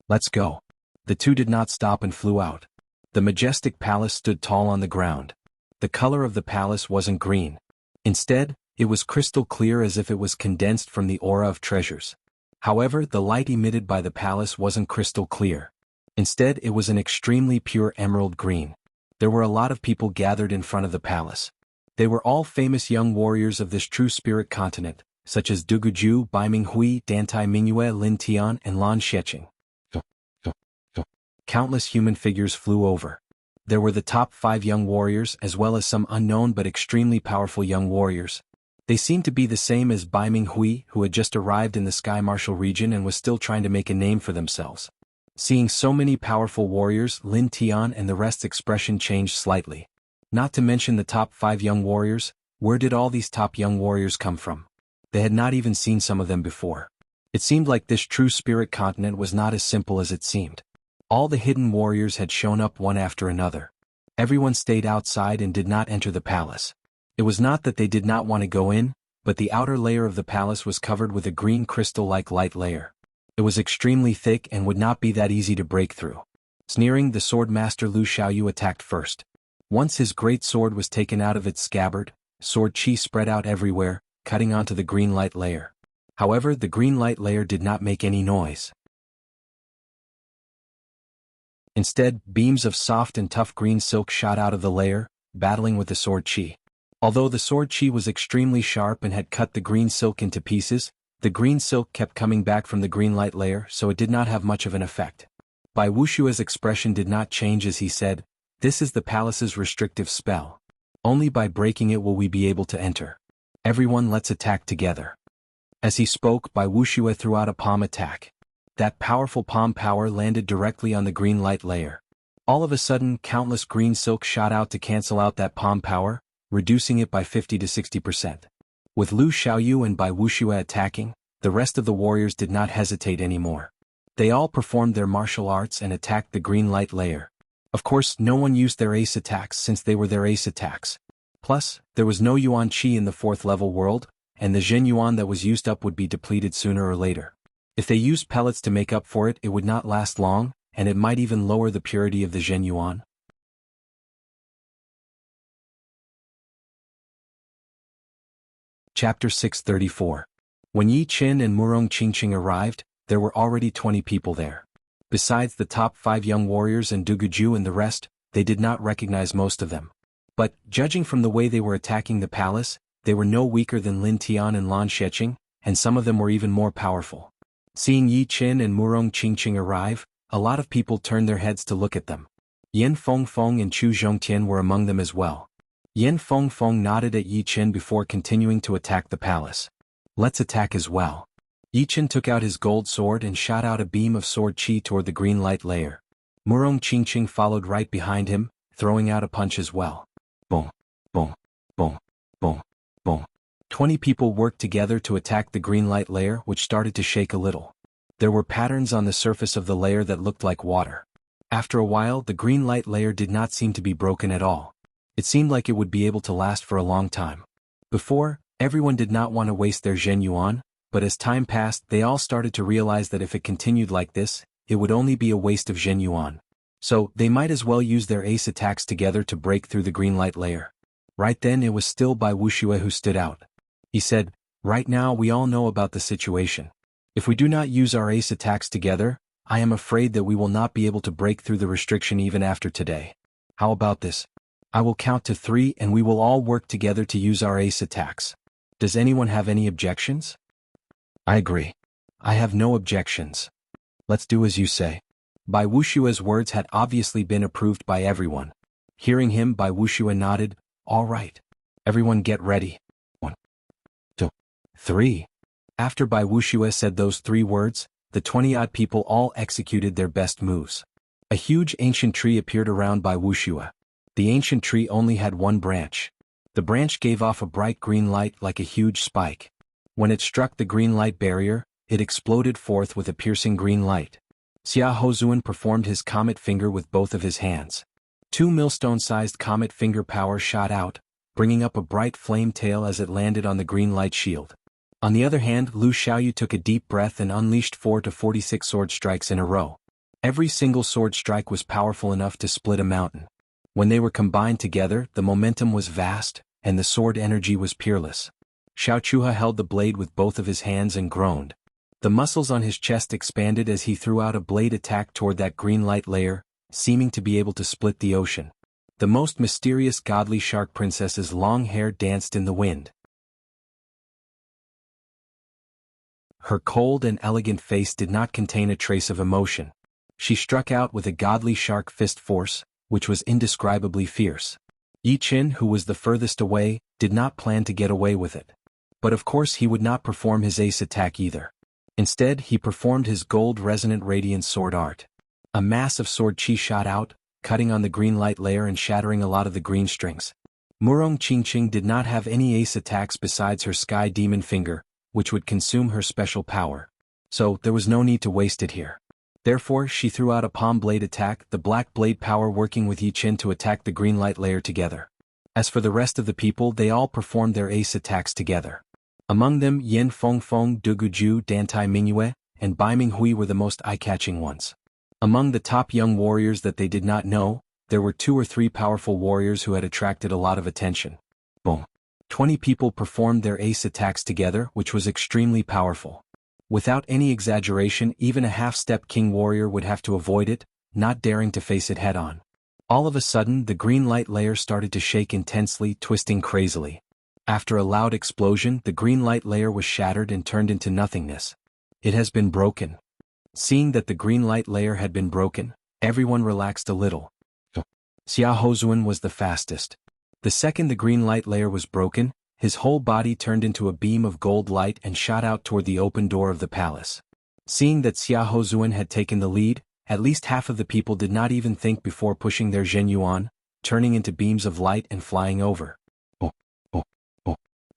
Let's go. The two did not stop and flew out. The majestic palace stood tall on the ground. The color of the palace wasn't green. Instead, it was crystal clear, as if it was condensed from the aura of treasures. However, the light emitted by the palace wasn't crystal clear. Instead, it was an extremely pure emerald green. There were a lot of people gathered in front of the palace. They were all famous young warriors of this true spirit continent, such as Duguju, Baiming Hui, Dantai Mingyue, Lin Tian, and Lan Xiecheng. Countless human figures flew over. There were the top 5 young warriors, as well as some unknown but extremely powerful young warriors. They seemed to be the same as Baiming Hui, who had just arrived in the Sky Martial region and was still trying to make a name for themselves. Seeing so many powerful warriors, Lin Tian and the rest's expression changed slightly. Not to mention the top 5 young warriors. Where did all these top young warriors come from? They had not even seen some of them before. It seemed like this true spirit continent was not as simple as it seemed. All the hidden warriors had shown up one after another. Everyone stayed outside and did not enter the palace. It was not that they did not want to go in, but the outer layer of the palace was covered with a green crystal-like light layer. It was extremely thick and would not be that easy to break through. Sneering, the sword master Lu Xiaoyu attacked first. Once his great sword was taken out of its scabbard, sword chi spread out everywhere, cutting onto the green light layer. However, the green light layer did not make any noise. Instead, beams of soft and tough green silk shot out of the layer, battling with the sword chi. Although the sword chi was extremely sharp and had cut the green silk into pieces, the green silk kept coming back from the green light layer, so it did not have much of an effect. Bai Wushua's expression did not change as he said, "This is the palace's restrictive spell. Only by breaking it will we be able to enter. Everyone, let's attack together." As he spoke, Bai Wushua threw out a palm attack. That powerful palm power landed directly on the green light layer. All of a sudden, countless green silk shot out to cancel out that palm power, reducing it by 50 to 60%. With Lu Xiaoyu and Bai Wushua attacking, the rest of the warriors did not hesitate anymore. They all performed their martial arts and attacked the green light layer. Of course, no one used their ace attacks since they were their ace attacks. Plus, there was no yuan chi in the 4th level world, and the Zhen yuan that was used up would be depleted sooner or later. If they used pellets to make up for it, it would not last long, and it might even lower the purity of the Zhen yuan. Chapter 634. When Yi Qin and Murong Qingqing arrived, there were already 20 people there. Besides the top 5 young warriors and Duguju and the rest, they did not recognize most of them. But, judging from the way they were attacking the palace, they were no weaker than Lin Tian and Lan Xiecheng, and some of them were even more powerful. Seeing Yi Qin and Murong Qingqing arrive, a lot of people turned their heads to look at them. Yan Fengfeng and Chu Zhongtian were among them as well. Yan Fengfeng nodded at Yi Qin before continuing to attack the palace. "Let's attack as well." Yi Qin took out his gold sword and shot out a beam of sword chi toward the green light layer. Murong Qingqing followed right behind him, throwing out a punch as well. Boom, boom, boom, boom, boom. 20 people worked together to attack the green light layer, which started to shake a little. There were patterns on the surface of the layer that looked like water. After a while, the green light layer did not seem to be broken at all. It seemed like it would be able to last for a long time. Before, everyone did not want to waste their Zhen yuan, but as time passed, they all started to realize that if it continued like this, it would only be a waste of Zhen yuan. So, they might as well use their ace attacks together to break through the green light layer. Right then, it was still Bai Wushua who stood out. He said, "Right now we all know about the situation. If we do not use our ace attacks together, I am afraid that we will not be able to break through the restriction even after today. How about this? I will count to 3 and we will all work together to use our ace attacks. Does anyone have any objections?" "I agree. I have no objections. Let's do as you say." Bai Wushua's words had obviously been approved by everyone. Hearing him, Bai Wushua nodded, "All right. Everyone get ready. 1, 2, 3. After Bai Wushua said those 3 words, the 20-odd people all executed their best moves. A huge ancient tree appeared around Bai Wushua. The ancient tree only had one branch. The branch gave off a bright green light like a huge spike. When it struck the green light barrier, it exploded forth with a piercing green light. Xia Hozuan performed his comet finger with both of his hands. 2 millstone-sized comet finger powers shot out, bringing up a bright flame tail as it landed on the green light shield. On the other hand, Lu Xiaoyu took a deep breath and unleashed 4 to 46 sword strikes in a row. Every single sword strike was powerful enough to split a mountain. When they were combined together, the momentum was vast, and the sword energy was peerless. Xiao Chuha held the blade with both of his hands and groaned. The muscles on his chest expanded as he threw out a blade attack toward that green light layer, seeming to be able to split the ocean. The most mysterious godly shark princess's long hair danced in the wind. Her cold and elegant face did not contain a trace of emotion. She struck out with a godly shark fist force, which was indescribably fierce. Yi Qin, who was the furthest away, did not plan to get away with it. But of course he would not perform his ace attack either. Instead, he performed his gold resonant radiant sword art. A mass of sword chi shot out, cutting on the green light layer and shattering a lot of the green strings. Murong Qingqing did not have any ace attacks besides her sky demon finger, which would consume her special power. So, there was no need to waste it here. Therefore, she threw out a palm blade attack, the black blade power working with Yi Qin to attack the green light layer together. As for the rest of the people, they all performed their ace attacks together. Among them, Yen Fengfeng, Duguju, Dantai Mingyue, and Bai Minghui were the most eye-catching ones. Among the top young warriors that they did not know, there were 2 or 3 powerful warriors who had attracted a lot of attention. Boom. 20 people performed their ace attacks together, which was extremely powerful. Without any exaggeration, even a half-step king warrior would have to avoid it, not daring to face it head-on. All of a sudden, the green light layer started to shake intensely, twisting crazily. After a loud explosion, the green light layer was shattered and turned into nothingness. It has been broken. Seeing that the green light layer had been broken, everyone relaxed a little. Xia Hozuan was the fastest. The second the green light layer was broken, his whole body turned into a beam of gold light and shot out toward the open door of the palace. Seeing that Xia Hozuan had taken the lead, at least half of the people did not even think before pushing their Zhenyuan, turning into beams of light and flying over.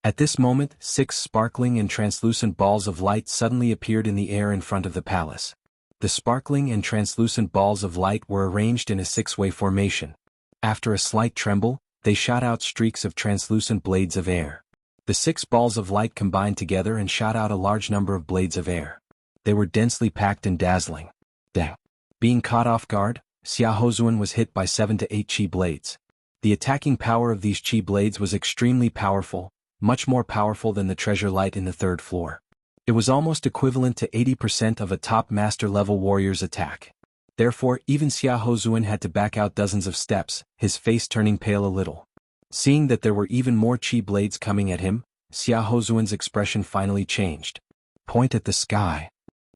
At this moment, 6 sparkling and translucent balls of light suddenly appeared in the air in front of the palace. The sparkling and translucent balls of light were arranged in a 6-way formation. After a slight tremble, they shot out streaks of translucent blades of air. The 6 balls of light combined together and shot out a large number of blades of air. They were densely packed and dazzling. Being caught off guard, Xia Hozuan was hit by 7 to 8 chi blades. The attacking power of these chi blades was extremely powerful, much more powerful than the treasure light in the 3rd floor. It was almost equivalent to 80% of a top master-level warrior's attack. Therefore, even Xia Hozuan had to back out dozens of steps, his face turning pale a little. Seeing that there were even more chi blades coming at him, Xia Hozuan's expression finally changed. Point at the sky.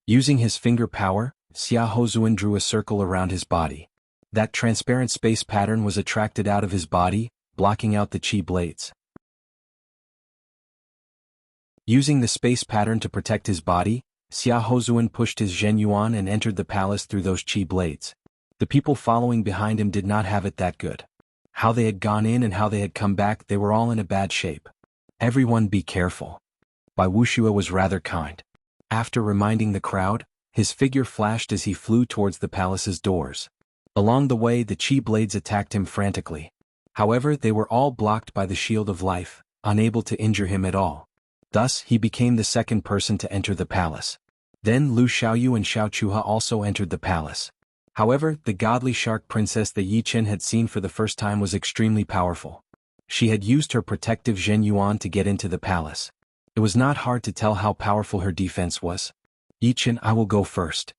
Using his finger power, Xia Hozuan drew a circle around his body. That transparent space pattern was attracted out of his body, blocking out the chi blades. Using the space pattern to protect his body, Xia Hozuan pushed his Zhenyuan and entered the palace through those chi blades. The people following behind him did not have it that good. How they had gone in and how they had come back, they were all in a bad shape. Everyone be careful. Bai Wushua was rather kind. After reminding the crowd, his figure flashed as he flew towards the palace's doors. Along the way, the chi blades attacked him frantically. However, they were all blocked by the shield of life, unable to injure him at all. Thus, he became the second person to enter the palace. Then Lu Xiaoyu and Xiao Chuha also entered the palace. However, the godly shark princess that Yi Qin had seen for the first time was extremely powerful. She had used her protective Zhenyuan to get into the palace. It was not hard to tell how powerful her defense was. Yi Qin, I will go first.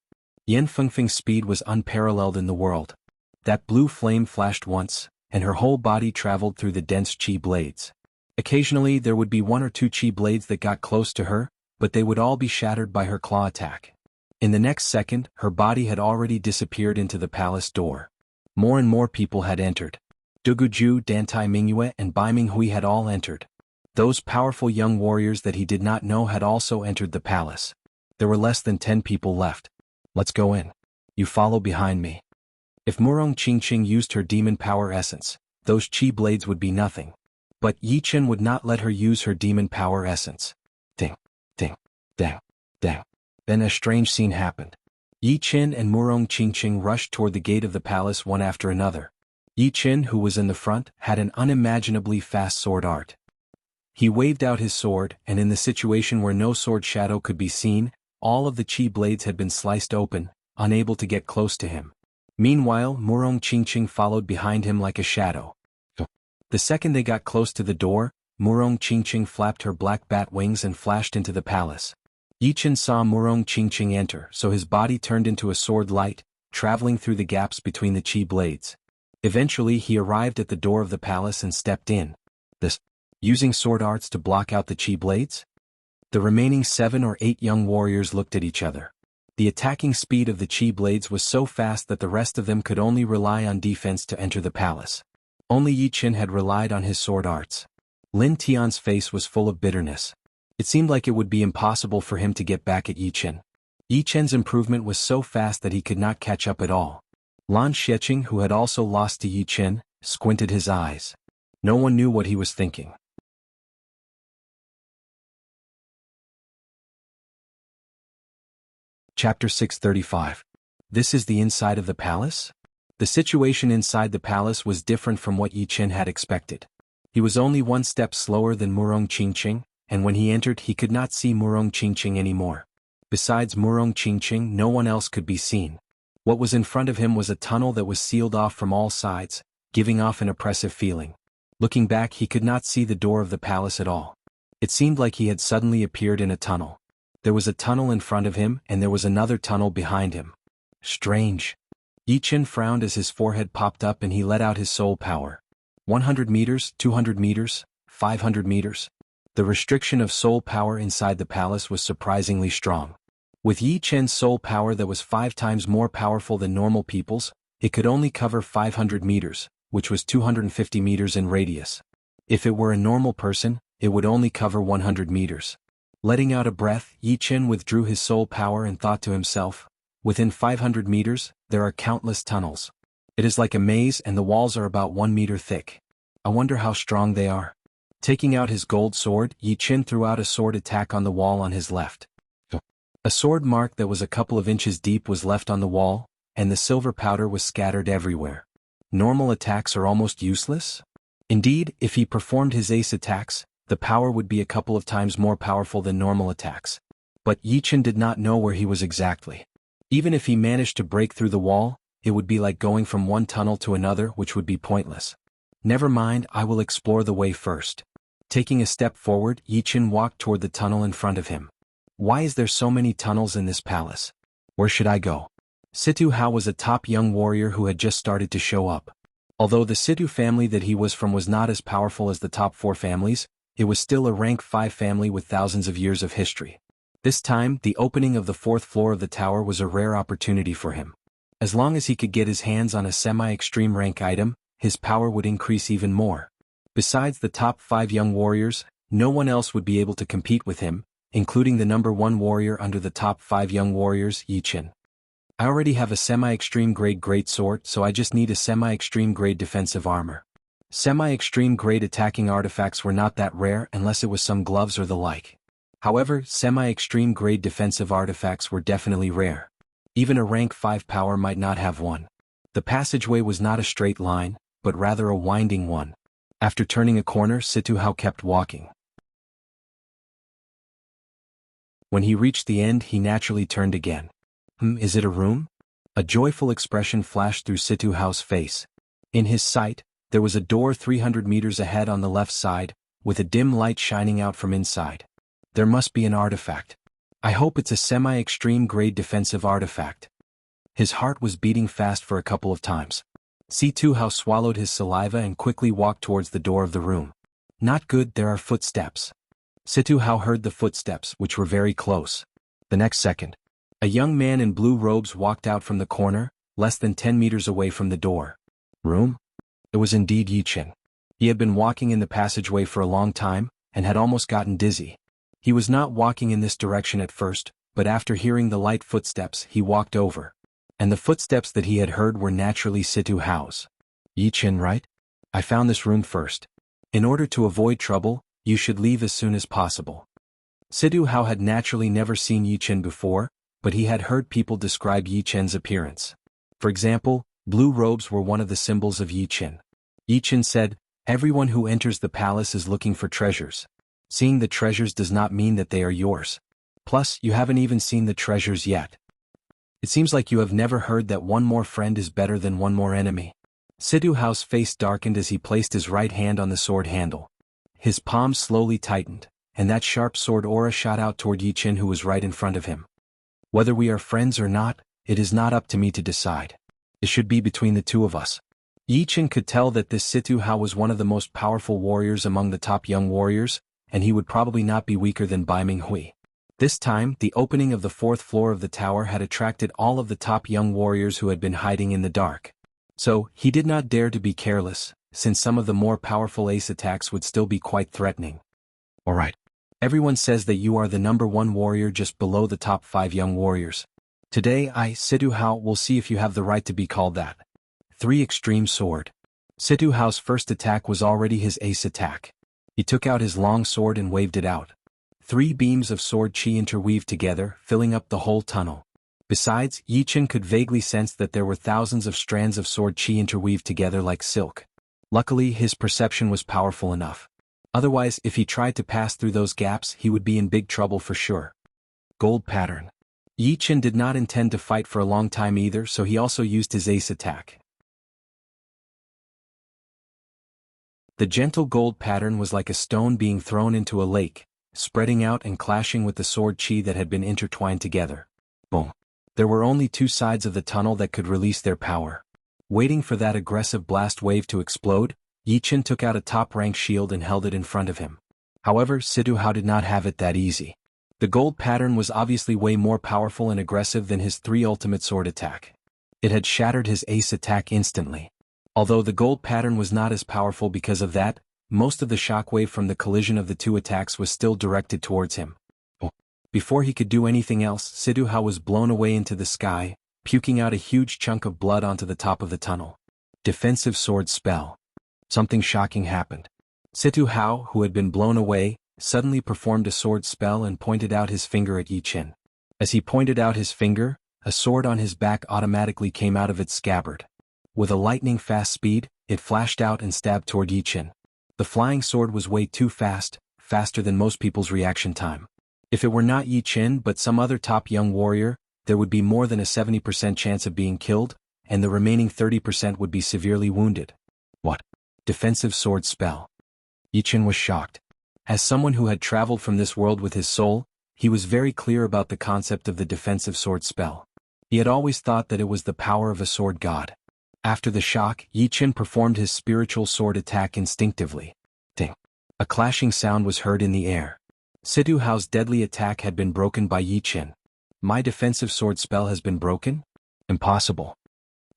Yen Fengfeng's speed was unparalleled in the world. That blue flame flashed once, and her whole body traveled through the dense chi blades. Occasionally there would be 1 or 2 chi blades that got close to her, but they would all be shattered by her claw attack. In the next second, her body had already disappeared into the palace door. More and more people had entered. Duguju, Dantai Mingyue and Bai Minghui had all entered. Those powerful young warriors that he did not know had also entered the palace. There were less than 10 people left. Let's go in. You follow behind me. If Murong Qingqing used her demon power essence, those chi blades would be nothing. But Yi Chen would not let her use her demon power essence. Ding, ding, dang, dang. Then a strange scene happened. Yi Chen and Murong Qingqing rushed toward the gate of the palace one after another. Yi Chen, who was in the front, had an unimaginably fast sword art. He waved out his sword, and in the situation where no sword shadow could be seen, all of the chi blades had been sliced open, unable to get close to him. Meanwhile, Murong Qingqing followed behind him like a shadow. The second they got close to the door, Murong Qingqing flapped her black bat wings and flashed into the palace. Yi Chen saw Murong Qingqing enter, so his body turned into a sword light, traveling through the gaps between the chi blades. Eventually he arrived at the door of the palace and stepped in. Using sword arts to block out the chi blades? The remaining 7 or 8 young warriors looked at each other. The attacking speed of the chi blades was so fast that the rest of them could only rely on defense to enter the palace. Only Yi Chen had relied on his sword arts. Lin Tian's face was full of bitterness. It seemed like it would be impossible for him to get back at Yi Chen. Yi Chen's improvement was so fast that he could not catch up at all. Lan Xiecheng, who had also lost to Yi Chen, squinted his eyes. No one knew what he was thinking. Chapter 635. This is the inside of the palace? The situation inside the palace was different from what Yi Chen had expected. He was only one step slower than Murong Qingqing, and when he entered he could not see Murong Qingqing anymore. Besides Murong Qingqing, no one else could be seen. What was in front of him was a tunnel that was sealed off from all sides, giving off an oppressive feeling. Looking back, he could not see the door of the palace at all. It seemed like he had suddenly appeared in a tunnel. There was a tunnel in front of him and there was another tunnel behind him. Strange. Yi Chen frowned as his forehead popped up and he let out his soul power. 100 meters, 200 meters, 500 meters. The restriction of soul power inside the palace was surprisingly strong. With Yi Chen's soul power that was 5 times more powerful than normal people's, it could only cover 500 meters, which was 250 meters in radius. If it were a normal person, it would only cover 100 meters. Letting out a breath, Yi Chen withdrew his soul power and thought to himself, within 500 meters, there are countless tunnels. It is like a maze and the walls are about 1 meter thick. I wonder how strong they are. Taking out his gold sword, Yi Chen threw out a sword attack on the wall on his left. A sword mark that was a couple of inches deep was left on the wall, and the silver powder was scattered everywhere. Normal attacks are almost useless? Indeed, if he performed his ace attacks, the power would be a couple of times more powerful than normal attacks. But Yi Chen did not know where he was exactly. Even if he managed to break through the wall, it would be like going from one tunnel to another, which would be pointless. Never mind, I will explore the way first. Taking a step forward, Yi Chen walked toward the tunnel in front of him. Why is there so many tunnels in this palace? Where should I go? Situ Hao was a top young warrior who had just started to show up. Although the Situ family that he was from was not as powerful as the top 4 families, it was still a rank 5 family with thousands of years of history. This time, the opening of the 4th floor of the tower was a rare opportunity for him. As long as he could get his hands on a semi-extreme rank item, his power would increase even more. Besides the top 5 young warriors, no one else would be able to compete with him, including the number 1 warrior under the top 5 young warriors, Yi Chen. I already have a semi-extreme grade greatsword, so I just need a semi-extreme grade defensive armor. Semi-extreme grade attacking artifacts were not that rare unless it was some gloves or the like. However, semi-extreme grade defensive artifacts were definitely rare. Even a rank 5 power might not have one. The passageway was not a straight line, but rather a winding one. After turning a corner, Situ Hao kept walking. When he reached the end, he naturally turned again. Is it a room? A joyful expression flashed through Situ Hao's face. In his sight, there was a door 300 meters ahead on the left side, with a dim light shining out from inside. There must be an artifact. I hope it's a semi-extreme grade defensive artifact. His heart was beating fast for a couple of times. Situ Hao swallowed his saliva and quickly walked towards the door of the room. Not good, there are footsteps. Situ Hao heard the footsteps, which were very close. The next second, A young man in blue robes walked out from the corner, less than 10 meters away from the door. Room? It was indeed Yichen. He had been walking in the passageway for a long time, and had almost gotten dizzy. He was not walking in this direction at first, but after hearing the light footsteps he walked over. And the footsteps that he had heard were naturally Situ Hao's. Yichen, right? I found this room first. In order to avoid trouble, you should leave as soon as possible. Situ Hao had naturally never seen Yichen before, but he had heard people describe Yichen's appearance. For example, blue robes were one of the symbols of Yichen. Yichen said, "Everyone who enters the palace is looking for treasures. Seeing the treasures does not mean that they are yours. Plus, you haven't even seen the treasures yet. It seems like you have never heard that one more friend is better than one more enemy." Situ Hao's face darkened as he placed his right hand on the sword handle. His palms slowly tightened, and that sharp sword aura shot out toward Yichen, who was right in front of him. "Whether we are friends or not, it is not up to me to decide. It should be between the two of us." Yichen could tell that this Situ Hao was one of the most powerful warriors among the top young warriors, and he would probably not be weaker than Bai Minghui. This time, the opening of the 4th floor of the tower had attracted all of the top young warriors who had been hiding in the dark. So, he did not dare to be careless, since some of the more powerful ace attacks would still be quite threatening. "Alright. Everyone says that you are the #1 warrior just below the top 5 young warriors. Today Situ Hao, will see if you have the right to be called that." 3 Extreme Sword. Situ Hao's first attack was already his ace attack. He took out his long sword and waved it out. 3 beams of sword chi interweaved together, filling up the whole tunnel. Besides, Yichen could vaguely sense that there were thousands of strands of sword chi interweaved together like silk. Luckily, his perception was powerful enough. Otherwise, if he tried to pass through those gaps, he would be in big trouble for sure. Gold Pattern. Yichen did not intend to fight for a long time either, so he also used his ace attack. The gentle gold pattern was like a stone being thrown into a lake, spreading out and clashing with the sword chi that had been intertwined together. Boom. There were only 2 sides of the tunnel that could release their power. Waiting for that aggressive blast wave to explode, Yichen took out a top-rank shield and held it in front of him. However, Situ Hao did not have it that easy. The gold pattern was obviously way more powerful and aggressive than his 3 ultimate sword attack. It had shattered his ace attack instantly. Although the gold pattern was not as powerful because of that, most of the shockwave from the collision of the 2 attacks was still directed towards him. Before he could do anything else, Situ Hao was blown away into the sky, puking out a huge chunk of blood onto the top of the tunnel. Defensive Sword Spell. Something shocking happened. Situ Hao, who had been blown away, suddenly performed a sword spell and pointed out his finger at Yichen. As he pointed out his finger, a sword on his back automatically came out of its scabbard. With a lightning-fast speed, it flashed out and stabbed toward Yichen. The flying sword was way too fast, faster than most people's reaction time. If it were not Yichen but some other top young warrior, there would be more than a 70% chance of being killed, and the remaining 30% would be severely wounded. What? Defensive Sword Spell. Yichen was shocked. As someone who had traveled from this world with his soul, he was very clear about the concept of the defensive sword spell. He had always thought that it was the power of a sword god. After the shock, Yichen performed his spiritual sword attack instinctively. Ding! A clashing sound was heard in the air. Situ Hao's deadly attack had been broken by Yichen. My defensive sword spell has been broken? Impossible.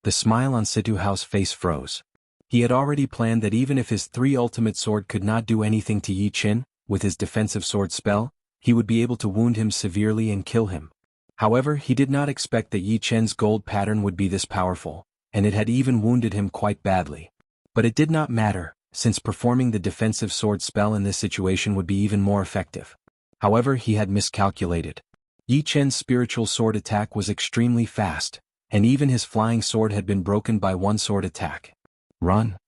The smile on Situ Hao's face froze. He had already planned that even if his 3 ultimate sword could not do anything to Yichen, with his defensive sword spell, he would be able to wound him severely and kill him. However, he did not expect that Yichen's gold pattern would be this powerful, and it had even wounded him quite badly. But it did not matter, since performing the defensive sword spell in this situation would be even more effective. However, he had miscalculated. Yichen's spiritual sword attack was extremely fast, and even his flying sword had been broken by 1 sword attack. Run!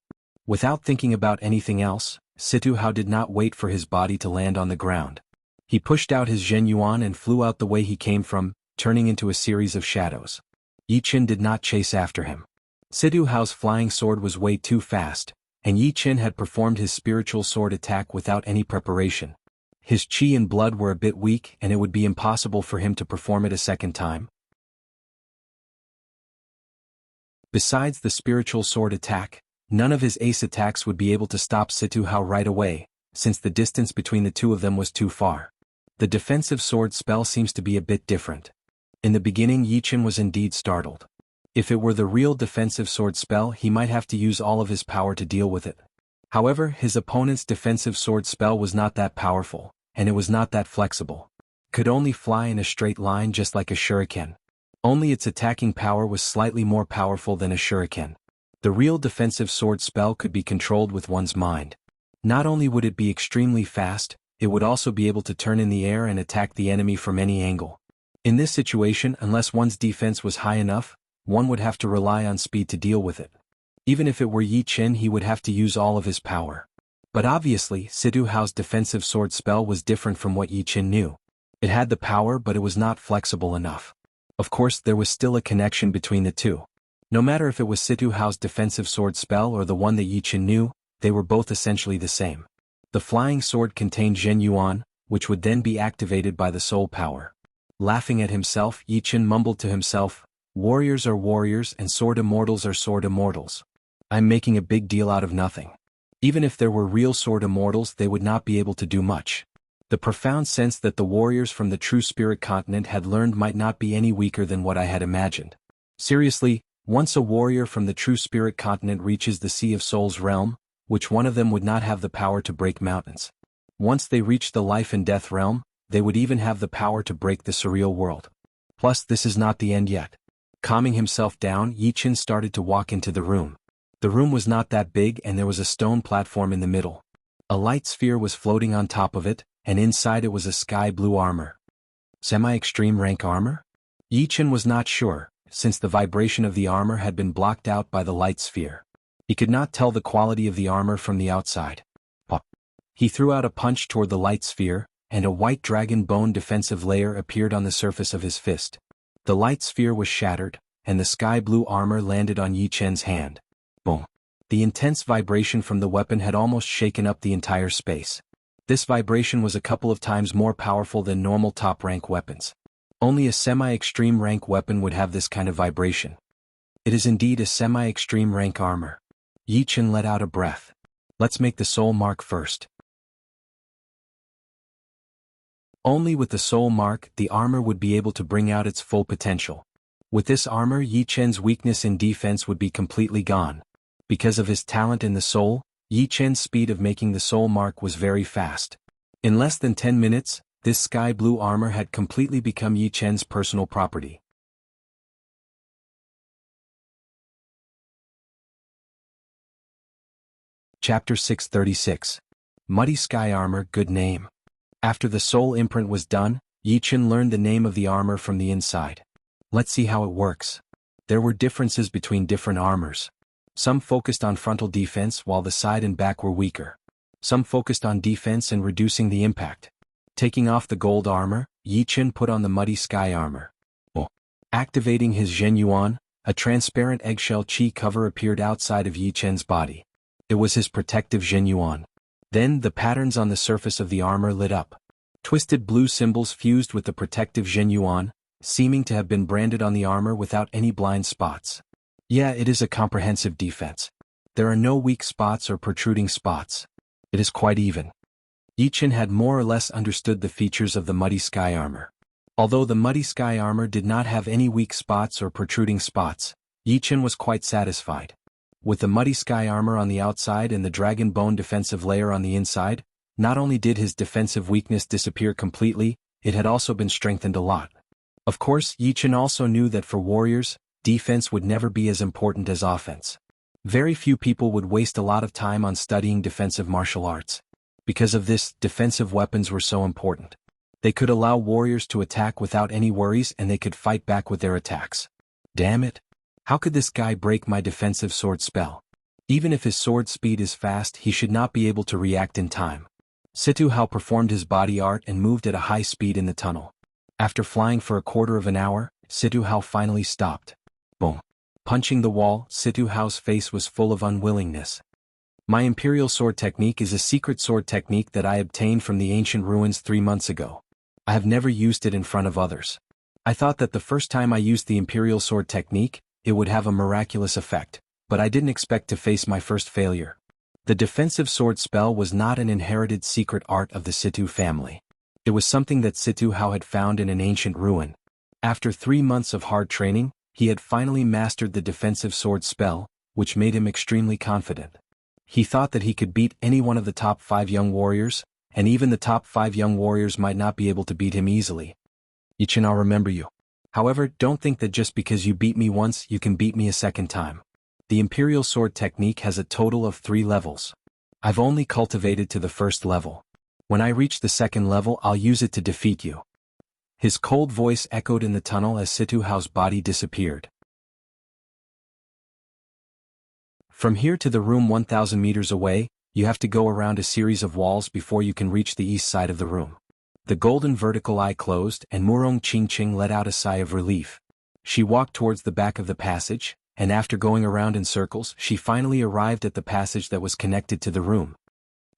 Without thinking about anything else, Situ Hao did not wait for his body to land on the ground. He pushed out his Zhen Yuan and flew out the way he came from, turning into a series of shadows. Yichen did not chase after him. Situ Hao's flying sword was way too fast, and Yichen had performed his spiritual sword attack without any preparation. His chi and blood were a bit weak and it would be impossible for him to perform it a second time. Besides the spiritual sword attack, none of his ace attacks would be able to stop Situ Hao right away, since the distance between the 2 of them was too far. The defensive sword spell seems to be a bit different. In the beginning Yi Chen was indeed startled. If it were the real defensive sword spell he might have to use all of his power to deal with it. However, his opponent's defensive sword spell was not that powerful, and it was not that flexible. It could only fly in a straight line just like a shuriken. Only its attacking power was slightly more powerful than a shuriken. The real defensive sword spell could be controlled with one's mind. Not only would it be extremely fast, it would also be able to turn in the air and attack the enemy from any angle. In this situation, unless one's defense was high enough, one would have to rely on speed to deal with it. Even if it were Yi Chen he would have to use all of his power. But obviously, Situ Hao's defensive sword spell was different from what Yi Chen knew. It had the power but it was not flexible enough. Of course there was still a connection between the two. No matter if it was Situ Hao's defensive sword spell or the one that Yi Chen knew, they were both essentially the same. The flying sword contained Zhen Yuan, which would then be activated by the soul power. Laughing at himself, Yi Chen mumbled to himself, "Warriors are warriors and sword immortals are sword immortals. I'm making a big deal out of nothing. Even if there were real sword immortals they would not be able to do much." The profound sense that the warriors from the true spirit continent had learned might not be any weaker than what I had imagined. Seriously, once a warrior from the true spirit continent reaches the Sea of Souls realm, which one of them would not have the power to break mountains? Once they reach the life and death realm, they would even have the power to break the surreal world. Plus this is not the end yet. Calming himself down, Yi Chen started to walk into the room. The room was not that big and there was a stone platform in the middle. A light sphere was floating on top of it, and inside it was a sky blue armor. Semi-extreme rank armor? Yi Chen was not sure, since the vibration of the armor had been blocked out by the light sphere. He could not tell the quality of the armor from the outside. Pop. He threw out a punch toward the light sphere, and a white dragon bone defensive layer appeared on the surface of his fist. The light sphere was shattered, and the sky blue armor landed on Yi Chen's hand. Boom. The intense vibration from the weapon had almost shaken up the entire space. This vibration was a couple of times more powerful than normal top-rank weapons. Only a semi-extreme rank weapon would have this kind of vibration. It is indeed a semi-extreme rank armor. Yi Chen let out a breath. Let's make the soul mark first. Only with the soul mark the armor would be able to bring out its full potential. With this armor Yi Chen's weakness in defense would be completely gone. Because of his talent in the soul, Yi Chen's speed of making the soul mark was very fast. In less than 10 minutes, this sky blue armor had completely become Yi Chen's personal property. Chapter 636. Muddy Sky Armor, good name. After the soul imprint was done, Yi Chen learned the name of the armor from the inside. Let's see how it works. There were differences between different armors. Some focused on frontal defense while the side and back were weaker. Some focused on defense and reducing the impact. Taking off the gold armor, Yi Chen put on the Muddy Sky Armor. Activating his Zhen Yuan, a transparent eggshell chi cover appeared outside of Yi Chen's body. It was his protective Zhen Yuan. Then the patterns on the surface of the armor lit up. Twisted blue symbols fused with the protective Zhen Yuan, seeming to have been branded on the armor without any blind spots. Yeah, it is a comprehensive defense. There are no weak spots or protruding spots. It is quite even. Yi Chen had more or less understood the features of the Muddy Sky Armor. Although the Muddy Sky Armor did not have any weak spots or protruding spots, Yi Chen was quite satisfied. With the Muddy Sky Armor on the outside and the Dragon Bone defensive layer on the inside, not only did his defensive weakness disappear completely, it had also been strengthened a lot. Of course, Yi Chen also knew that for warriors, defense would never be as important as offense. Very few people would waste a lot of time on studying defensive martial arts. Because of this, defensive weapons were so important. They could allow warriors to attack without any worries and they could fight back with their attacks. Damn it! How could this guy break my defensive sword spell? Even if his sword speed is fast, he should not be able to react in time. Situ Hao performed his body art and moved at a high speed in the tunnel. After flying for a quarter of an hour, Situ Hao finally stopped. Boom. Punching the wall, Situ Hao's face was full of unwillingness. My Imperial Sword Technique is a secret sword technique that I obtained from the ancient ruins 3 months ago. I have never used it in front of others. I thought that the first time I used the Imperial Sword Technique, it would have a miraculous effect, but I didn't expect to face my first failure. The defensive sword spell was not an inherited secret art of the Situ family. It was something that Situ Hao had found in an ancient ruin. After 3 months of hard training, he had finally mastered the defensive sword spell, which made him extremely confident. He thought that he could beat any one of the top 5 young warriors, and even the top 5 young warriors might not be able to beat him easily. Ichin, I'll remember you. However, don't think that just because you beat me once you can beat me a second time. The Imperial Sword technique has a total of 3 levels. I've only cultivated to the first level. When I reach the second level I'll use it to defeat you. His cold voice echoed in the tunnel as Situ Hao's body disappeared. From here to the room 1,000 meters away, you have to go around a series of walls before you can reach the east side of the room. The golden vertical eye closed and Murong Qingqing let out a sigh of relief. She walked towards the back of the passage, and after going around in circles she finally arrived at the passage that was connected to the room.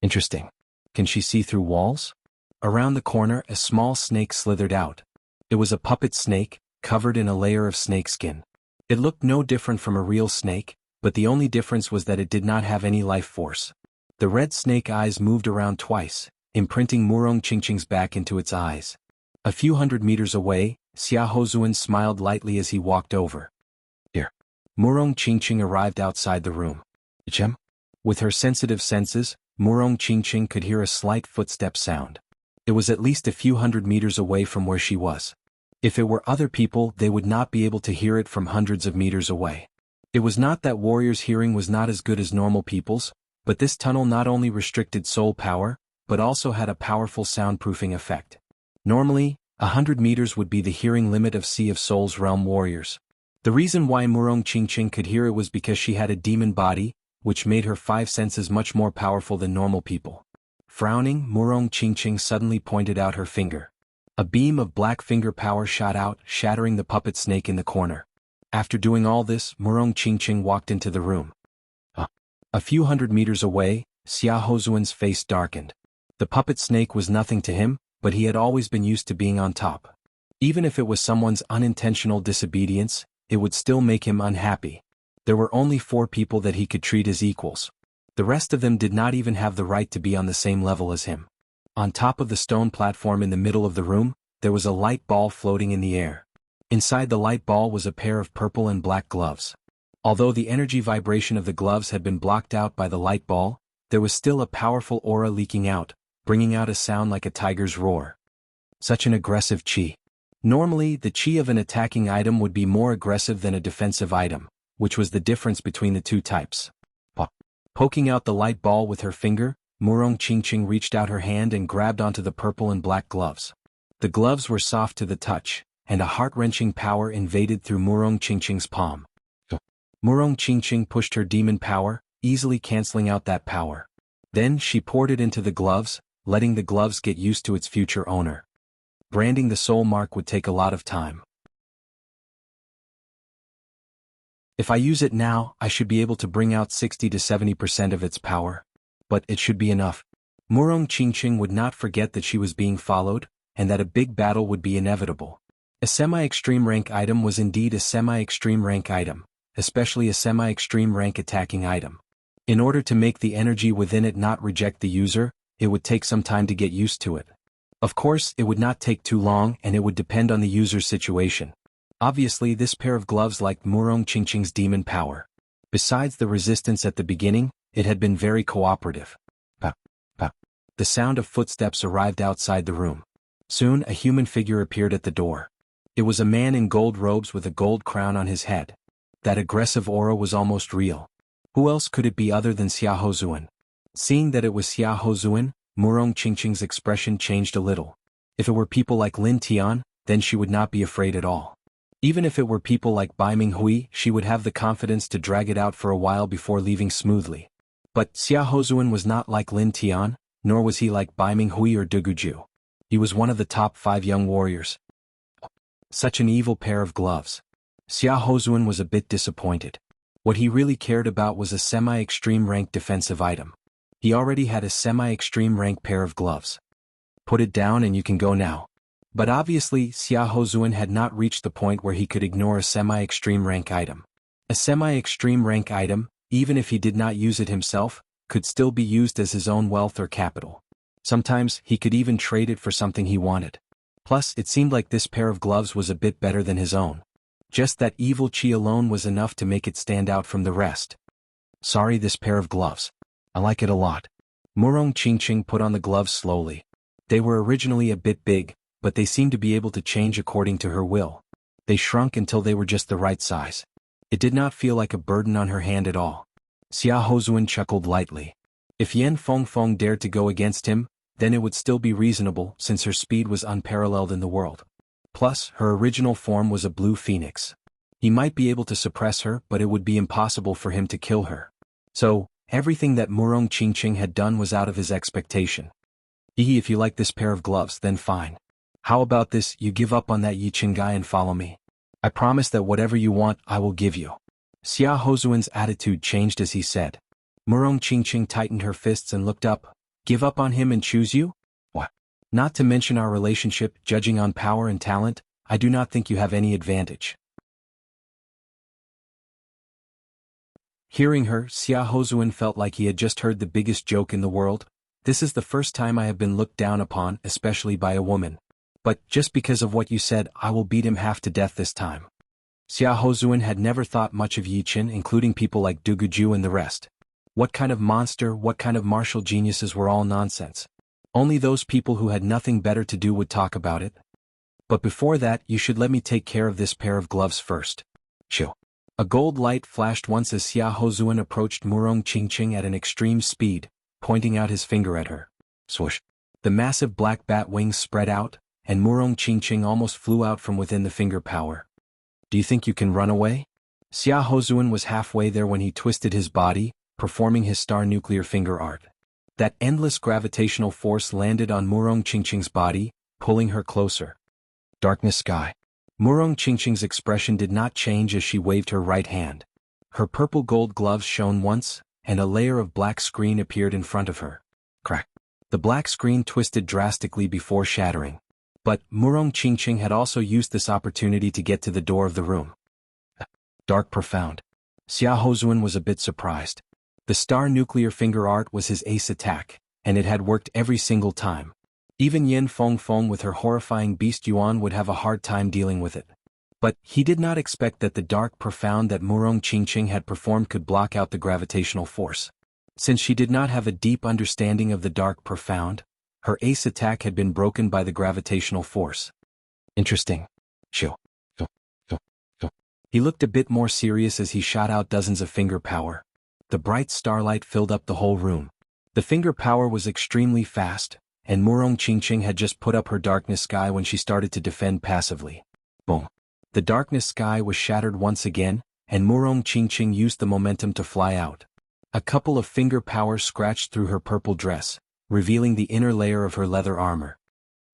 Interesting. Can she see through walls? Around the corner a small snake slithered out. It was a puppet snake, covered in a layer of snakeskin. It looked no different from a real snake, but the only difference was that it did not have any life force. The red snake eyes moved around twice, imprinting Murong Qingqing's back into its eyes. A few hundred meters away, Xia Hozuan smiled lightly as he walked over. Here. Murong Qingqing arrived outside the room. Chem? With her sensitive senses, Murong Qingqing could hear a slight footstep sound. It was at least a few hundred meters away from where she was. If it were other people they would not be able to hear it from hundreds of meters away. It was not that warriors' hearing was not as good as normal people's, but this tunnel not only restricted soul power, but also had a powerful soundproofing effect. Normally, 100 meters would be the hearing limit of Sea of Souls realm warriors. The reason why Murong Qingqing could hear it was because she had a demon body, which made her 5 senses much more powerful than normal people. Frowning, Murong Qingqing suddenly pointed out her finger. A beam of black finger power shot out, shattering the puppet snake in the corner. After doing all this, Murong Qingqing walked into the room. A few hundred meters away, Xia Hozuan's face darkened. The puppet snake was nothing to him, but he had always been used to being on top. Even if it was someone's unintentional disobedience, it would still make him unhappy. There were only 4 people that he could treat as equals. The rest of them did not even have the right to be on the same level as him. On top of the stone platform in the middle of the room, there was a light ball floating in the air. Inside the light ball was a pair of purple and black gloves. Although the energy vibration of the gloves had been blocked out by the light ball, there was still a powerful aura leaking out, bringing out a sound like a tiger's roar. Such an aggressive chi. Normally, the chi of an attacking item would be more aggressive than a defensive item, which was the difference between the 2 types. Poking out the light ball with her finger, Murong Qingqing reached out her hand and grabbed onto the purple and black gloves. The gloves were soft to the touch, and a heart-wrenching power invaded through Murong Qingqing's palm. Murong Qingqing pushed her demon power, easily canceling out that power. Then she poured it into the gloves, letting the gloves get used to its future owner. Branding the soul mark would take a lot of time. If I use it now, I should be able to bring out 60 to 70% of its power. But it should be enough. Murong Qingqing would not forget that she was being followed, and that a big battle would be inevitable. A semi-extreme rank item was indeed a semi-extreme rank item, especially a semi-extreme rank attacking item. In order to make the energy within it not reject the user, it would take some time to get used to it. Of course, it would not take too long and it would depend on the user's situation. Obviously, this pair of gloves lacked Murong Qingqing's demon power. Besides the resistance at the beginning, it had been very cooperative. Pop, pop. The sound of footsteps arrived outside the room. Soon, a human figure appeared at the door. It was a man in gold robes with a gold crown on his head. That aggressive aura was almost real. Who else could it be other than Xia Hozuan? Seeing that it was Xia Hozuan, Murong Qingqing's expression changed a little. If it were people like Lin Tian, then she would not be afraid at all. Even if it were people like Bai Minghui, she would have the confidence to drag it out for a while before leaving smoothly. But Xia Hozuan was not like Lin Tian, nor was he like Bai Minghui or Deguju. He was one of the top 5 young warriors. Such an evil pair of gloves. Xia Hozuan was a bit disappointed. What he really cared about was a semi-extreme rank defensive item. He already had a semi-extreme rank pair of gloves. Put it down and you can go now. But obviously, Xia Hozuan had not reached the point where he could ignore a semi-extreme rank item. A semi-extreme rank item, even if he did not use it himself, could still be used as his own wealth or capital. Sometimes, he could even trade it for something he wanted. Plus, it seemed like this pair of gloves was a bit better than his own. Just that evil chi alone was enough to make it stand out from the rest. Sorry, this pair of gloves. I like it a lot. Murong Qingqing put on the gloves slowly. They were originally a bit big, but they seemed to be able to change according to her will. They shrunk until they were just the right size. It did not feel like a burden on her hand at all. Xia Hozuan chuckled lightly. If Yan Fengfeng dared to go against him, then it would still be reasonable since her speed was unparalleled in the world. Plus, her original form was a blue phoenix. He might be able to suppress her, but it would be impossible for him to kill her. So, everything that Murong Qingqing had done was out of his expectation. If you like this pair of gloves, then fine. How about this, you give up on that Yiqing guy and follow me? I promise that whatever you want, I will give you. Xia Hozuan's attitude changed as he said. Murong Qingqing tightened her fists and looked up. Give up on him and choose you? What? Not to mention our relationship, judging on power and talent, I do not think you have any advantage. Hearing her, Xia Hozuan felt like he had just heard the biggest joke in the world. This is the first time I have been looked down upon, especially by a woman. But, just because of what you said, I will beat him half to death this time. Xia Hozuan had never thought much of Yi Qin, including people like Duguju and the rest. What kind of monster, what kind of martial geniuses were all nonsense. Only those people who had nothing better to do would talk about it. But before that, you should let me take care of this pair of gloves first. Shoo. A gold light flashed once as Xia Hozuan approached Murong Qingqing at an extreme speed, pointing out his finger at her. Swoosh. The massive black bat wings spread out, and Murong Qingqing almost flew out from within the finger power. Do you think you can run away? Xia Hozuan was halfway there when he twisted his body, performing his star nuclear finger art. That endless gravitational force landed on Murong Qingqing's body, pulling her closer. Darkness sky. Murong Qingqing's expression did not change as she waved her right hand. Her purple gold gloves shone once, and a layer of black screen appeared in front of her. Crack. The black screen twisted drastically before shattering. But Murong Qingqing had also used this opportunity to get to the door of the room. Dark profound. Xia Hozuan was a bit surprised. The star nuclear finger art was his ace attack, and it had worked every single time. Even Yan Fengfeng with her horrifying beast Yuan would have a hard time dealing with it. But he did not expect that the dark profound that Murong Qingqing had performed could block out the gravitational force. Since she did not have a deep understanding of the dark profound, her ace attack had been broken by the gravitational force. Interesting. Shoo. He looked a bit more serious as he shot out dozens of finger power. The bright starlight filled up the whole room. The finger power was extremely fast, and Murong Qingqing had just put up her darkness sky when she started to defend passively. Boom. The darkness sky was shattered once again, and Murong Qingqing used the momentum to fly out. A couple of finger power scratched through her purple dress, revealing the inner layer of her leather armor.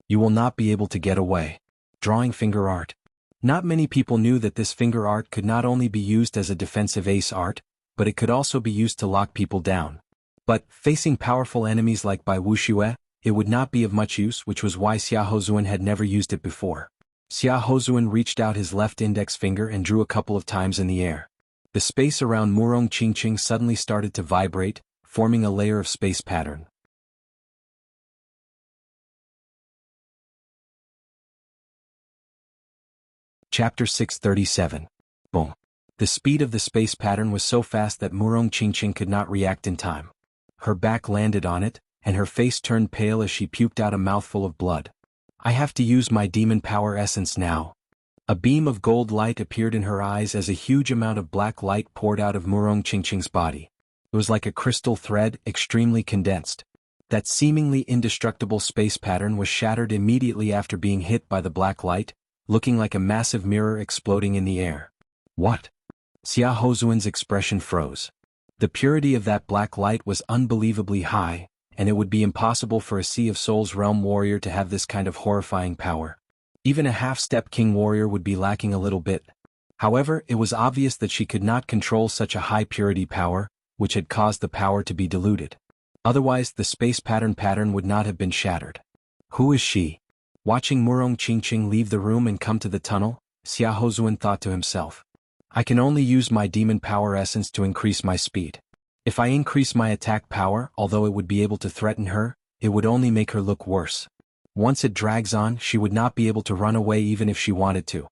You will not be able to get away. Drawing finger art. Not many people knew that this finger art could not only be used as a defensive ace art, but it could also be used to lock people down. But, facing powerful enemies like Bai Wuxia, it would not be of much use, which was why Xia Hozuan had never used it before. Xia Hozuan reached out his left index finger and drew a couple of times in the air. The space around Murong Qingqing suddenly started to vibrate, forming a layer of space pattern. Chapter 637. Boom. The speed of the space pattern was so fast that Murong Qingqing could not react in time. Her back landed on it, and her face turned pale as she puked out a mouthful of blood. I have to use my demon power essence now. A beam of gold light appeared in her eyes as a huge amount of black light poured out of Murong Qingqing's body. It was like a crystal thread, extremely condensed. That seemingly indestructible space pattern was shattered immediately after being hit by the black light, looking like a massive mirror exploding in the air. What? Xia Hozuan's expression froze. The purity of that black light was unbelievably high, and it would be impossible for a Sea of Souls realm warrior to have this kind of horrifying power. Even a half-step king warrior would be lacking a little bit. However, it was obvious that she could not control such a high purity power, which had caused the power to be diluted. Otherwise, the space pattern would not have been shattered. Who is she? Watching Murong Qingqing leave the room and come to the tunnel, Xia Hozuan thought to himself. I can only use my demon power essence to increase my speed. If I increase my attack power, although it would be able to threaten her, it would only make her look worse. Once it drags on, she would not be able to run away even if she wanted to.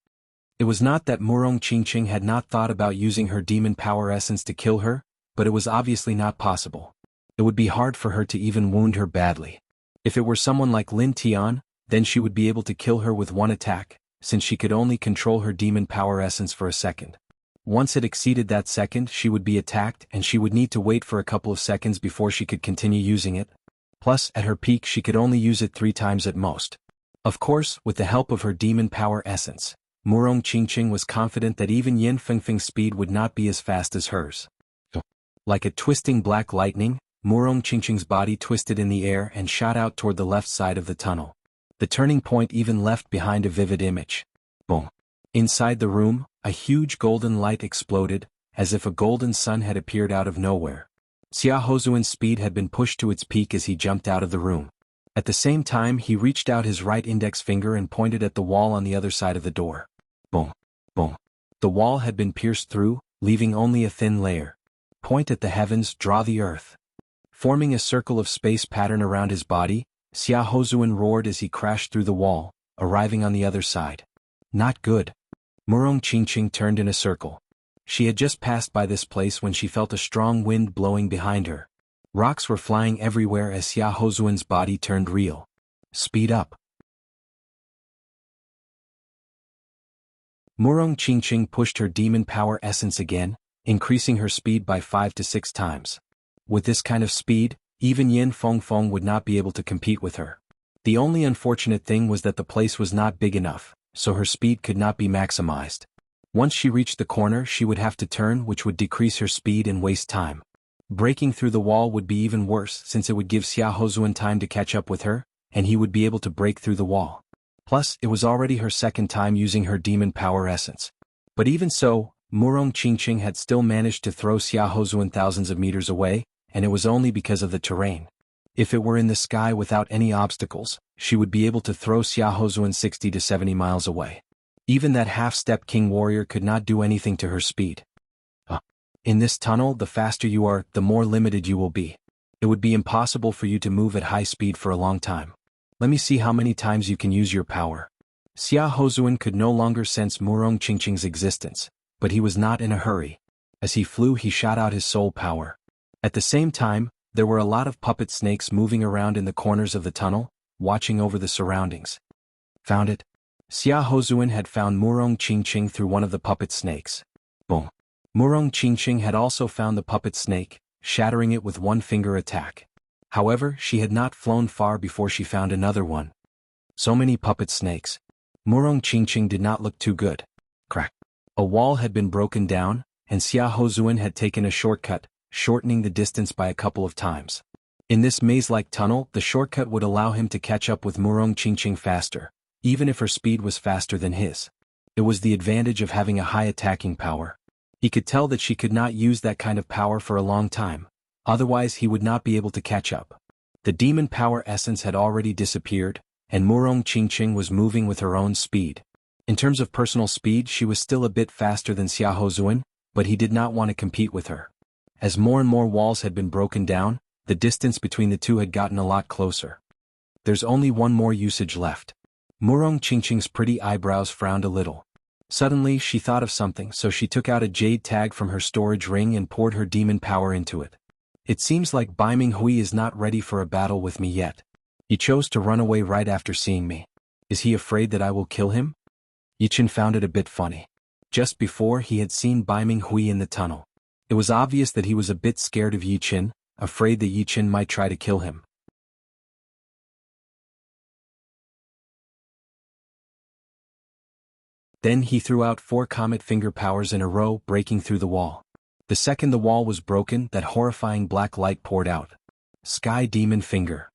It was not that Murong Qingqing had not thought about using her demon power essence to kill her, but it was obviously not possible. It would be hard for her to even wound her badly. If it were someone like Lin Tian, then she would be able to kill her with one attack, since she could only control her demon power essence for a second. Once it exceeded that second, she would be attacked and she would need to wait for a couple of seconds before she could continue using it. Plus, at her peak she could only use it 3 times at most. Of course, with the help of her demon power essence, Murong Qingqing was confident that even Yin Fengfeng's speed would not be as fast as hers. Like a twisting black lightning, Murong Qingqing's body twisted in the air and shot out toward the left side of the tunnel. The turning point even left behind a vivid image. Boom. Inside the room, a huge golden light exploded, as if a golden sun had appeared out of nowhere. Xia Hozuan's speed had been pushed to its peak as he jumped out of the room. At the same time, he reached out his right index finger and pointed at the wall on the other side of the door. Boom. Boom. The wall had been pierced through, leaving only a thin layer. Point at the heavens, draw the earth. Forming a circle of space pattern around his body, Xia Hozuan roared as he crashed through the wall, arriving on the other side. Not good. Murong Qingqing turned in a circle. She had just passed by this place when she felt a strong wind blowing behind her. Rocks were flying everywhere as Xia Hozuan's body turned real. Speed up. Murong Qingqing pushed her demon power essence again, increasing her speed by 5 to 6 times. With this kind of speed, even Yin Fengfeng would not be able to compete with her. The only unfortunate thing was that the place was not big enough, so her speed could not be maximized. Once she reached the corner, she would have to turn, which would decrease her speed and waste time. Breaking through the wall would be even worse since it would give Xia Hozuan time to catch up with her, and he would be able to break through the wall. Plus, it was already her second time using her demon power essence. But even so, Murong Qingqing had still managed to throw Xia Hozuan thousands of meters away, and it was only because of the terrain. If it were in the sky without any obstacles, she would be able to throw Xia Hozuan 60 to 70 miles away. Even that half-step king warrior could not do anything to her speed. In this tunnel, the faster you are, the more limited you will be. It would be impossible for you to move at high speed for a long time. Let me see how many times you can use your power. Xia Hozuan could no longer sense Murong Qingqing's existence, but he was not in a hurry. As he flew, he shot out his soul power. At the same time, there were a lot of puppet snakes moving around in the corners of the tunnel, watching over the surroundings. Found it? Xia Hozuan had found Murong Qingqing through one of the puppet snakes. Boom. Murong Qingqing had also found the puppet snake, shattering it with one finger attack. However, she had not flown far before she found another one. So many puppet snakes. Murong Qingqing did not look too good. Crack. A wall had been broken down, and Xia Hozuan had taken a shortcut, shortening the distance by a couple of times. In this maze-like tunnel, the shortcut would allow him to catch up with Murong Qingqing faster, even if her speed was faster than his. It was the advantage of having a high attacking power. He could tell that she could not use that kind of power for a long time, otherwise he would not be able to catch up. The demon power essence had already disappeared, and Murong Qingqing was moving with her own speed. In terms of personal speed, she was still a bit faster than Xia Hozuan, but he did not want to compete with her. As more and more walls had been broken down, the distance between the two had gotten a lot closer. There's only one more usage left. Murong Qingqing's pretty eyebrows frowned a little. Suddenly, she thought of something, so she took out a jade tag from her storage ring and poured her demon power into it. It seems like Bai Minghui is not ready for a battle with me yet. He chose to run away right after seeing me. Is he afraid that I will kill him? Yichen found it a bit funny. Just before, he had seen Bai Minghui in the tunnel. It was obvious that he was a bit scared of Yichen, afraid that Yichen might try to kill him. Then he threw out 4 comet finger powers in a row, breaking through the wall. The second the wall was broken, that horrifying black light poured out. Sky Demon Finger.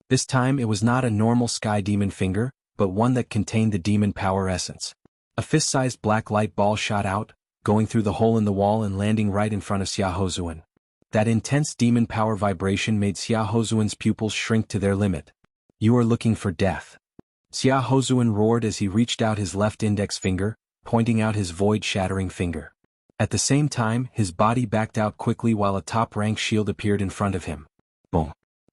This time it was not a normal Sky Demon Finger, but one that contained the demon power essence. A fist-sized black light ball shot out, going through the hole in the wall and landing right in front of Xia Hozuan. That intense demon power vibration made Xia Hozuan's pupils shrink to their limit. You are looking for death. Xia Hozuan roared as he reached out his left index finger, pointing out his void-shattering finger. At the same time, his body backed out quickly while a top-rank shield appeared in front of him. Boom.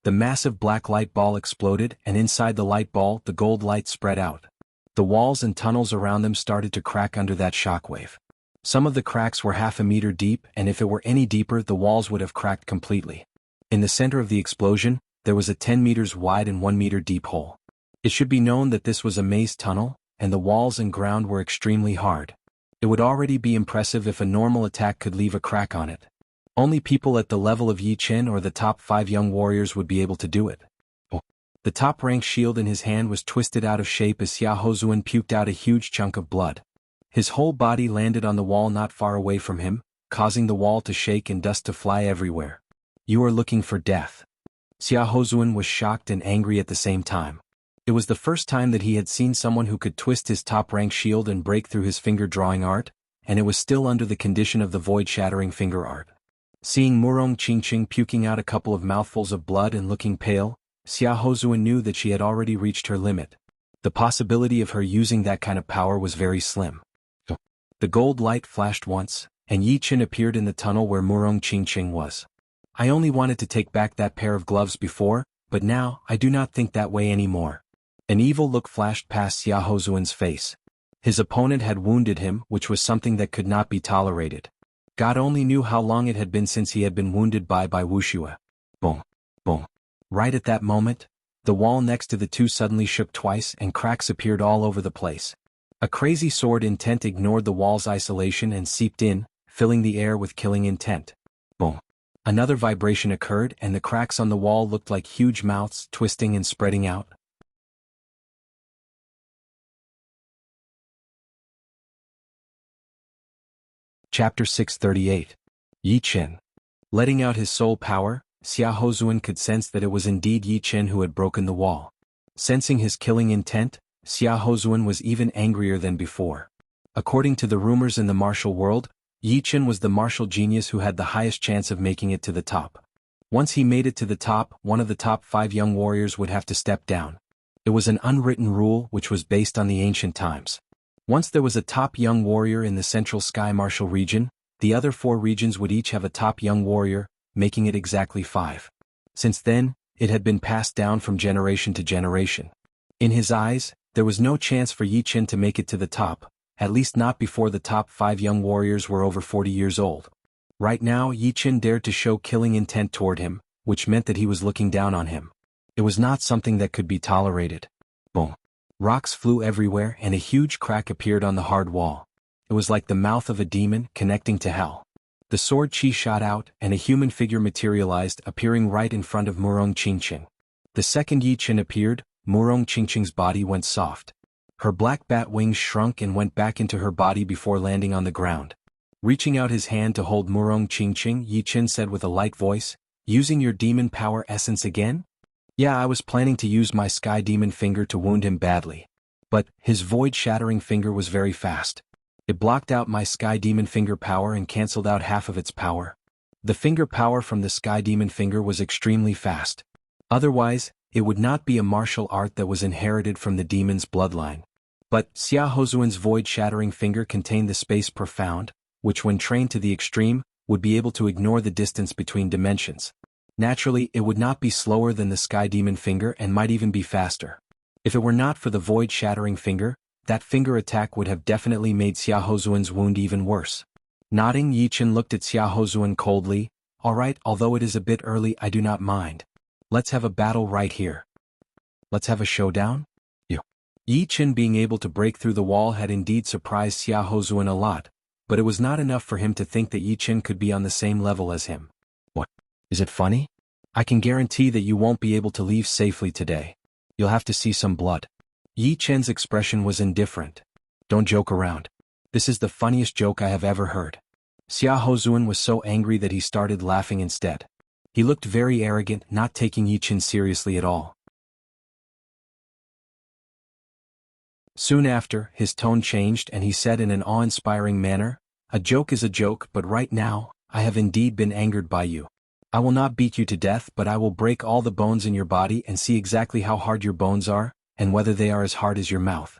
The massive black light ball exploded, and inside the light ball, the gold light spread out. The walls and tunnels around them started to crack under that shockwave. Some of the cracks were half a meter deep, and if it were any deeper, the walls would have cracked completely. In the center of the explosion, there was a 10 meters wide and 1 meter deep hole. It should be known that this was a maze tunnel, and the walls and ground were extremely hard. It would already be impressive if a normal attack could leave a crack on it. Only people at the level of Yi Chen or the top 5 young warriors would be able to do it. The top-rank shield in his hand was twisted out of shape as Xia Hozuan puked out a huge chunk of blood. His whole body landed on the wall not far away from him, causing the wall to shake and dust to fly everywhere. You are looking for death. Xia Hozuan was shocked and angry at the same time. It was the first time that he had seen someone who could twist his top-rank shield and break through his finger-drawing art, and it was still under the condition of the void-shattering finger art. Seeing Murong Qingqing puking out a couple of mouthfuls of blood and looking pale, Xia Hozuan knew that she had already reached her limit. The possibility of her using that kind of power was very slim. The gold light flashed once, and Yi Chen appeared in the tunnel where Murong Qingqing was. I only wanted to take back that pair of gloves before, but now, I do not think that way anymore. An evil look flashed past Xia Hozuan's face. His opponent had wounded him, which was something that could not be tolerated. God only knew how long it had been since he had been wounded by Wuxia. Boom. Boom. Right at that moment, the wall next to the two suddenly shook twice and cracks appeared all over the place. A crazy sword intent ignored the wall's isolation and seeped in, filling the air with killing intent. Boom. Another vibration occurred and the cracks on the wall looked like huge mouths twisting and spreading out. Chapter 638. Yi Chen. Letting out his soul power, Xia Hozuan could sense that it was indeed Yi Chen who had broken the wall. Sensing his killing intent, Xia Hozuan was even angrier than before. According to the rumors in the martial world, Yi Chen was the martial genius who had the highest chance of making it to the top. Once he made it to the top, one of the top 5 young warriors would have to step down. It was an unwritten rule which was based on the ancient times. Once there was a top young warrior in the Central Sky Martial region, the other 4 regions would each have a top young warrior, making it exactly 5. Since then, it had been passed down from generation to generation. In his eyes, there was no chance for Yi Chen to make it to the top, at least not before the top 5 young warriors were over 40 years old. Right now, Yi Chen dared to show killing intent toward him, which meant that he was looking down on him. It was not something that could be tolerated. Boom. Rocks flew everywhere and a huge crack appeared on the hard wall. It was like the mouth of a demon connecting to hell. The sword chi shot out and a human figure materialized, appearing right in front of Murong Qingqing. The second Yi Chen appeared, Murong Qingqing's body went soft. Her black bat wings shrunk and went back into her body before landing on the ground. Reaching out his hand to hold Murong Qingqing, Yi Chen said with a light voice, "Using your demon power essence again?" "Yeah, I was planning to use my sky demon finger to wound him badly. But, his void-shattering finger was very fast. It blocked out my sky demon finger power and cancelled out half of its power. The finger power from the sky demon finger was extremely fast. Otherwise, it would not be a martial art that was inherited from the demon's bloodline. But Xia Hozuan's void-shattering finger contained the space profound, which when trained to the extreme, would be able to ignore the distance between dimensions. Naturally, it would not be slower than the sky demon finger and might even be faster. If it were not for the void-shattering finger, that finger attack would have definitely made Xia Hozuan's wound even worse. Nodding, Yi Chen looked at Xia Hozuan coldly. "All right, although it is a bit early, I do not mind. Let's have a battle right here. Let's have a showdown?" Yi Chen being able to break through the wall had indeed surprised Xia Hozuan a lot, but it was not enough for him to think that Yi Chen could be on the same level as him. "What? Is it funny? I can guarantee that you won't be able to leave safely today. You'll have to see some blood." Yi Chen's expression was indifferent. "Don't joke around. This is the funniest joke I have ever heard." Xia Hozuan was so angry that he started laughing instead. He looked very arrogant, not taking Yi Chen seriously at all. Soon after, his tone changed and he said in an awe-inspiring manner, "A joke is a joke, but right now, I have indeed been angered by you. I will not beat you to death, but I will break all the bones in your body and see exactly how hard your bones are, and whether they are as hard as your mouth.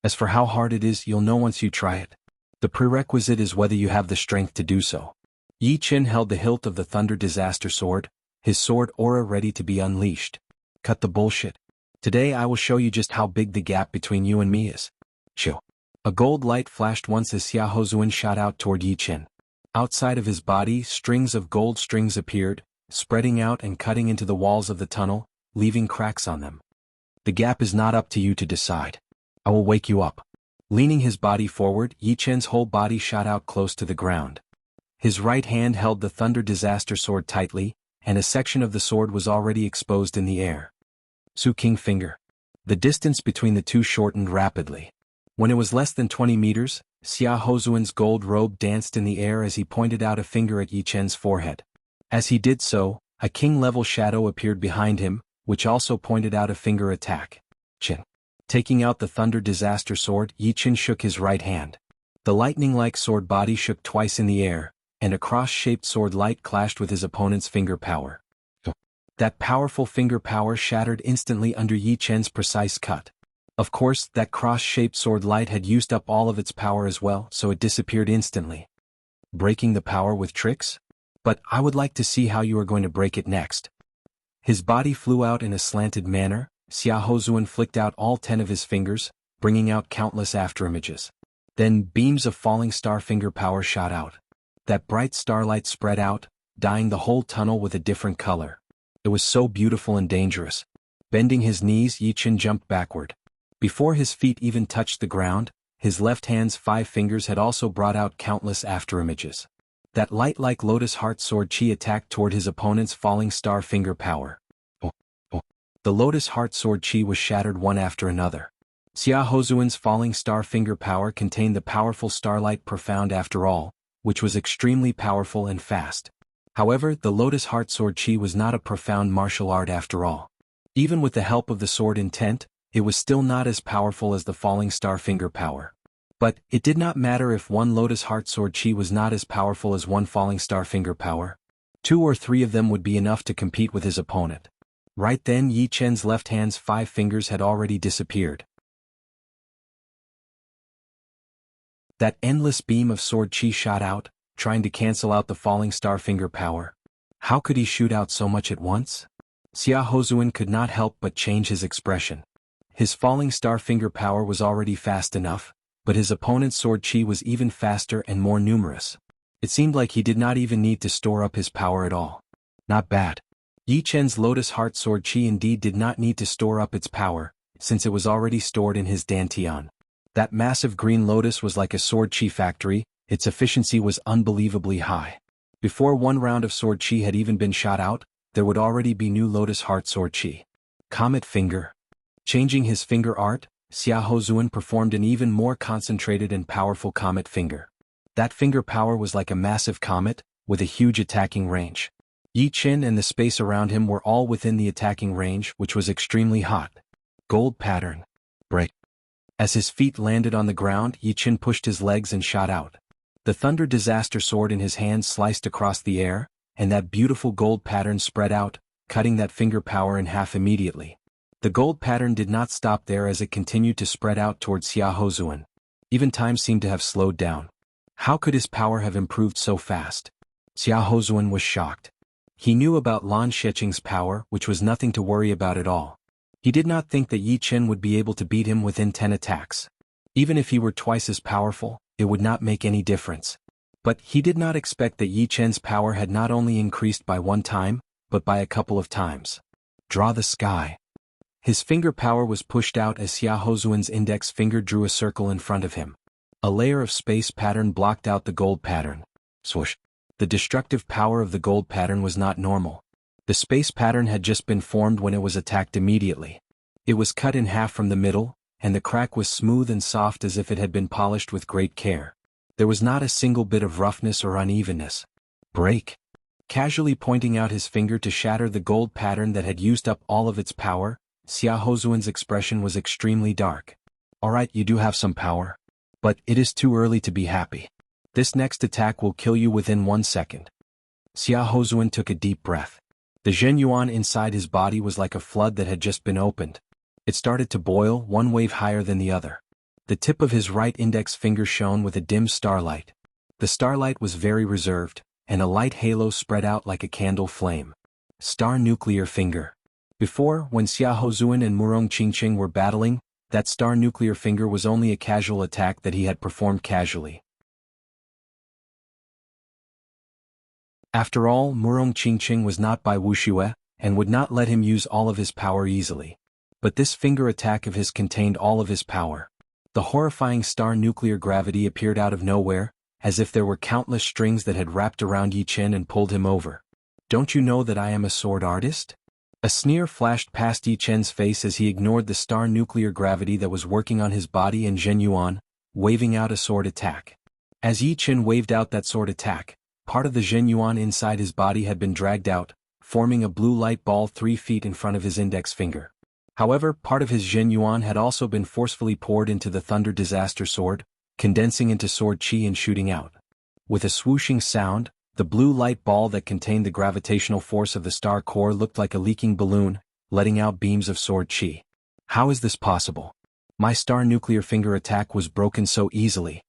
As for how hard it is, you'll know once you try it. The prerequisite is whether you have the strength to do so." Yi Chen held the hilt of the Thunder Disaster Sword, his sword aura ready to be unleashed. Cut the bullshit. Today I will show you just how big the gap between you and me is. Chill. A gold light flashed once as Xiaohozuan shot out toward Yi Chen. Outside of his body, strings of gold strings appeared, spreading out and cutting into the walls of the tunnel, leaving cracks on them. The gap is not up to you to decide. I will wake you up. Leaning his body forward, Yi Chen's whole body shot out close to the ground. His right hand held the Thunder Disaster Sword tightly, and a section of the sword was already exposed in the air. Su King Finger. The distance between the two shortened rapidly. When it was less than 20 meters, Xiaohozuan's gold robe danced in the air as he pointed out a finger at Yi Chen's forehead. As he did so, a king-level shadow appeared behind him, which also pointed out a finger attack. Chen. Taking out the Thunder Disaster Sword, Yi Chen shook his right hand. The lightning-like sword body shook twice in the air, and a cross-shaped sword light clashed with his opponent's finger power. That powerful finger power shattered instantly under Yi Chen's precise cut. Of course, that cross-shaped sword light had used up all of its power as well, so it disappeared instantly. Breaking the power with tricks? But I would like to see how you are going to break it next. His body flew out in a slanted manner. Xiaohozuan flicked out all 10 of his fingers, bringing out countless afterimages. Then beams of falling star finger power shot out. That bright starlight spread out, dyeing the whole tunnel with a different color. It was so beautiful and dangerous. Bending his knees, Yi Chen jumped backward. Before his feet even touched the ground, his left hand's 5 fingers had also brought out countless afterimages. That light-like lotus heart sword chi attacked toward his opponent's falling star finger power. The lotus heart sword chi was shattered one after another. Xiaohozuan's falling star finger power contained the powerful starlight profound after all, which was extremely powerful and fast. However, the lotus heart sword chi was not a profound martial art after all. Even with the help of the sword intent, it was still not as powerful as the falling star finger power. But it did not matter if one lotus heart sword chi was not as powerful as one falling star finger power. 2 or 3 of them would be enough to compete with his opponent. Right then, Yi Chen's left hand's 5 fingers had already disappeared. That endless beam of sword chi shot out, trying to cancel out the falling star finger power. How could he shoot out so much at once? Xiaohozuan could not help but change his expression. His falling star finger power was already fast enough, but his opponent's sword chi was even faster and more numerous. It seemed like he did not even need to store up his power at all. Not bad. Yi Chen's lotus heart sword chi indeed did not need to store up its power, since it was already stored in his dantian. That massive green lotus was like a sword chi factory. Its efficiency was unbelievably high. Before one round of sword chi had even been shot out, there would already be new lotus heart sword chi. Comet finger. Changing his finger art, Xiaohozuan performed an even more concentrated and powerful comet finger. That finger power was like a massive comet, with a huge attacking range. Yi Chen and the space around him were all within the attacking range, which was extremely hot. Gold pattern. Break. As his feet landed on the ground, Yi Chen pushed his legs and shot out. The Thunder Disaster Sword in his hand sliced across the air, and that beautiful gold pattern spread out, cutting that finger power in half immediately. The gold pattern did not stop there as it continued to spread out towards Xiaohozuan. Even time seemed to have slowed down. How could his power have improved so fast? Xiaohozuan was shocked. He knew about Lan Sheching's power, which was nothing to worry about at all. He did not think that Yi Chen would be able to beat him within 10 attacks. Even if he were twice as powerful, it would not make any difference. But he did not expect that Yi Chen's power had not only increased by 1 time, but by a couple of times. Draw the sky. His finger power was pushed out as Xiaohozuan's index finger drew a circle in front of him. A layer of space pattern blocked out the gold pattern. Swoosh. The destructive power of the gold pattern was not normal. The space pattern had just been formed when it was attacked immediately. It was cut in half from the middle, and the crack was smooth and soft as if it had been polished with great care. There was not a single bit of roughness or unevenness. Break. Casually pointing out his finger to shatter the gold pattern that had used up all of its power, Xiaohozuan's expression was extremely dark. Alright, you do have some power. But it is too early to be happy. This next attack will kill you within 1 second. Xiaohozuan took a deep breath. The Zhenyuan inside his body was like a flood that had just been opened. It started to boil, one wave higher than the other. The tip of his right index finger shone with a dim starlight. The starlight was very reserved, and a light halo spread out like a candle flame. Star Nuclear Finger. Before, when Xia Hozuan and Murong Qingqing were battling, that star nuclear finger was only a casual attack that he had performed casually. After all, Murong Qingqing was not by Wuxia, and would not let him use all of his power easily. But this finger attack of his contained all of his power. The horrifying star nuclear gravity appeared out of nowhere, as if there were countless strings that had wrapped around Yi Chen and pulled him over. Don't you know that I am a sword artist? A sneer flashed past Yi Chen's face as he ignored the star nuclear gravity that was working on his body and Zhen Yuan, waving out a sword attack. As Yi Chen waved out that sword attack, part of the Zhen Yuan inside his body had been dragged out, forming a blue light ball 3 feet in front of his index finger. However, part of his Zhen Yuan had also been forcefully poured into the Thunder Disaster Sword, condensing into sword qi and shooting out. With a swooshing sound, the blue light ball that contained the gravitational force of the star core looked like a leaking balloon, letting out beams of sword qi. How is this possible? My star nuclear finger attack was broken so easily.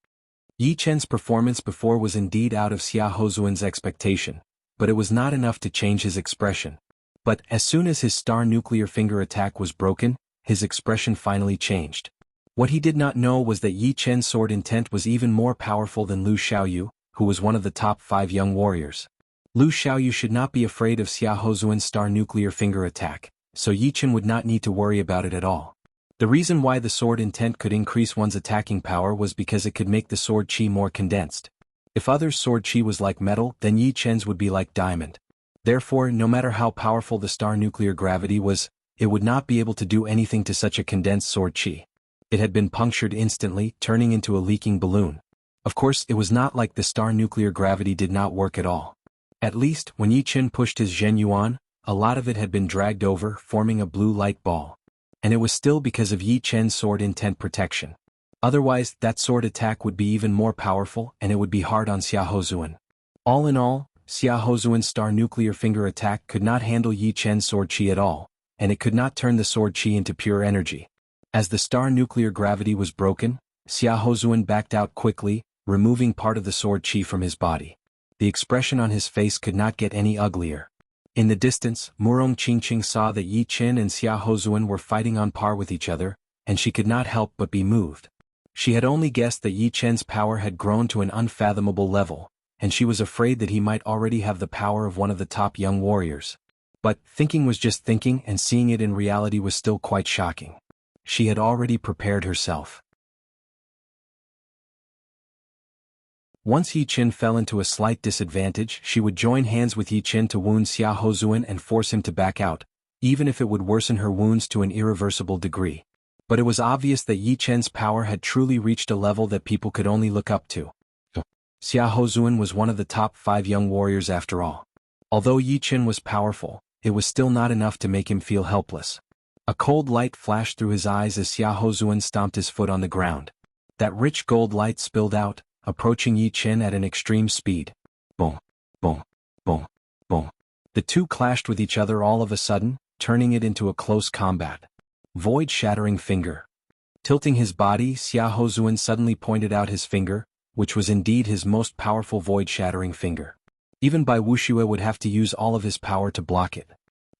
Yi Chen's performance before was indeed out of Xia Hozuan's expectation, but it was not enough to change his expression. But as soon as his star nuclear finger attack was broken, his expression finally changed. What he did not know was that Yi Chen's sword intent was even more powerful than Lu Xiaoyu, who was one of the top 5 young warriors. Lu Xiaoyu should not be afraid of Xia Hozuan's star nuclear finger attack, so Yi Chen would not need to worry about it at all. The reason why the sword intent could increase one's attacking power was because it could make the sword qi more condensed. If others' sword qi was like metal, then Yi Chen's would be like diamond. Therefore, no matter how powerful the star nuclear gravity was, it would not be able to do anything to such a condensed sword qi. It had been punctured instantly, turning into a leaking balloon. Of course, it was not like the star nuclear gravity did not work at all. At least, when Yi Chen pushed his Zhen Yuan, a lot of it had been dragged over, forming a blue light ball. And it was still because of Yi Chen's sword intent protection. Otherwise, that sword attack would be even more powerful, and it would be hard on Xia Hozuan. All in all, Xia Hozuan's star nuclear finger attack could not handle Yi Chen's sword qi at all, and it could not turn the sword qi into pure energy. As the star nuclear gravity was broken, Xia Hozuan backed out quickly, removing part of the sword qi from his body. The expression on his face could not get any uglier. In the distance, Murong Qingqing saw that Yi Chen and Xia Hozuan were fighting on par with each other, and she could not help but be moved. She had only guessed that Yi Chen's power had grown to an unfathomable level, and she was afraid that he might already have the power of one of the top young warriors. But thinking was just thinking, and seeing it in reality was still quite shocking. She had already prepared herself. Once Yi Chen fell into a slight disadvantage, she would join hands with Yi Chen to wound Xia Hozuan and force him to back out, even if it would worsen her wounds to an irreversible degree. But it was obvious that Yi Chen's power had truly reached a level that people could only look up to. Xia Hozuan was one of the top 5 young warriors after all. Although Yi Chen was powerful, it was still not enough to make him feel helpless. A cold light flashed through his eyes as Xia Hozuan stomped his foot on the ground. That rich gold light spilled out, approaching Yi Chen at an extreme speed. Boom, boom, boom, boom. The two clashed with each other all of a sudden, turning it into a close combat. Void-shattering finger. Tilting his body, Xia Hozuan suddenly pointed out his finger, which was indeed his most powerful void-shattering finger. Even Bai Wuxia would have to use all of his power to block it.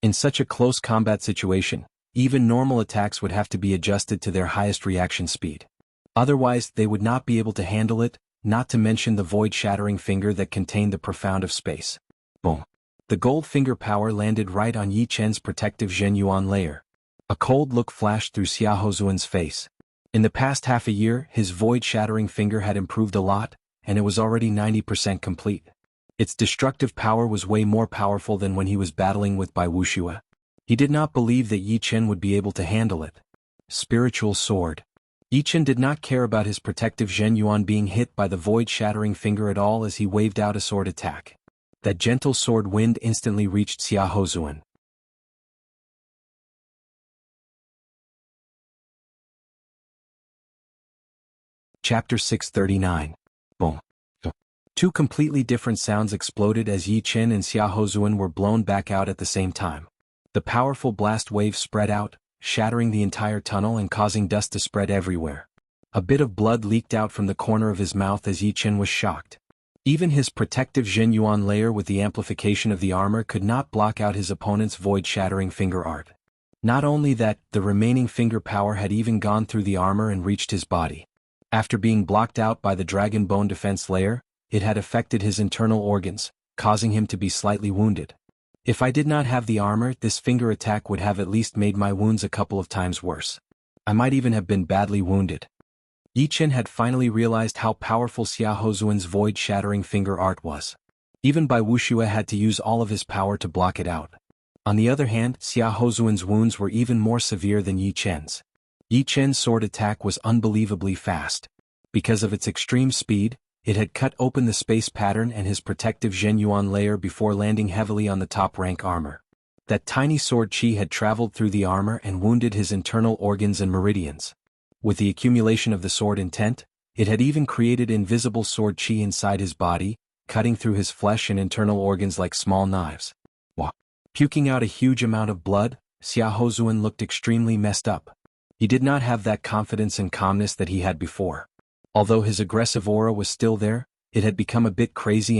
In such a close combat situation, even normal attacks would have to be adjusted to their highest reaction speed. Otherwise, they would not be able to handle it, not to mention the void-shattering finger that contained the profound of space. Boom. The gold finger power landed right on Yi Chen's protective Zhen Yuan layer. A cold look flashed through Xia Hozuan's face. In the past half a year, his void-shattering finger had improved a lot, and it was already 90% complete. Its destructive power was way more powerful than when he was battling with Bai Wuxia. He did not believe that Yi Chen would be able to handle it. Spiritual sword. Yi Chen did not care about his protective Zhen Yuan being hit by the void-shattering finger at all as he waved out a sword attack. That gentle sword wind instantly reached Xia Hozuan. Chapter 639. Boom. Two completely different sounds exploded as Yi Chen and Xia Hozuan were blown back out at the same time. The powerful blast wave spread out, shattering the entire tunnel and causing dust to spread everywhere. A bit of blood leaked out from the corner of his mouth as Yi Chen was shocked. Even his protective Zhenyuan layer with the amplification of the armor could not block out his opponent's void-shattering finger art. Not only that, the remaining finger power had even gone through the armor and reached his body. After being blocked out by the dragon bone defense layer, it had affected his internal organs, causing him to be slightly wounded. If I did not have the armor, this finger attack would have at least made my wounds a couple of times worse. I might even have been badly wounded. Yi Chen had finally realized how powerful Xia Hozuan's void-shattering finger art was. Even Bai Wuxia had to use all of his power to block it out. On the other hand, Xia Hozuan's wounds were even more severe than Yi Chen's. Yi Chen's sword attack was unbelievably fast. Because of its extreme speed, it had cut open the space pattern and his protective Zhenyuan layer before landing heavily on the top-rank armor. That tiny sword chi had traveled through the armor and wounded his internal organs and meridians. With the accumulation of the sword intent, it had even created invisible sword chi inside his body, cutting through his flesh and internal organs like small knives. Puking out a huge amount of blood, Xia Hozuan looked extremely messed up. He did not have that confidence and calmness that he had before. Although his aggressive aura was still there, it had become a bit crazy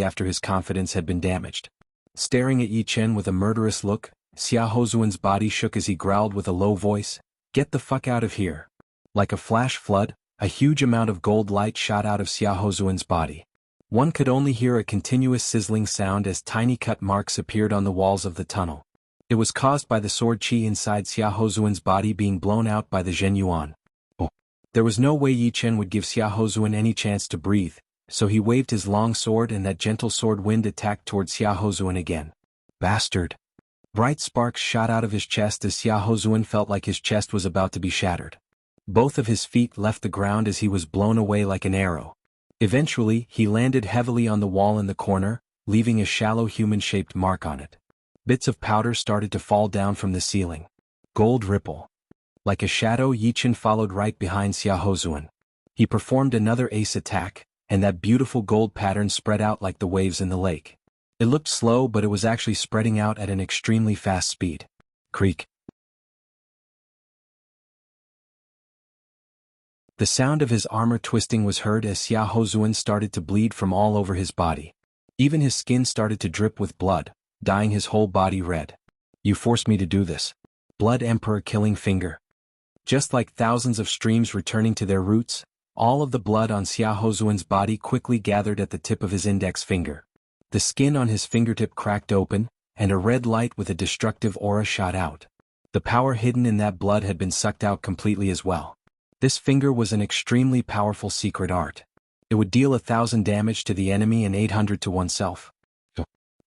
after his confidence had been damaged. Staring at Yi Chen with a murderous look, Xia Hozuan's body shook as he growled with a low voice, "Get the fuck out of here." Like a flash flood, a huge amount of gold light shot out of Xia Hozuan's body. One could only hear a continuous sizzling sound as tiny cut marks appeared on the walls of the tunnel. It was caused by the sword chi inside Xia Hozuan's body being blown out by the Zhenyuan. There was no way Yi Chen would give Xia Hozuan any chance to breathe, so he waved his long sword and that gentle sword wind attacked toward Xia Hozuan again. Bastard! Bright sparks shot out of his chest as Xia Hozuan felt like his chest was about to be shattered. Both of his feet left the ground as he was blown away like an arrow. Eventually, he landed heavily on the wall in the corner, leaving a shallow human-shaped mark on it. Bits of powder started to fall down from the ceiling. Gold ripple. Like a shadow, Yi Chen followed right behind Xia Hozuan. He performed another ace attack, and that beautiful gold pattern spread out like the waves in the lake. It looked slow, but it was actually spreading out at an extremely fast speed. Creak. The sound of his armor twisting was heard as Xia Hozuan started to bleed from all over his body. Even his skin started to drip with blood, dyeing his whole body red. "You forced me to do this." Blood Emperor killing finger. Just like thousands of streams returning to their roots, all of the blood on Xia Hozuan's body quickly gathered at the tip of his index finger. The skin on his fingertip cracked open, and a red light with a destructive aura shot out. The power hidden in that blood had been sucked out completely as well. This finger was an extremely powerful secret art. It would deal 1,000 damage to the enemy and 800 to oneself.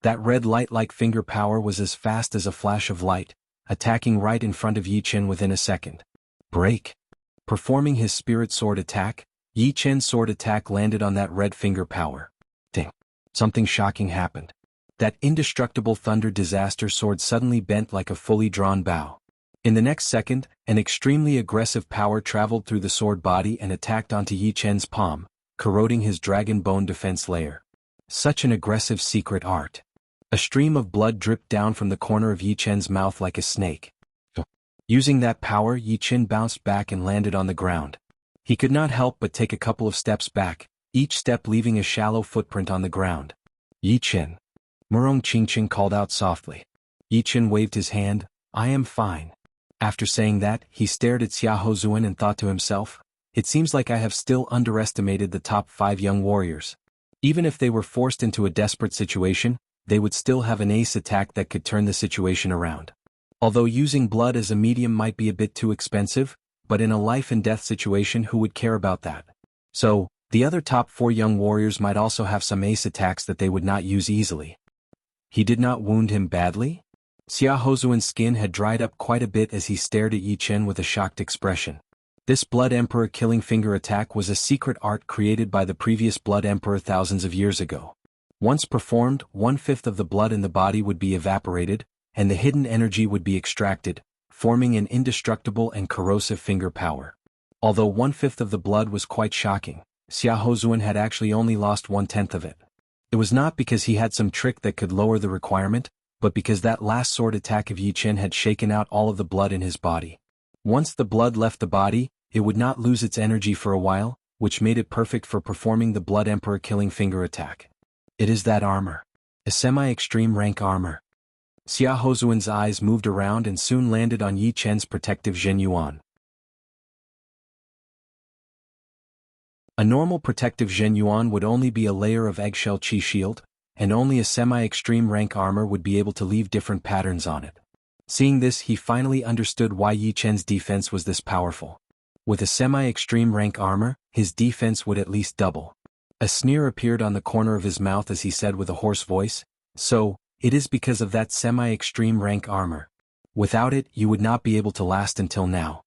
That red light-like finger power was as fast as a flash of light, attacking right in front of Yi Chen within a second. Break. Performing his spirit sword attack, Yi Chen's sword attack landed on that red finger power. Ding. Something shocking happened. That indestructible thunder disaster sword suddenly bent like a fully drawn bow. In the next second, an extremely aggressive power traveled through the sword body and attacked onto Yi Chen's palm, corroding his dragon bone defense layer. Such an aggressive secret art. A stream of blood dripped down from the corner of Yi Chen's mouth like a snake. Using that power, Yi Chen bounced back and landed on the ground. He could not help but take a couple of steps back, each step leaving a shallow footprint on the ground. "Yi Chen." Murong Qingqing called out softly. Yi Chen waved his hand, "I am fine." After saying that, he stared at Xia Hozuan and thought to himself, "It seems like I have still underestimated the top 5 young warriors. Even if they were forced into a desperate situation, they would still have an ace attack that could turn the situation around. Although using blood as a medium might be a bit too expensive, but in a life-and-death situation who would care about that? So, the other top 4 young warriors might also have some ace attacks that they would not use easily." He did not wound him badly? Xia Hozuan's skin had dried up quite a bit as he stared at Yi Chen with a shocked expression. This Blood Emperor killing finger attack was a secret art created by the previous Blood Emperor thousands of years ago. Once performed, 1/5 of the blood in the body would be evaporated, and the hidden energy would be extracted, forming an indestructible and corrosive finger power. Although 1/5 of the blood was quite shocking, Xia Hozuan had actually only lost 1/10 of it. It was not because he had some trick that could lower the requirement, but because that last sword attack of Yi Chen had shaken out all of the blood in his body. Once the blood left the body, it would not lose its energy for a while, which made it perfect for performing the Blood Emperor killing finger attack. It is that armor. A semi-extreme rank armor. Xia Hozuan's eyes moved around and soon landed on Yi Chen's protective Zhen Yuan. A normal protective Zhen Yuan would only be a layer of eggshell qi shield, and only a semi-extreme rank armor would be able to leave different patterns on it. Seeing this, he finally understood why Yi Chen's defense was this powerful. With a semi-extreme rank armor, his defense would at least double. A sneer appeared on the corner of his mouth as he said with a hoarse voice, "So, it is because of that semi-extreme rank armor. Without it, you would not be able to last until now."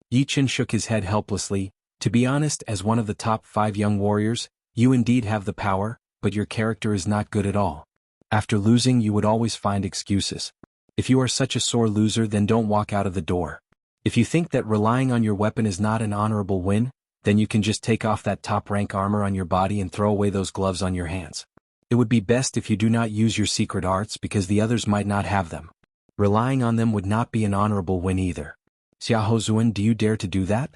Yi Chen shook his head helplessly. "To be honest, as one of the top 5 young warriors, you indeed have the power, but your character is not good at all. After losing, you would always find excuses. If you are such a sore loser, then don't walk out of the door. If you think that relying on your weapon is not an honorable win, then you can just take off that top-rank armor on your body and throw away those gloves on your hands. It would be best if you do not use your secret arts because the others might not have them. Relying on them would not be an honorable win either. Xia Hozuan, do you dare to do that?"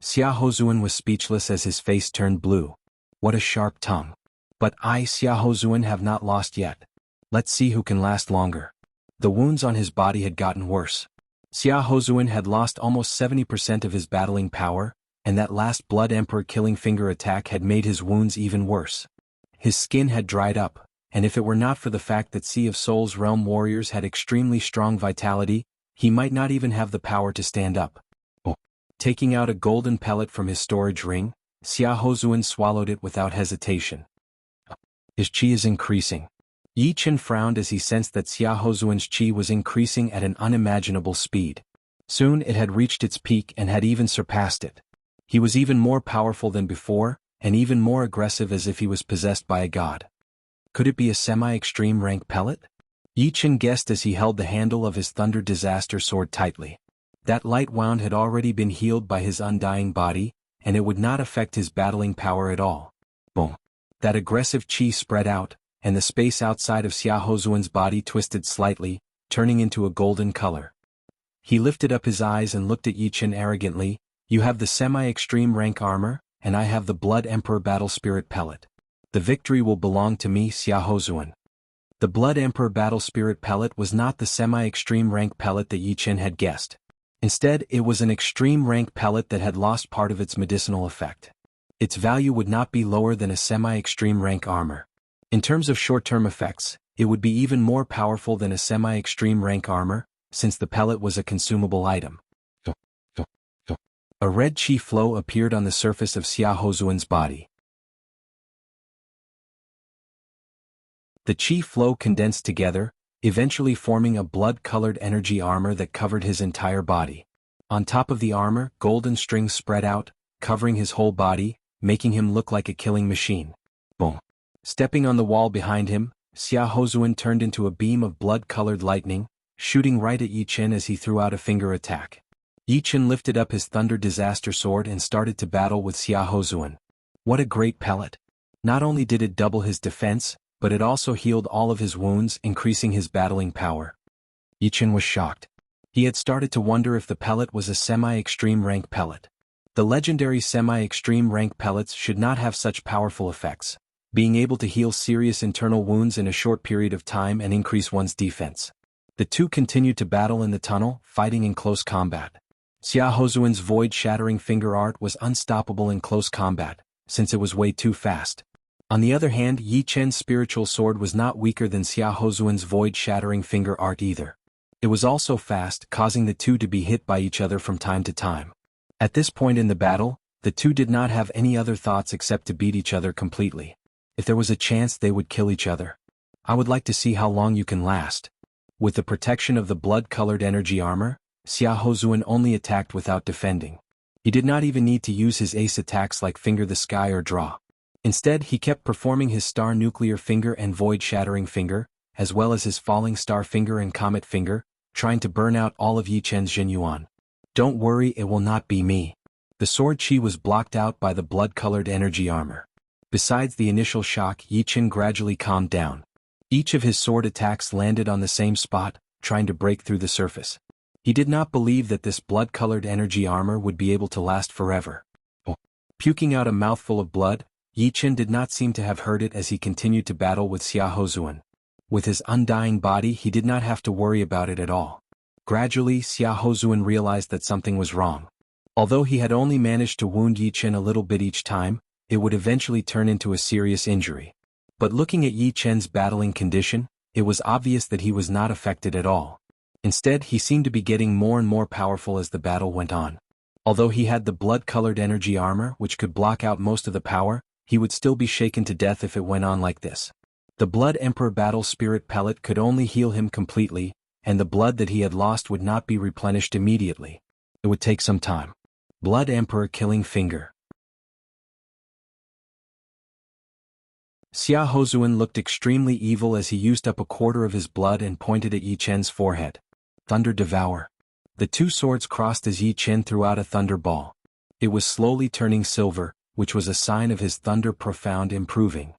Xia Hozuan was speechless as his face turned blue. What a sharp tongue. "But I, Xia Hozuan, have not lost yet. Let's see who can last longer." The wounds on his body had gotten worse. Xia Hozuan had lost almost 70% of his battling power, and that last Blood Emperor killing finger attack had made his wounds even worse. His skin had dried up, and if it were not for the fact that Sea of Souls realm warriors had extremely strong vitality, he might not even have the power to stand up. Taking out a golden pellet from his storage ring, Xia Hozuan swallowed it without hesitation. His qi is increasing. Yi Chen frowned as he sensed that Xia Hozuan's qi was increasing at an unimaginable speed. Soon it had reached its peak and had even surpassed it. He was even more powerful than before, and even more aggressive as if he was possessed by a god. Could it be a semi-extreme rank pellet? Yi Chen guessed as he held the handle of his Thunder Disaster sword tightly. That light wound had already been healed by his undying body, and it would not affect his battling power at all. Boom. That aggressive qi spread out, and the space outside of Xia Hozuan's body twisted slightly, turning into a golden color. He lifted up his eyes and looked at Yi Chen arrogantly. "You have the semi-extreme rank armor, and I have the Blood Emperor Battle Spirit pellet. The victory will belong to me, Xia Hozuan." The Blood Emperor Battle Spirit pellet was not the semi-extreme rank pellet that Yi Chen had guessed. Instead, it was an extreme rank pellet that had lost part of its medicinal effect. Its value would not be lower than a semi-extreme rank armor. In terms of short-term effects, it would be even more powerful than a semi-extreme rank armor, since the pellet was a consumable item. A red qi flow appeared on the surface of Xia Hozuan's body. The qi flow condensed together, eventually forming a blood-colored energy armor that covered his entire body. On top of the armor, golden strings spread out, covering his whole body, making him look like a killing machine. Boom. Stepping on the wall behind him, Xia Hozuan turned into a beam of blood-colored lightning, shooting right at Yi Chen as he threw out a finger attack. Yi Chen lifted up his Thunder Disaster sword and started to battle with Xia Hozuan. What a great pellet. Not only did it double his defense, but it also healed all of his wounds, increasing his battling power. Yi Chen was shocked. He had started to wonder if the pellet was a semi-extreme rank pellet. The legendary semi-extreme rank pellets should not have such powerful effects, being able to heal serious internal wounds in a short period of time and increase one's defense. The two continued to battle in the tunnel, fighting in close combat. Xia Hozuan's void-shattering finger art was unstoppable in close combat, since it was way too fast. On the other hand, Yi Chen's spiritual sword was not weaker than Xia Hozuan's void-shattering finger art either. It was also fast, causing the two to be hit by each other from time to time. At this point in the battle, the two did not have any other thoughts except to beat each other completely. If there was a chance they would kill each other. I would like to see how long you can last. With the protection of the blood-colored energy armor, Xia Hozuan only attacked without defending. He did not even need to use his ace attacks like Finger the Sky or Draw. Instead, he kept performing his Star Nuclear Finger and Void Shattering Finger, as well as his Falling Star Finger and Comet Finger, trying to burn out all of Yi Chen's Zhen Yuan. Don't worry, it will not be me. The sword chi was blocked out by the blood-colored energy armor. Besides the initial shock, Yi Chen gradually calmed down. Each of his sword attacks landed on the same spot, trying to break through the surface. He did not believe that this blood-colored energy armor would be able to last forever. Puking out a mouthful of blood, Yi Chen did not seem to have heard it as he continued to battle with Xia Hozuan. With his undying body he did not have to worry about it at all. Gradually Xia Hozuan realized that something was wrong. Although he had only managed to wound Yi Chen a little bit each time, it would eventually turn into a serious injury. But looking at Yi Chen's battling condition, it was obvious that he was not affected at all. Instead, he seemed to be getting more and more powerful as the battle went on. Although he had the blood-colored energy armor which could block out most of the power, he would still be shaken to death if it went on like this. The Blood Emperor Battle Spirit Pellet could only heal him completely, and the blood that he had lost would not be replenished immediately. It would take some time. Blood Emperor Killing Finger. Xia Hozuan looked extremely evil as he used up a quarter of his blood and pointed at Yi Chen's forehead. Thunder Devour. The two swords crossed as Yi Chen threw out a thunder ball. It was slowly turning silver, which was a sign of his thunder profound improving.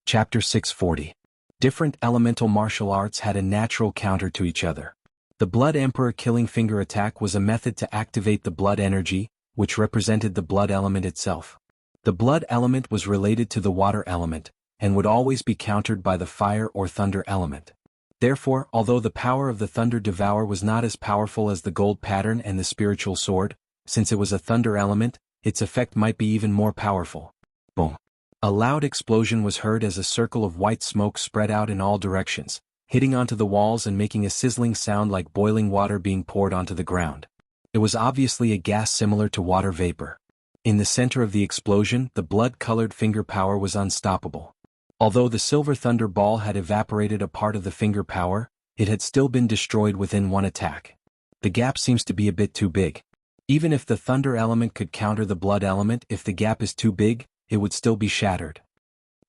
Chapter 640. Different elemental martial arts had a natural counter to each other. The Blood Emperor Killing Finger attack was a method to activate the blood energy, which represented the blood element itself. The blood element was related to the water element, and would always be countered by the fire or thunder element. Therefore, although the power of the Thunder Devour was not as powerful as the gold pattern and the spiritual sword, since it was a thunder element, its effect might be even more powerful. Boom! A loud explosion was heard as a circle of white smoke spread out in all directions, hitting onto the walls and making a sizzling sound like boiling water being poured onto the ground. It was obviously a gas similar to water vapor. In the center of the explosion, the blood-colored finger power was unstoppable. Although the silver thunder ball had evaporated a part of the finger power, it had still been destroyed within one attack. The gap seems to be a bit too big. Even if the thunder element could counter the blood element, if the gap is too big, it would still be shattered.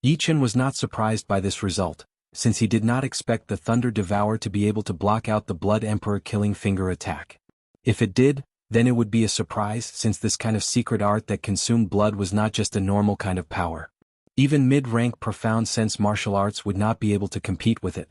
Yi Chen was not surprised by this result, since he did not expect the Thunder Devour to be able to block out the Blood Emperor Killing Finger attack. If it did, then it would be a surprise, since this kind of secret art that consumed blood was not just a normal kind of power. Even mid-rank profound sense martial arts would not be able to compete with it.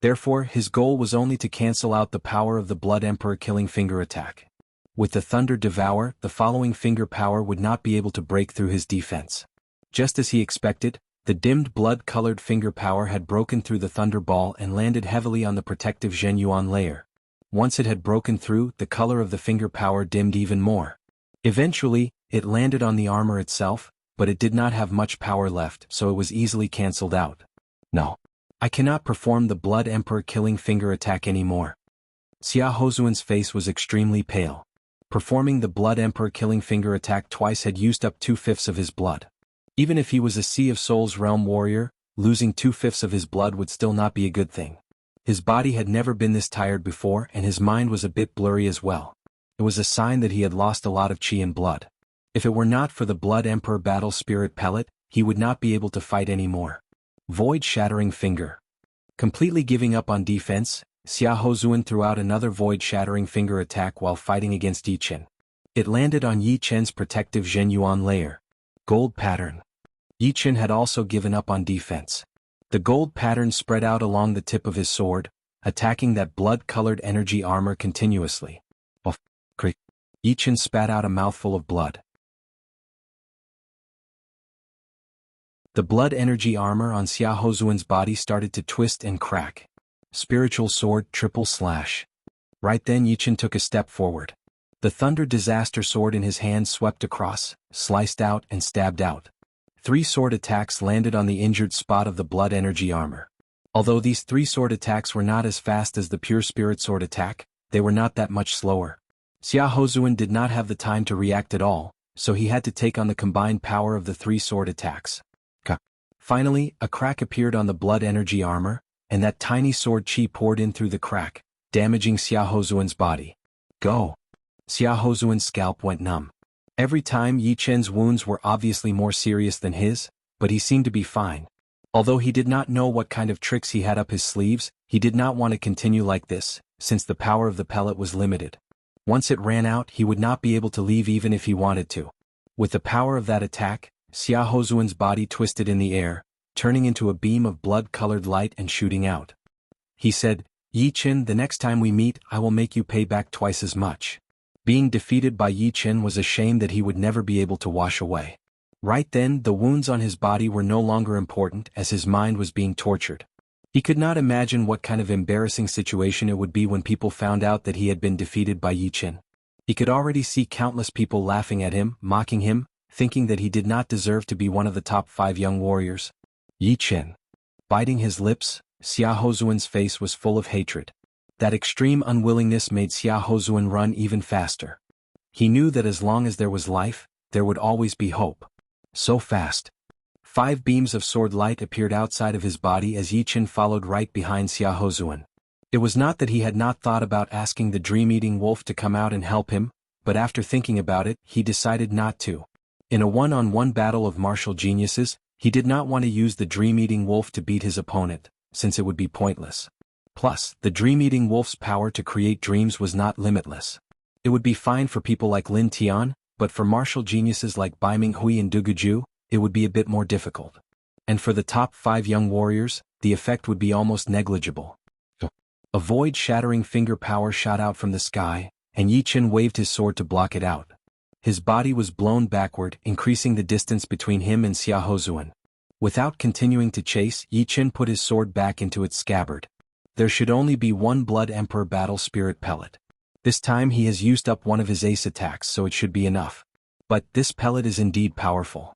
Therefore, his goal was only to cancel out the power of the Blood Emperor Killing Finger attack. With the Thunder Devour, the following finger power would not be able to break through his defense. Just as he expected, the dimmed blood-colored finger power had broken through the thunder ball and landed heavily on the protective Zhenyuan layer. Once it had broken through, the color of the finger power dimmed even more. Eventually, it landed on the armor itself, but it did not have much power left, so it was easily cancelled out. No. I cannot perform the Blood Emperor Killing Finger attack anymore. Xia Hozuan's face was extremely pale. Performing the Blood Emperor Killing Finger attack twice had used up 2/5 of his blood. Even if he was a Sea of Souls realm warrior, losing 2/5 of his blood would still not be a good thing. His body had never been this tired before and his mind was a bit blurry as well. It was a sign that he had lost a lot of chi and blood. If it were not for the Blood Emperor Battle Spirit Pellet, he would not be able to fight anymore. Void Shattering Finger. Completely giving up on defense, Xia Hozuan threw out another Void Shattering Finger attack while fighting against Yi Chen. It landed on Yi Chen's protective Zhenyuan layer. Gold Pattern. Yi Chen had also given up on defense. The gold pattern spread out along the tip of his sword, attacking that blood-colored energy armor continuously. Crick. Yi Chen spat out a mouthful of blood. The blood energy armor on Xia Hozuan's body started to twist and crack. Spiritual Sword Triple Slash. Right then Yi Chen took a step forward. The Thunder Disaster Sword in his hand swept across, sliced out and stabbed out. 3 sword attacks landed on the injured spot of the blood energy armor. Although these 3 sword attacks were not as fast as the pure spirit sword attack, they were not that much slower. Xia Hozuan did not have the time to react at all, so he had to take on the combined power of the 3 sword attacks. Finally, a crack appeared on the blood energy armor, and that tiny sword chi poured in through the crack, damaging Xia Hozuan's body. Go! Xia Hozuan's scalp went numb. Every time Yi Chen's wounds were obviously more serious than his, but he seemed to be fine. Although he did not know what kind of tricks he had up his sleeves, he did not want to continue like this, since the power of the pellet was limited. Once it ran out, he would not be able to leave even if he wanted to. With the power of that attack, Xia Hozuan's body twisted in the air, turning into a beam of blood-colored light and shooting out. He said, Yi Chen, the next time we meet I will make you pay back twice as much. Being defeated by Yi Chen was a shame that he would never be able to wash away. Right then, the wounds on his body were no longer important as his mind was being tortured. He could not imagine what kind of embarrassing situation it would be when people found out that he had been defeated by Yi Chen. He could already see countless people laughing at him, mocking him, thinking that he did not deserve to be one of the top 5 young warriors. Yi Chen. Biting his lips, Xia Hozuan's face was full of hatred. That extreme unwillingness made Xia Hozuan run even faster. He knew that as long as there was life, there would always be hope. So fast. 5 beams of sword light appeared outside of his body as Yi Chen followed right behind Xia Hozuan. It was not that he had not thought about asking the dream-eating wolf to come out and help him, but after thinking about it, he decided not to. In a one-on-one battle of martial geniuses, he did not want to use the dream-eating wolf to beat his opponent, since it would be pointless. Plus, the dream-eating wolf's power to create dreams was not limitless. It would be fine for people like Lin Tian, but for martial geniuses like Bai Minghui and Du Guju, it would be a bit more difficult. And for the top 5 young warriors, the effect would be almost negligible. A void-shattering finger power shot out from the sky, and Yi Chen waved his sword to block it out. His body was blown backward, increasing the distance between him and Xia Hozuan. Without continuing to chase, Yi Chen put his sword back into its scabbard. There should only be one Blood Emperor Battle Spirit pellet. This time he has used up one of his ace attacks, so it should be enough. But this pellet is indeed powerful.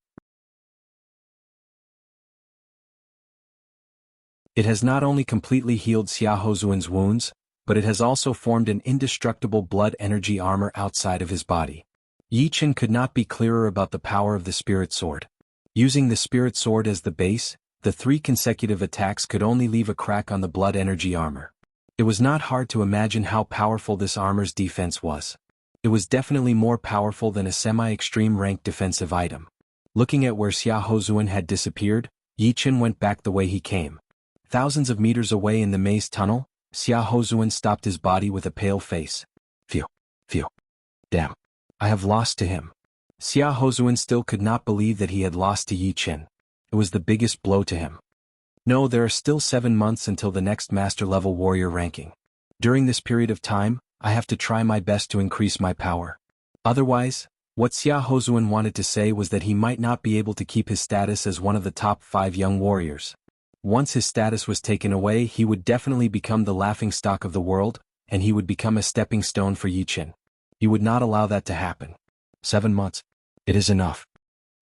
It has not only completely healed Xia Hozuan's wounds, but it has also formed an indestructible blood energy armor outside of his body. Yi Chen could not be clearer about the power of the Spirit Sword. Using the Spirit Sword as the base, the 3 consecutive attacks could only leave a crack on the blood energy armor. It was not hard to imagine how powerful this armor's defense was. It was definitely more powerful than a semi-extreme rank defensive item. Looking at where Xia Hozuan had disappeared, Yi Chen went back the way he came. Thousands of meters away in the maze tunnel, Xia Hozuan stopped his body with a pale face. Phew. Damn. I have lost to him. Xia Hozuan still could not believe that he had lost to Yi Chen. It was the biggest blow to him. No, there are still 7 months until the next master-level warrior ranking. During this period of time, I have to try my best to increase my power. Otherwise, what Xia Hozuan wanted to say was that he might not be able to keep his status as one of the top 5 young warriors. Once his status was taken away, he would definitely become the laughingstock of the world, and he would become a stepping stone for Yi Chen. He would not allow that to happen. 7 months. It is enough.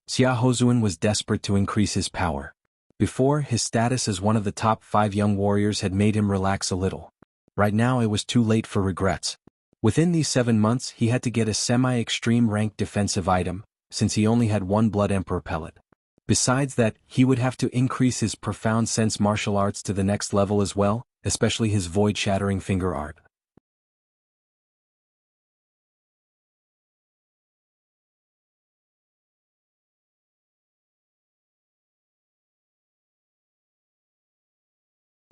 Xia Hozuan was desperate to increase his power. Before, his status as one of the top 5 young warriors had made him relax a little. Right now it was too late for regrets. Within these 7 months he had to get a semi-extreme rank defensive item, since he only had 1 Blood Emperor pellet. Besides that, he would have to increase his profound sense martial arts to the next level as well, especially his void-shattering finger art.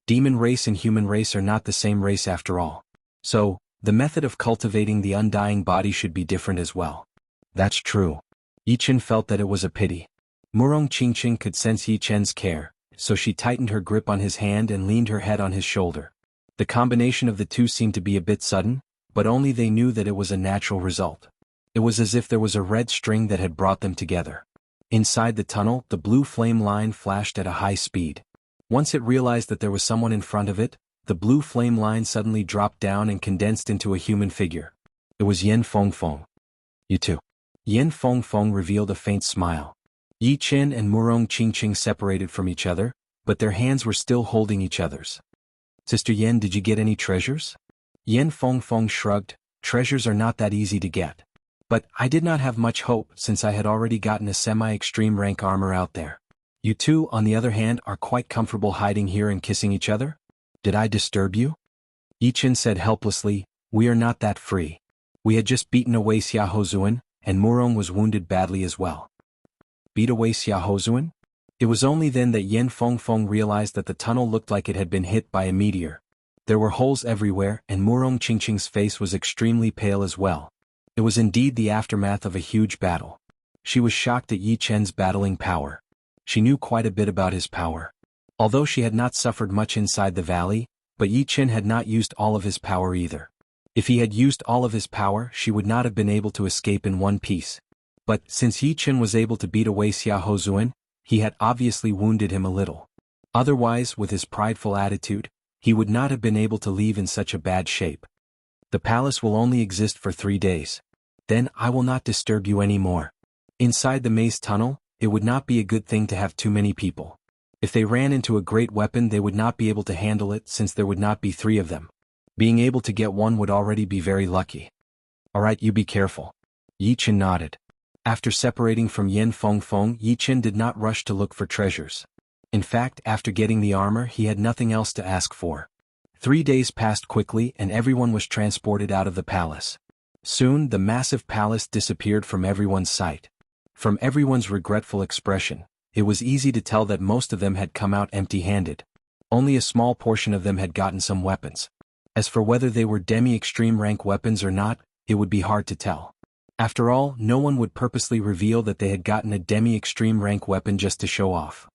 Demon race and human race are not the same race after all. So, the method of cultivating the undying body should be different as well. That's true. Yi Chen felt that it was a pity. Murong Qingqing could sense Yi Chen's care, so she tightened her grip on his hand and leaned her head on his shoulder. The combination of the two seemed to be a bit sudden, but only they knew that it was a natural result. It was as if there was a red string that had brought them together. Inside the tunnel, the blue flame line flashed at a high speed. Once it realized that there was someone in front of it, the blue flame line suddenly dropped down and condensed into a human figure. It was Yan Fengfeng. You too. Yan Fengfeng revealed a faint smile. Yi Chen and Murong Qingqing separated from each other, but their hands were still holding each other's. Sister Yan, did you get any treasures? Yan Fengfeng shrugged. Treasures are not that easy to get. But I did not have much hope since I had already gotten a semi-extreme rank armor out there. You two, on the other hand, are quite comfortable hiding here and kissing each other? Did I disturb you? Yi Chen said helplessly, we are not that free. We had just beaten away Xia Hozuan, and Murong was wounded badly as well. Beat away Xia Hozuan? It was only then that Yan Fengfeng realized that the tunnel looked like it had been hit by a meteor. There were holes everywhere, and Murong Qingqing's face was extremely pale as well. It was indeed the aftermath of a huge battle. She was shocked at Yi Chen's battling power. She knew quite a bit about his power. Although she had not suffered much inside the valley, But Yi Chen had not used all of his power either. If he had used all of his power, she would not have been able to escape in one piece. But, since Yi Chen was able to beat away Xia Houzuan, he had obviously wounded him a little. Otherwise, with his prideful attitude, he would not have been able to leave in such a bad shape. The palace will only exist for 3 days. Then I will not disturb you anymore. Inside the maze tunnel, it would not be a good thing to have too many people. If they ran into a great weapon, they would not be able to handle it since there would not be 3 of them. Being able to get one would already be very lucky. Alright, you be careful. Yi Chen nodded. After separating from Yan Fengfeng, Yi Chen did not rush to look for treasures. In fact, after getting the armor, he had nothing else to ask for. 3 days passed quickly and everyone was transported out of the palace. Soon, the massive palace disappeared from everyone's sight. From everyone's regretful expression, it was easy to tell that most of them had come out empty-handed. Only a small portion of them had gotten some weapons. As for whether they were demi-extreme rank weapons or not, it would be hard to tell. After all, no one would purposely reveal that they had gotten a demi-extreme rank weapon just to show off.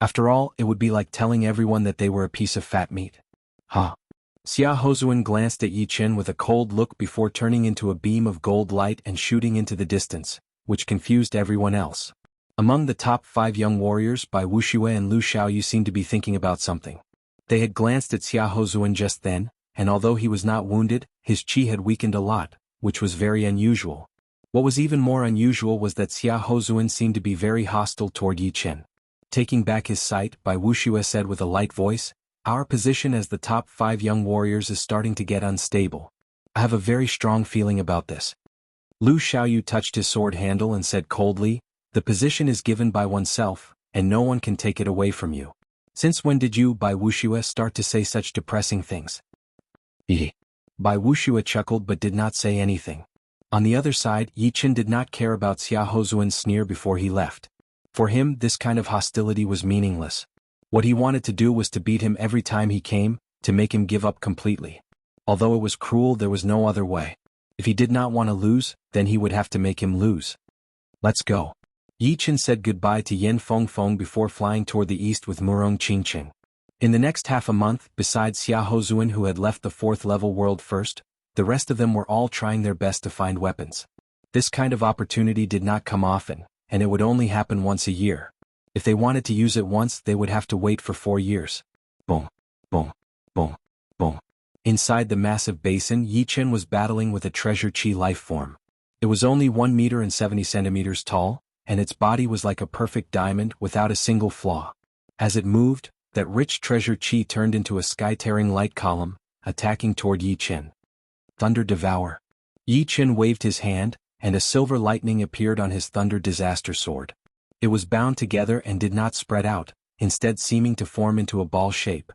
After all, it would be like telling everyone that they were a piece of fat meat. Huh. Xia Houzuan glanced at Yi Chen with a cold look before turning into a beam of gold light and shooting into the distance, which confused everyone else. Among the top 5 young warriors, Bai Wuxia and Lu Xiaoyu seemed to be thinking about something. They had glanced at Xia Houzuan just then, and although he was not wounded, his qi had weakened a lot, which was very unusual. What was even more unusual was that Xia Houzuan seemed to be very hostile toward Yi Chen. Taking back his sight, Bai Wuxia said with a light voice, "Our position as the top 5 young warriors is starting to get unstable. I have a very strong feeling about this." Lu Xiaoyu touched his sword handle and said coldly, "The position is given by oneself, and no one can take it away from you. Since when did you, Bai Wuxia, start to say such depressing things?" Bai Wuxia chuckled but did not say anything. On the other side, Yi Chen did not care about Xia Houzuan's sneer before he left. For him, this kind of hostility was meaningless. What he wanted to do was to beat him every time he came, to make him give up completely. Although it was cruel, there was no other way. If he did not want to lose, then he would have to make him lose. "Let's go." Yi Chen said goodbye to Yan Fengfeng before flying toward the east with Murong Qingqing. In the next half a month, besides Xia Houzuan who had left the 4th level world first, the rest of them were all trying their best to find weapons. This kind of opportunity did not come often, and it would only happen once a year. If they wanted to use it once, they would have to wait for 4 years. Boom, boom, boom, boom. Inside the massive basin, Yi Chen was battling with a treasure chi life form. It was only 1 meter and 70 centimeters tall, and its body was like a perfect diamond without a single flaw. As it moved, that rich treasure chi turned into a sky-tearing light column, attacking toward Yi Chen. Thunder Devour. Yi Chen waved his hand, and a silver lightning appeared on his Thunder Disaster sword. It was bound together and did not spread out, instead seeming to form into a ball shape.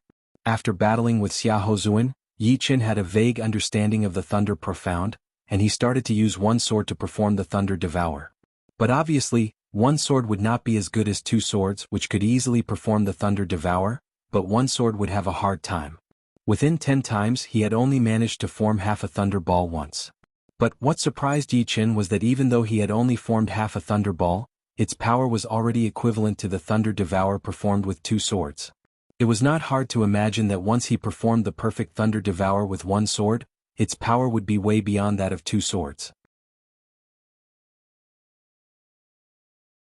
After battling with Xia Houzuan, Yi Chen had a vague understanding of the Thunder Profound, and he started to use one sword to perform the Thunder Devour. But obviously, one sword would not be as good as 2 swords which could easily perform the Thunder Devour, but one sword would have a hard time. Within 10 times he had only managed to form half a Thunder Ball once. But what surprised Yi Chen was that even though he had only formed half a Thunder Ball, its power was already equivalent to the Thunder Devour performed with 2 swords. It was not hard to imagine that once he performed the perfect Thunder Devour with 1 sword, its power would be way beyond that of 2 swords.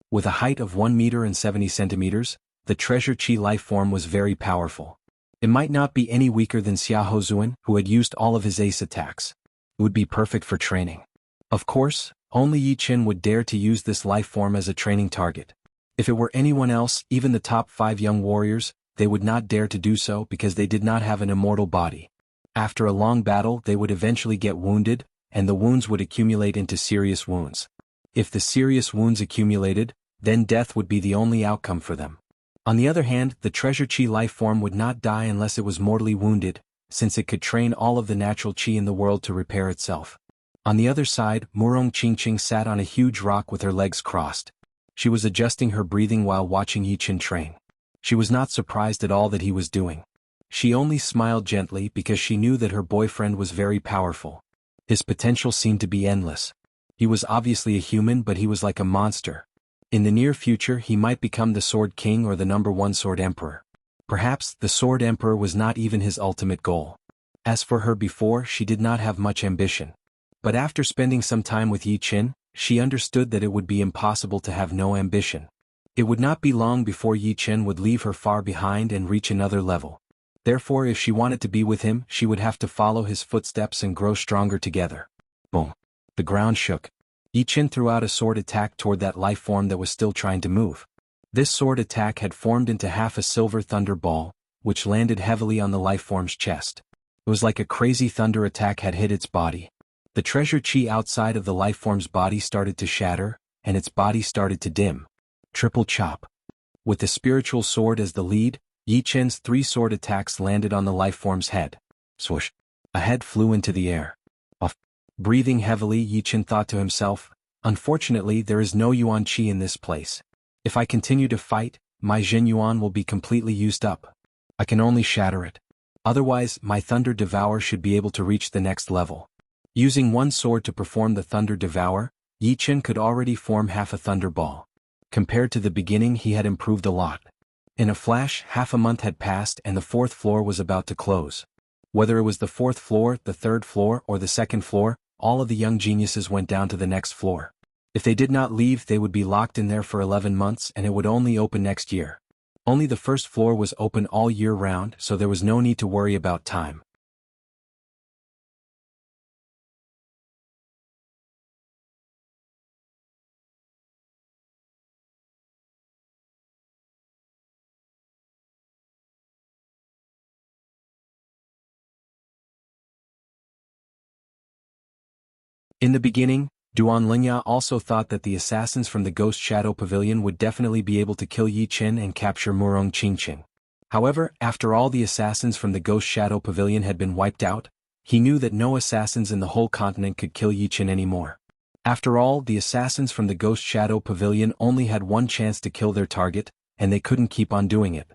With a height of 1 meter and 70 centimeters, the treasure chi life form was very powerful. It might not be any weaker than Xia Houzuan, who had used all of his ace attacks. It would be perfect for training. Of course, only Yi Chen would dare to use this life form as a training target. If it were anyone else, even the top 5 young warriors, they would not dare to do so because they did not have an immortal body. After a long battle, they would eventually get wounded, and the wounds would accumulate into serious wounds. If the serious wounds accumulated, then death would be the only outcome for them. On the other hand, the treasure chi life form would not die unless it was mortally wounded, since it could train all of the natural chi in the world to repair itself. On the other side, Murong Qingqing sat on a huge rock with her legs crossed. She was adjusting her breathing while watching Yi Chen train. She was not surprised at all that he was doing. She only smiled gently because she knew that her boyfriend was very powerful. His potential seemed to be endless. He was obviously a human, but he was like a monster. In the near future he might become the Sword King or the #1 Sword Emperor. Perhaps the Sword Emperor was not even his ultimate goal. As for her before, she did not have much ambition. But after spending some time with Yi Qin, she understood that it would be impossible to have no ambition. It would not be long before Yi Qin would leave her far behind and reach another level. Therefore, if she wanted to be with him, she would have to follow his footsteps and grow stronger together. Boom. The ground shook. Yi Qin threw out a sword attack toward that life form that was still trying to move. This sword attack had formed into half a silver thunder ball, which landed heavily on the life form's chest. It was like a crazy thunder attack had hit its body. The treasure chi outside of the life form's body started to shatter, and its body started to dim. Triple chop. With the spiritual sword as the lead, Yi Qin's 3 sword attacks landed on the life form's head. Swoosh. A head flew into the air. Off. Breathing heavily, Yi Qin thought to himself, unfortunately there is no Yuan Qi in this place. If I continue to fight, my Jin Yuan will be completely used up. I can only shatter it. Otherwise, my Thunder Devour should be able to reach the next level. Using one sword to perform the Thunder Devour, Yi Qin could already form half a Thunder Ball. Compared to the beginning, he had improved a lot. In a flash, half a month had passed and the 4th floor was about to close. Whether it was the 4th floor, the 3rd floor, or the 2nd floor, all of the young geniuses went down to the next floor. If they did not leave, they would be locked in there for 11 months and it would only open next year. Only the 1st floor was open all year round, so there was no need to worry about time. In the beginning, Duan Lingya also thought that the assassins from the Ghost Shadow Pavilion would definitely be able to kill Yi Qin and capture Murong Qingqing. However, after all the assassins from the Ghost Shadow Pavilion had been wiped out, he knew that no assassins in the whole continent could kill Yi Qin anymore. After all, the assassins from the Ghost Shadow Pavilion only had one chance to kill their target, and they couldn't keep on doing it.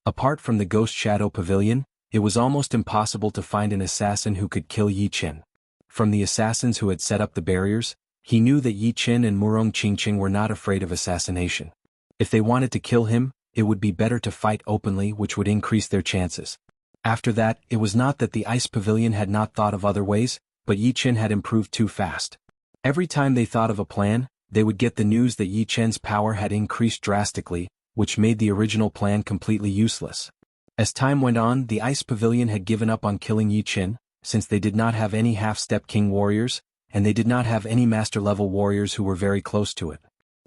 Apart from the Ghost Shadow Pavilion, it was almost impossible to find an assassin who could kill Yi Qin. From the assassins who had set up the barriers, he knew that Yi Qin and Murong Qingqing were not afraid of assassination. If they wanted to kill him, it would be better to fight openly, which would increase their chances. After that, it was not that the Ice Pavilion had not thought of other ways, but Yi Qin had improved too fast. Every time they thought of a plan, they would get the news that Yi Qin's power had increased drastically, which made the original plan completely useless. As time went on, the Ice Pavilion had given up on killing Yi Qin, since they did not have any half-step king warriors, and they did not have any master-level warriors who were very close to it.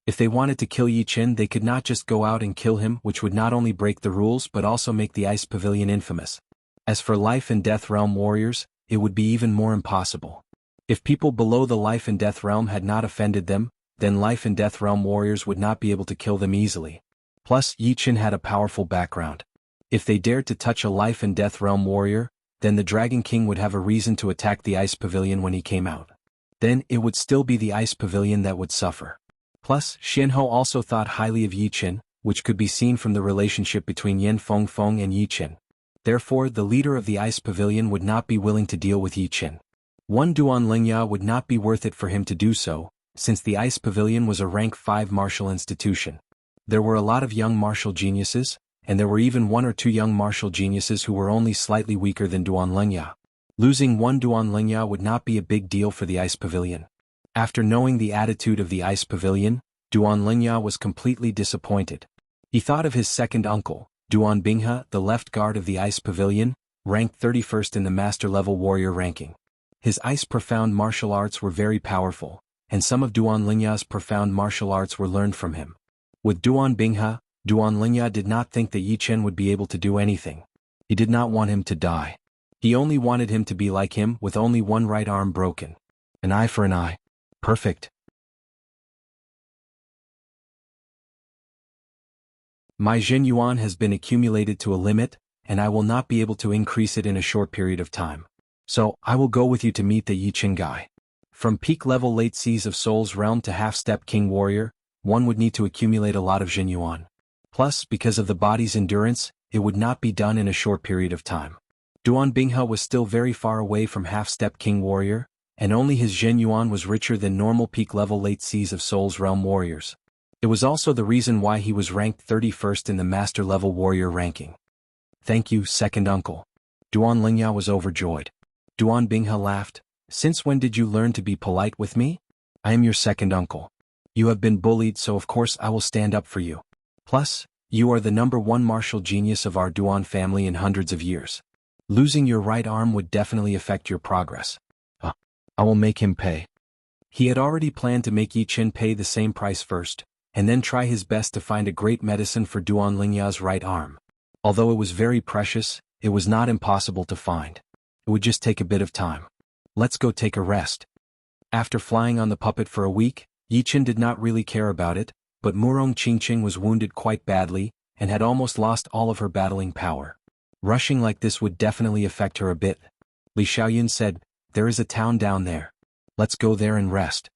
If they wanted to kill Yi Qin, they could not just go out and kill him, which would not only break the rules but also make the Ice Pavilion infamous. As for Life and Death Realm warriors, it would be even more impossible. If people below the Life and Death Realm had not offended them, then Life and Death Realm warriors would not be able to kill them easily. Plus, Yi Qin had a powerful background. If they dared to touch a Life and Death Realm warrior, then the Dragon King would have a reason to attack the Ice Pavilion when he came out. Then it would still be the Ice Pavilion that would suffer. Plus, Xianhou also thought highly of Yi Qin, which could be seen from the relationship between Yan Fengfeng and Yi Qin. Therefore, the leader of the Ice Pavilion would not be willing to deal with Yi Qin. One Duan Lingya would not be worth it for him to do so, since the Ice Pavilion was a rank 5 martial institution. There were a lot of young martial geniuses, and there were even 1 or 2 young martial geniuses who were only slightly weaker than Duan Lingya. Losing one Duan Lingya would not be a big deal for the Ice Pavilion. After knowing the attitude of the Ice Pavilion, Duan Lingya was completely disappointed. He thought of his second uncle, Duan Binghe, the left guard of the Ice Pavilion, ranked 31st in the master-level warrior ranking. His ice profound martial arts were very powerful, and some of Duan Lingya's profound martial arts were learned from him. With Duan Binghe, Duan Lingya did not think that Yi Qin would be able to do anything. He did not want him to die. He only wanted him to be like him, with only one right arm broken. An eye for an eye. Perfect. My Jin Yuan has been accumulated to a limit, and I will not be able to increase it in a short period of time. So, I will go with you to meet the Yi Qin guy. From peak level late seas of Soul's Realm to half-step King Warrior, one would need to accumulate a lot of Jin Yuan. Plus, because of the body's endurance, it would not be done in a short period of time. Duan Binghe was still very far away from half-step King Warrior, and only his Jin Yuan was richer than normal peak level late seas of Soul's Realm warriors. It was also the reason why he was ranked 31st in the Master Level Warrior ranking. Thank you, second uncle. Duan Lingya was overjoyed. Duan Binghe laughed. Since when did you learn to be polite with me? I am your second uncle. You have been bullied, so of course I will stand up for you. Plus, you are the #1 martial genius of our Duan family in hundreds of years. Losing your right arm would definitely affect your progress. I will make him pay. He had already planned to make Yi Qin pay the same price first, and then try his best to find a great medicine for Duan Lingya's right arm. Although it was very precious, it was not impossible to find. It would just take a bit of time. Let's go take a rest. After flying on the puppet for a week, Yi Qin did not really care about it, but Murong Qingqing was wounded quite badly, and had almost lost all of her battling power. Rushing like this would definitely affect her a bit. Li Xiaoyun said, there is a town down there. Let's go there and rest.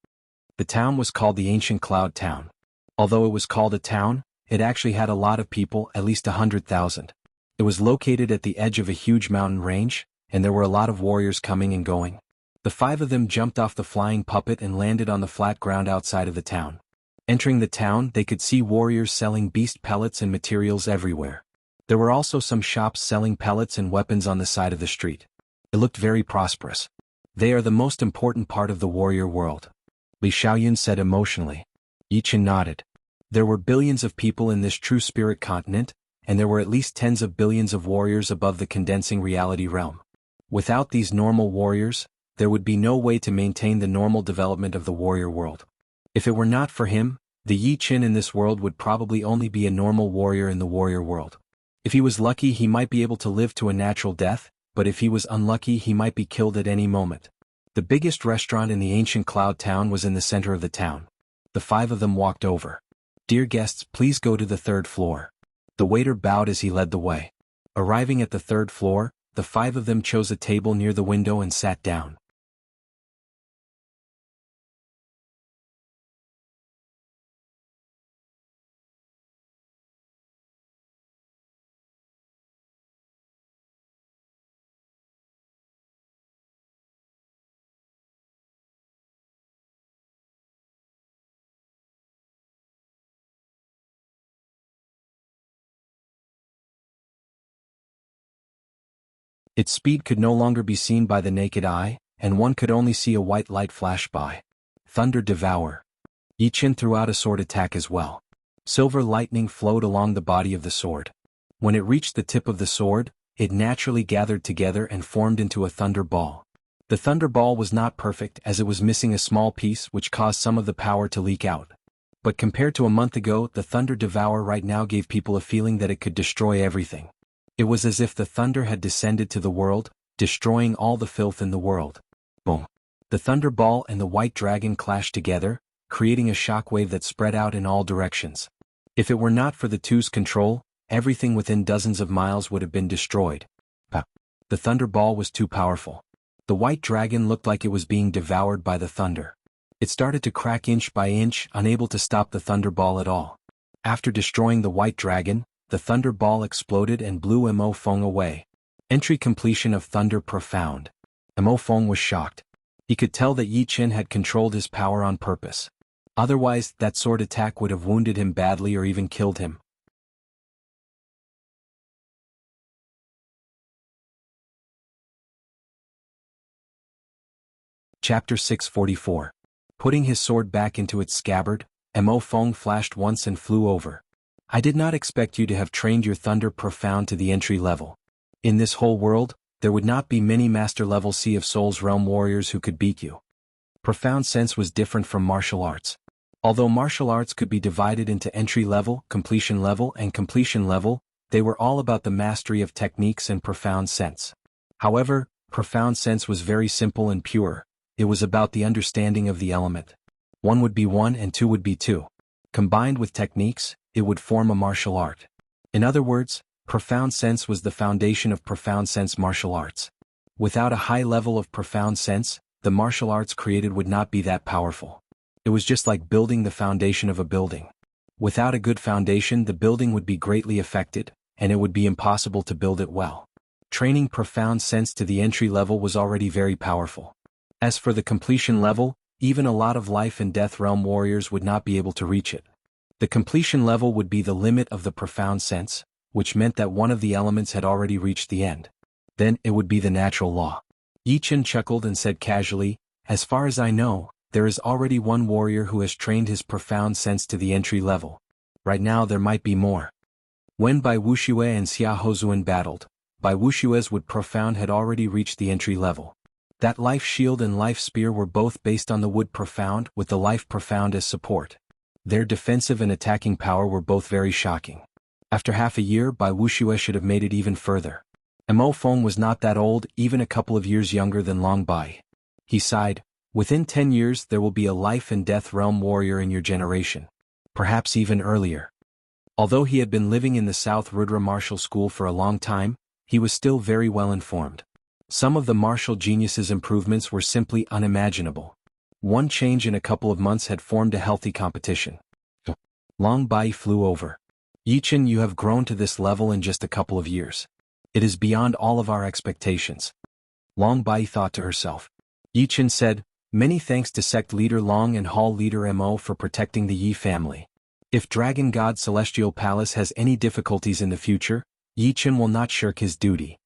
The town was called the Ancient Cloud Town. Although it was called a town, it actually had a lot of people, at least 100,000. It was located at the edge of a huge mountain range, and there were a lot of warriors coming and going. The 5 of them jumped off the flying puppet and landed on the flat ground outside of the town. Entering the town, they could see warriors selling beast pellets and materials everywhere. There were also some shops selling pellets and weapons on the side of the street. It looked very prosperous. They are the most important part of the warrior world. Li Xiaoyun said emotionally. Yi Qin nodded. There were billions of people in this true spirit continent, and there were at least tens of billions of warriors above the condensing reality realm. Without these normal warriors, there would be no way to maintain the normal development of the warrior world. If it were not for him, the Yi Qin in this world would probably only be a normal warrior in the warrior world. If he was lucky, he might be able to live to a natural death, but if he was unlucky, he might be killed at any moment. The biggest restaurant in the ancient cloud town was in the center of the town. The 5 of them walked over. Dear guests, please go to the 3rd floor. The waiter bowed as he led the way. Arriving at the 3rd floor, the 5 of them chose a table near the window and sat down. Its speed could no longer be seen by the naked eye, and one could only see a white light flash by. Thunder Devour. Yi Qin threw out a sword attack as well. Silver lightning flowed along the body of the sword. When it reached the tip of the sword, it naturally gathered together and formed into a thunder ball. The thunder ball was not perfect as it was missing a small piece which caused some of the power to leak out. But compared to a month ago, the Thunder Devour right now gave people a feeling that it could destroy everything. It was as if the thunder had descended to the world, destroying all the filth in the world. Boom. The thunder ball and the white dragon clashed together, creating a shockwave that spread out in all directions. If it were not for the two's control, everything within dozens of miles would have been destroyed. The thunder ball was too powerful. The white dragon looked like it was being devoured by the thunder. It started to crack inch by inch, unable to stop the thunder ball at all. After destroying the white dragon, the thunder ball exploded and blew Mo Feng away. Entry completion of Thunder Profound. Mo Feng was shocked. He could tell that Yi Qin had controlled his power on purpose. Otherwise, that sword attack would have wounded him badly or even killed him. Chapter 644. Putting his sword back into its scabbard, Mo Feng flashed once and flew over. I did not expect you to have trained your Thunder Profound to the entry level. In this whole world, there would not be many master-level Sea of Souls realm warriors who could beat you. Profound Sense was different from martial arts. Although martial arts could be divided into entry level, completion level, and completion level, they were all about the mastery of techniques and Profound Sense. However, Profound Sense was very simple and pure. It was about the understanding of the element. 1 would be 1 and 2 would be 2. Combined with techniques, it would form a martial art. In other words, Profound Sense was the foundation of Profound Sense martial arts. Without a high level of Profound Sense, the martial arts created would not be that powerful. It was just like building the foundation of a building. Without a good foundation, the building would be greatly affected, and it would be impossible to build it well. Training Profound Sense to the entry level was already very powerful. As for the completion level, even a lot of life and death realm warriors would not be able to reach it. The completion level would be the limit of the profound sense, which meant that one of the elements had already reached the end. Then it would be the natural law. Yi Chen chuckled and said casually, "As far as I know, there is already one warrior who has trained his profound sense to the entry level. Right now there might be more." When Bai Wuxia and Xia Hozuan battled, Bai Wuxia's wood profound had already reached the entry level. That life shield and life spear were both based on the wood profound with the life profound as support. Their defensive and attacking power were both very shocking. After half a year, Bai Wuxia should have made it even further. Mo Feng was not that old, even a couple of years younger than Long Bai. He sighed, "Within 10 years there will be a life and death realm warrior in your generation. Perhaps even earlier." Although he had been living in the South Rudra martial school for a long time, he was still very well informed. Some of the martial geniuses' improvements were simply unimaginable. One change in a couple of months had formed a healthy competition. Long Bai flew over. "Yi Chen, you have grown to this level in just a couple of years. It is beyond all of our expectations." Long Bai thought to herself. Yi Chen said, "Many thanks to sect leader Long and hall leader Mo for protecting the Yi family. If Dragon God Celestial Palace has any difficulties in the future, Yi Chen will not shirk his duty."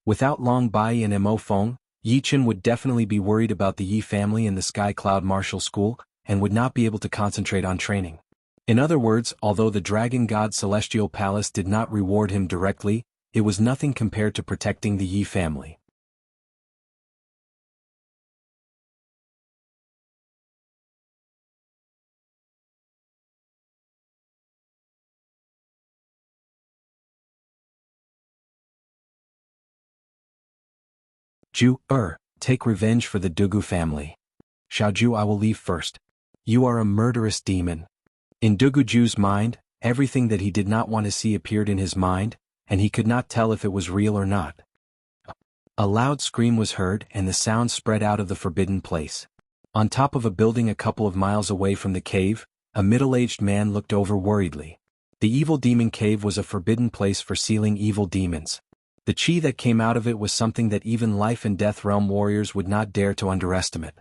Without Long Bai and Mo Feng, Yi Chen would definitely be worried about the Yi family in the Sky Cloud Martial School, and would not be able to concentrate on training. In other words, although the Dragon God Celestial Palace did not reward him directly, it was nothing compared to protecting the Yi family. Ju, take revenge for the Dugu family. Xiaoju, I will leave first. You are a murderous demon. In Dugu Ju's mind, everything that he did not want to see appeared in his mind, and he could not tell if it was real or not. A loud scream was heard and the sound spread out of the forbidden place. On top of a building a couple of miles away from the cave, a middle-aged man looked over worriedly. The evil demon cave was a forbidden place for sealing evil demons. The chi that came out of it was something that even life and death realm warriors would not dare to underestimate.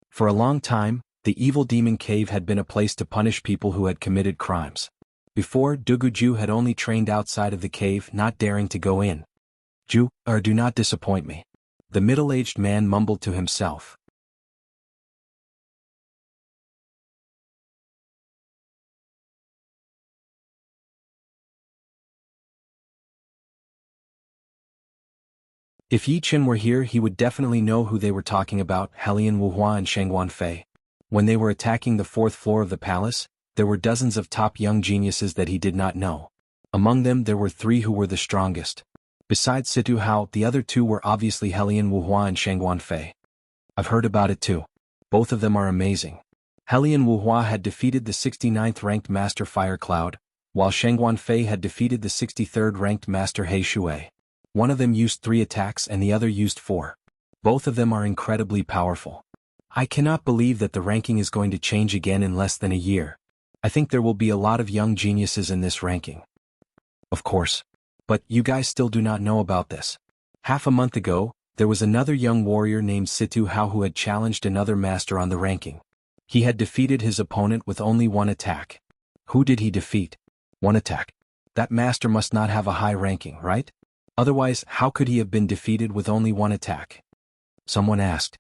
For a long time, the evil demon cave had been a place to punish people who had committed crimes. Before, Duguju had only trained outside of the cave, not daring to go in. "Ju, do not disappoint me," the middle-aged man mumbled to himself. If Yi Chen were here, he would definitely know who they were talking about, Helian Wuhua and Shengguan Fei. When they were attacking the 4th floor of the palace, there were dozens of top young geniuses that he did not know. Among them there were 3 who were the strongest. Besides Situ Hao, the other 2 were obviously Helian Wuhua and Shengguan Fei. "I've heard about it too. Both of them are amazing." Helian Wuhua had defeated the 69th ranked Master Fire Cloud, while Shengguan Fei had defeated the 63rd ranked Master He Shui. One of them used 3 attacks and the other used 4. Both of them are incredibly powerful. I cannot believe that the ranking is going to change again in less than a year. I think there will be a lot of young geniuses in this ranking. Of course. But you guys still do not know about this. Half a month ago, there was another young warrior named Situ Hao who had challenged another master on the ranking. He had defeated his opponent with only 1 attack. Who did he defeat? 1 attack. That master must not have a high ranking, right? Otherwise, how could he have been defeated with only 1 attack? Someone asked.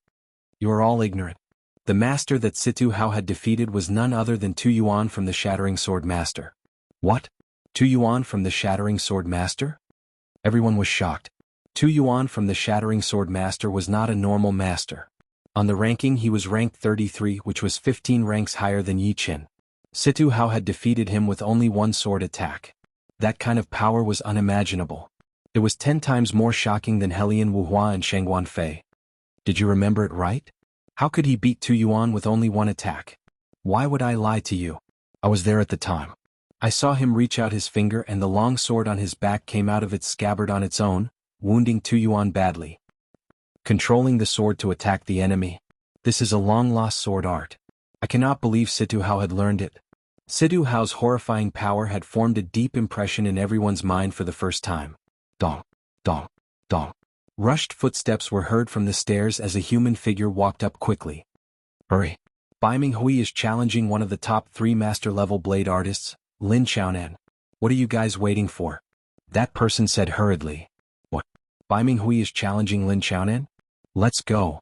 You are all ignorant. The master that Situ Hao had defeated was none other than Tu Yuan from the Shattering Sword Master. What? Tu Yuan from the Shattering Sword Master? Everyone was shocked. Tu Yuan from the Shattering Sword Master was not a normal master. On the ranking he was ranked 33, which was 15 ranks higher than Yi Chen. Situ Hao had defeated him with only 1 sword attack. That kind of power was unimaginable. It was 10 times more shocking than Helian Wuhua and Shengguan Fei. Did you remember it right? How could he beat Tu Yuan with only 1 attack? Why would I lie to you? I was there at the time. I saw him reach out his finger and the long sword on his back came out of its scabbard on its own, wounding Tu Yuan badly. Controlling the sword to attack the enemy. This is a long-lost sword art. I cannot believe Situ Hao had learned it. Situ Hao's horrifying power had formed a deep impression in everyone's mind for the first time. Dong, dong, dong. Rushed footsteps were heard from the stairs as a human figure walked up quickly. Hurry. Bai Minghui is challenging one of the top 3 master-level blade artists, Lin Xiaonan. What are you guys waiting for? That person said hurriedly. What? Bai Minghui is challenging Lin Xiaonan? Let's go.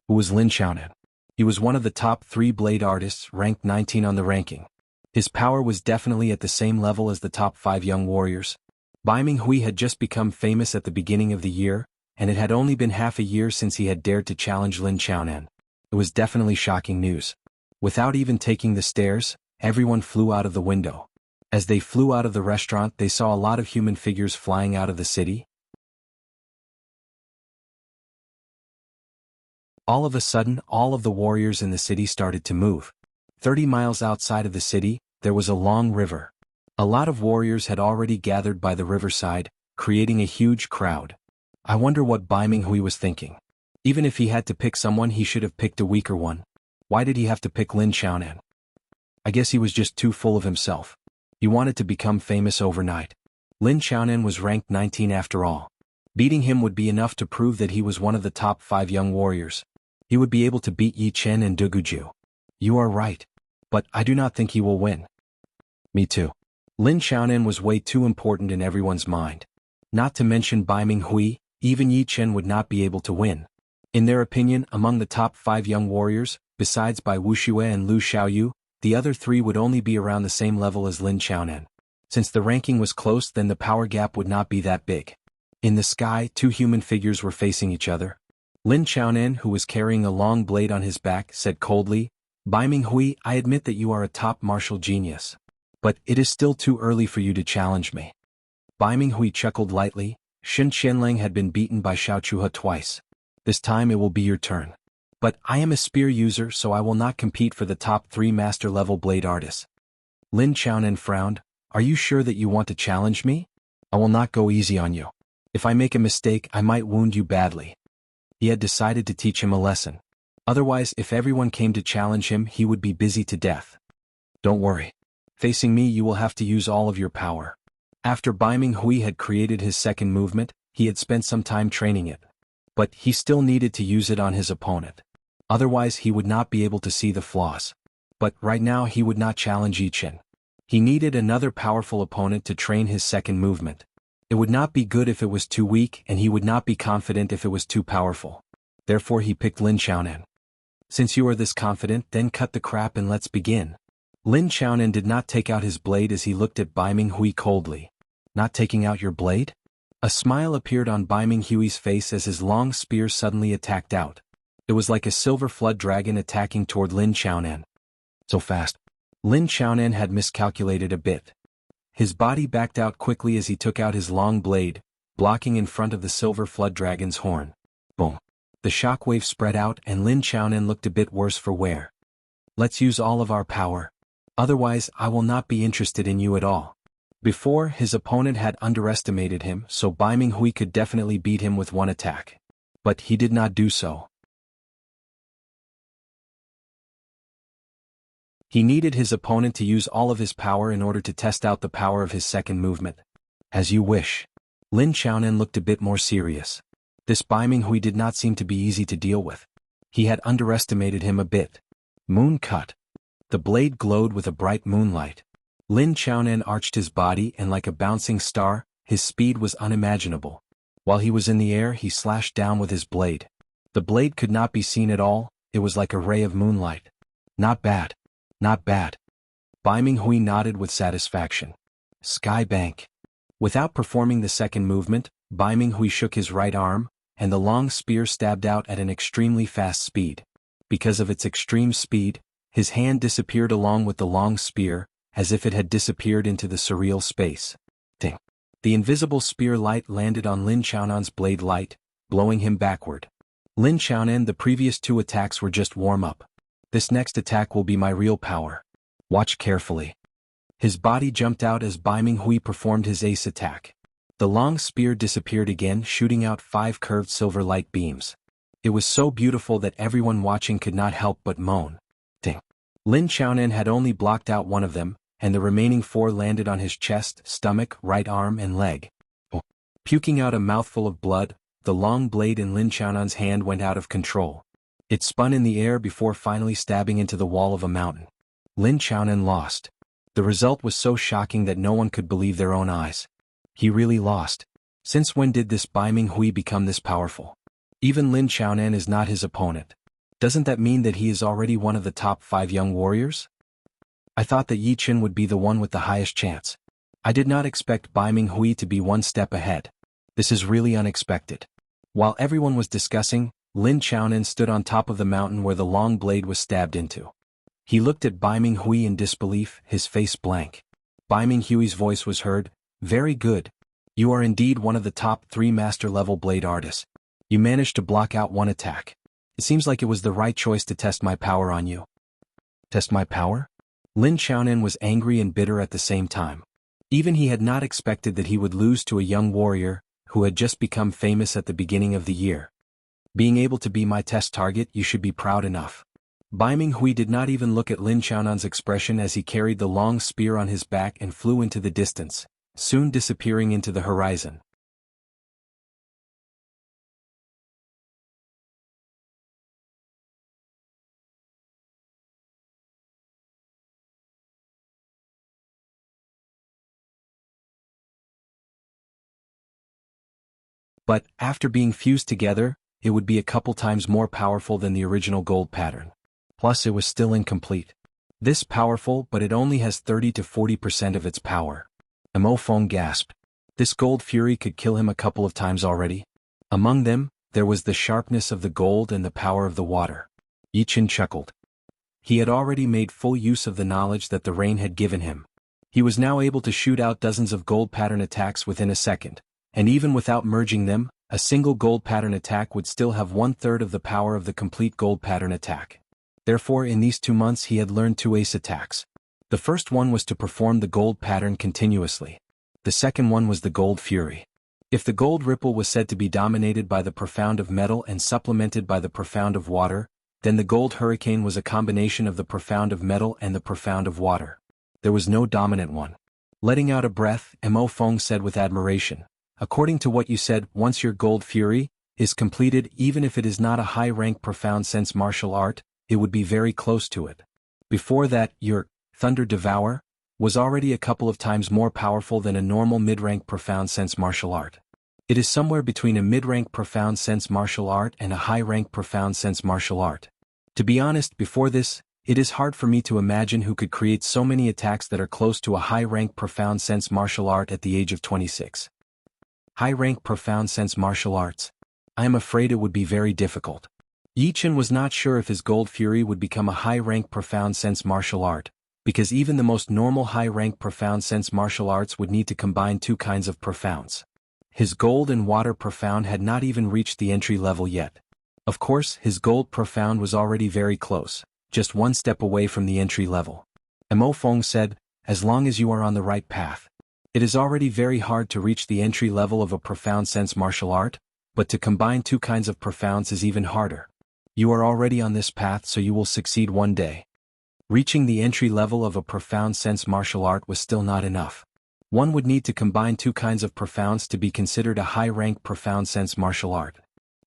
Who was Lin Xiaonan? He was one of the top 3 blade artists, ranked 19 on the ranking. His power was definitely at the same level as the top 5 young warriors. Bai Minghui had just become famous at the beginning of the year, and it had only been half a year since he had dared to challenge Lin Xiaonan. It was definitely shocking news. Without even taking the stairs, everyone flew out of the window. As they flew out of the restaurant, they saw a lot of human figures flying out of the city. All of a sudden, all of the warriors in the city started to move. 30 miles outside of the city, there was a long river. A lot of warriors had already gathered by the riverside, creating a huge crowd. I wonder what Bai Minghui was thinking. Even if he had to pick someone, he should have picked a weaker one. Why did he have to pick Lin Xiaonan? I guess he was just too full of himself. He wanted to become famous overnight. Lin Xiaonan was ranked 19 after all. Beating him would be enough to prove that he was one of the top 5 young warriors. He would be able to beat Yi Chen and Du Guju. You are right. But I do not think he will win. Me too. Lin Xiaonan was way too important in everyone's mind. Not to mention Bai Minghui, even Yi Chen would not be able to win. In their opinion, among the top 5 young warriors, besides Bai Wuxia and Lu Xiaoyu, the other 3 would only be around the same level as Lin Xiaonan. Since the ranking was close, then the power gap would not be that big. In the sky, 2 human figures were facing each other. Lin Xiaonan, who was carrying a long blade on his back, said coldly, Bai Minghui, I admit that you are a top martial genius. But it is still too early for you to challenge me. Bai Minghui chuckled lightly. Shen Qianlang had been beaten by Xiao Chuhe twice. This time it will be your turn. But I am a spear user, so I will not compete for the top 3 master-level blade artists. Lin Xiaonan frowned. Are you sure that you want to challenge me? I will not go easy on you. If I make a mistake, I might wound you badly. He had decided to teach him a lesson. Otherwise, if everyone came to challenge him, he would be busy to death. Don't worry. Facing me, you will have to use all of your power. After Bai Minghui had created his second movement, he had spent some time training it. But he still needed to use it on his opponent. Otherwise, he would not be able to see the flaws. But right now, he would not challenge Yi Chen. He needed another powerful opponent to train his second movement. It would not be good if it was too weak, and he would not be confident if it was too powerful. Therefore, he picked Lin Xiaonan. Since you are this confident, then cut the crap and let's begin. Lin Xiaonan did not take out his blade as he looked at Bai Minghui coldly. Not taking out your blade? A smile appeared on Bai Minghui's face as his long spear suddenly attacked out. It was like a silver flood dragon attacking toward Lin Xiaonan. So fast. Lin Xiaonan had miscalculated a bit. His body backed out quickly as he took out his long blade, blocking in front of the silver flood dragon's horn. Boom. The shockwave spread out and Lin Xiaonan looked a bit worse for wear. Let's use all of our power. Otherwise, I will not be interested in you at all. Before, his opponent had underestimated him, so Bai Minghui could definitely beat him with one attack. But he did not do so. He needed his opponent to use all of his power in order to test out the power of his second movement. As you wish. Lin Xiaonan looked a bit more serious. This Bai Minghui did not seem to be easy to deal with. He had underestimated him a bit. Moon cut. The blade glowed with a bright moonlight. Lin Xiaonan arched his body and like a bouncing star, his speed was unimaginable. While he was in the air, he slashed down with his blade. The blade could not be seen at all, it was like a ray of moonlight. Not bad. Not bad. Bai Minghui nodded with satisfaction. Sky Bank. Without performing the second movement, Bai Minghui shook his right arm, and the long spear stabbed out at an extremely fast speed. Because of its extreme speed, his hand disappeared along with the long spear, as if it had disappeared into the surreal space. Ding. The invisible spear light landed on Lin Xiaonan's blade light, blowing him backward. Lin Xiaonan, the previous 2 attacks were just warm-up. This next attack will be my real power. Watch carefully. His body jumped out as Bai Minghui performed his ace attack. The long spear disappeared again, shooting out 5 curved silver light beams. It was so beautiful that everyone watching could not help but moan. Ding. Lin Xiaonan had only blocked out 1 of them, and the remaining 4 landed on his chest, stomach, right arm and leg. Oh. Puking out a mouthful of blood, the long blade in Lin Xiaonan's hand went out of control. It spun in the air before finally stabbing into the wall of a mountain. Lin Qiaonan lost. The result was so shocking that no one could believe their own eyes. He really lost. Since when did this Bai Minghui become this powerful? Even Lin Qiaonan is not his opponent. Doesn't that mean that he is already one of the top 5 young warriors? I thought that Yi Chen would be the one with the highest chance. I did not expect Bai Minghui to be one step ahead. This is really unexpected. While everyone was discussing, Lin Qiaonan stood on top of the mountain where the long blade was stabbed into. He looked at Bai Minghui in disbelief, his face blank. Bai Minghui's voice was heard, "Very good. You are indeed one of the top 3 master-level blade artists. You managed to block out one attack. It seems like it was the right choice to test my power on you." Test my power? Lin Qiaonan was angry and bitter at the same time. Even he had not expected that he would lose to a young warrior, who had just become famous at the beginning of the year. Being able to be my test target, you should be proud enough. Bai Minghui did not even look at Lin Qiaonan's expression as he carried the long spear on his back and flew into the distance, soon disappearing into the horizon. But, after being fused together, it would be a couple times more powerful than the original gold pattern. Plus it was still incomplete. This powerful, but it only has 30 to 40% of its power. Mo Feng gasped. This gold fury could kill him a couple of times already. Among them, there was the sharpness of the gold and the power of the water. Yi Chen chuckled. He had already made full use of the knowledge that the rain had given him. He was now able to shoot out dozens of gold pattern attacks within a second, and even without merging them, a single gold pattern attack would still have 1/3 of the power of the complete gold pattern attack. Therefore in these 2 months he had learned 2 ace attacks. The first one was to perform the gold pattern continuously. The second one was the gold fury. If the gold ripple was said to be dominated by the profound of metal and supplemented by the profound of water, then the gold hurricane was a combination of the profound of metal and the profound of water. There was no dominant one. Letting out a breath, Mo Feng said with admiration, "According to what you said, once your gold fury is completed, even if it is not a high-rank profound sense martial art, it would be very close to it. Before that, your Thunder Devour was already a couple of times more powerful than a normal mid-rank profound sense martial art. It is somewhere between a mid-rank profound sense martial art and a high-rank profound sense martial art. To be honest, before this, it is hard for me to imagine who could create so many attacks that are close to a high-rank profound sense martial art at the age of 26. High-rank profound sense martial arts. I am afraid it would be very difficult." Yi Chen was not sure if his gold fury would become a high-rank profound sense martial art, because even the most normal high-rank profound sense martial arts would need to combine 2 kinds of profounds. His gold and water profound had not even reached the entry level yet. Of course, his gold profound was already very close, just 1 step away from the entry level. Mo Feng said, "As long as you are on the right path. It is already very hard to reach the entry level of a profound sense martial art, but to combine 2 kinds of profounds is even harder. You are already on this path, so you will succeed one day." Reaching the entry level of a profound sense martial art was still not enough. One would need to combine 2 kinds of profounds to be considered a high-rank profound sense martial art.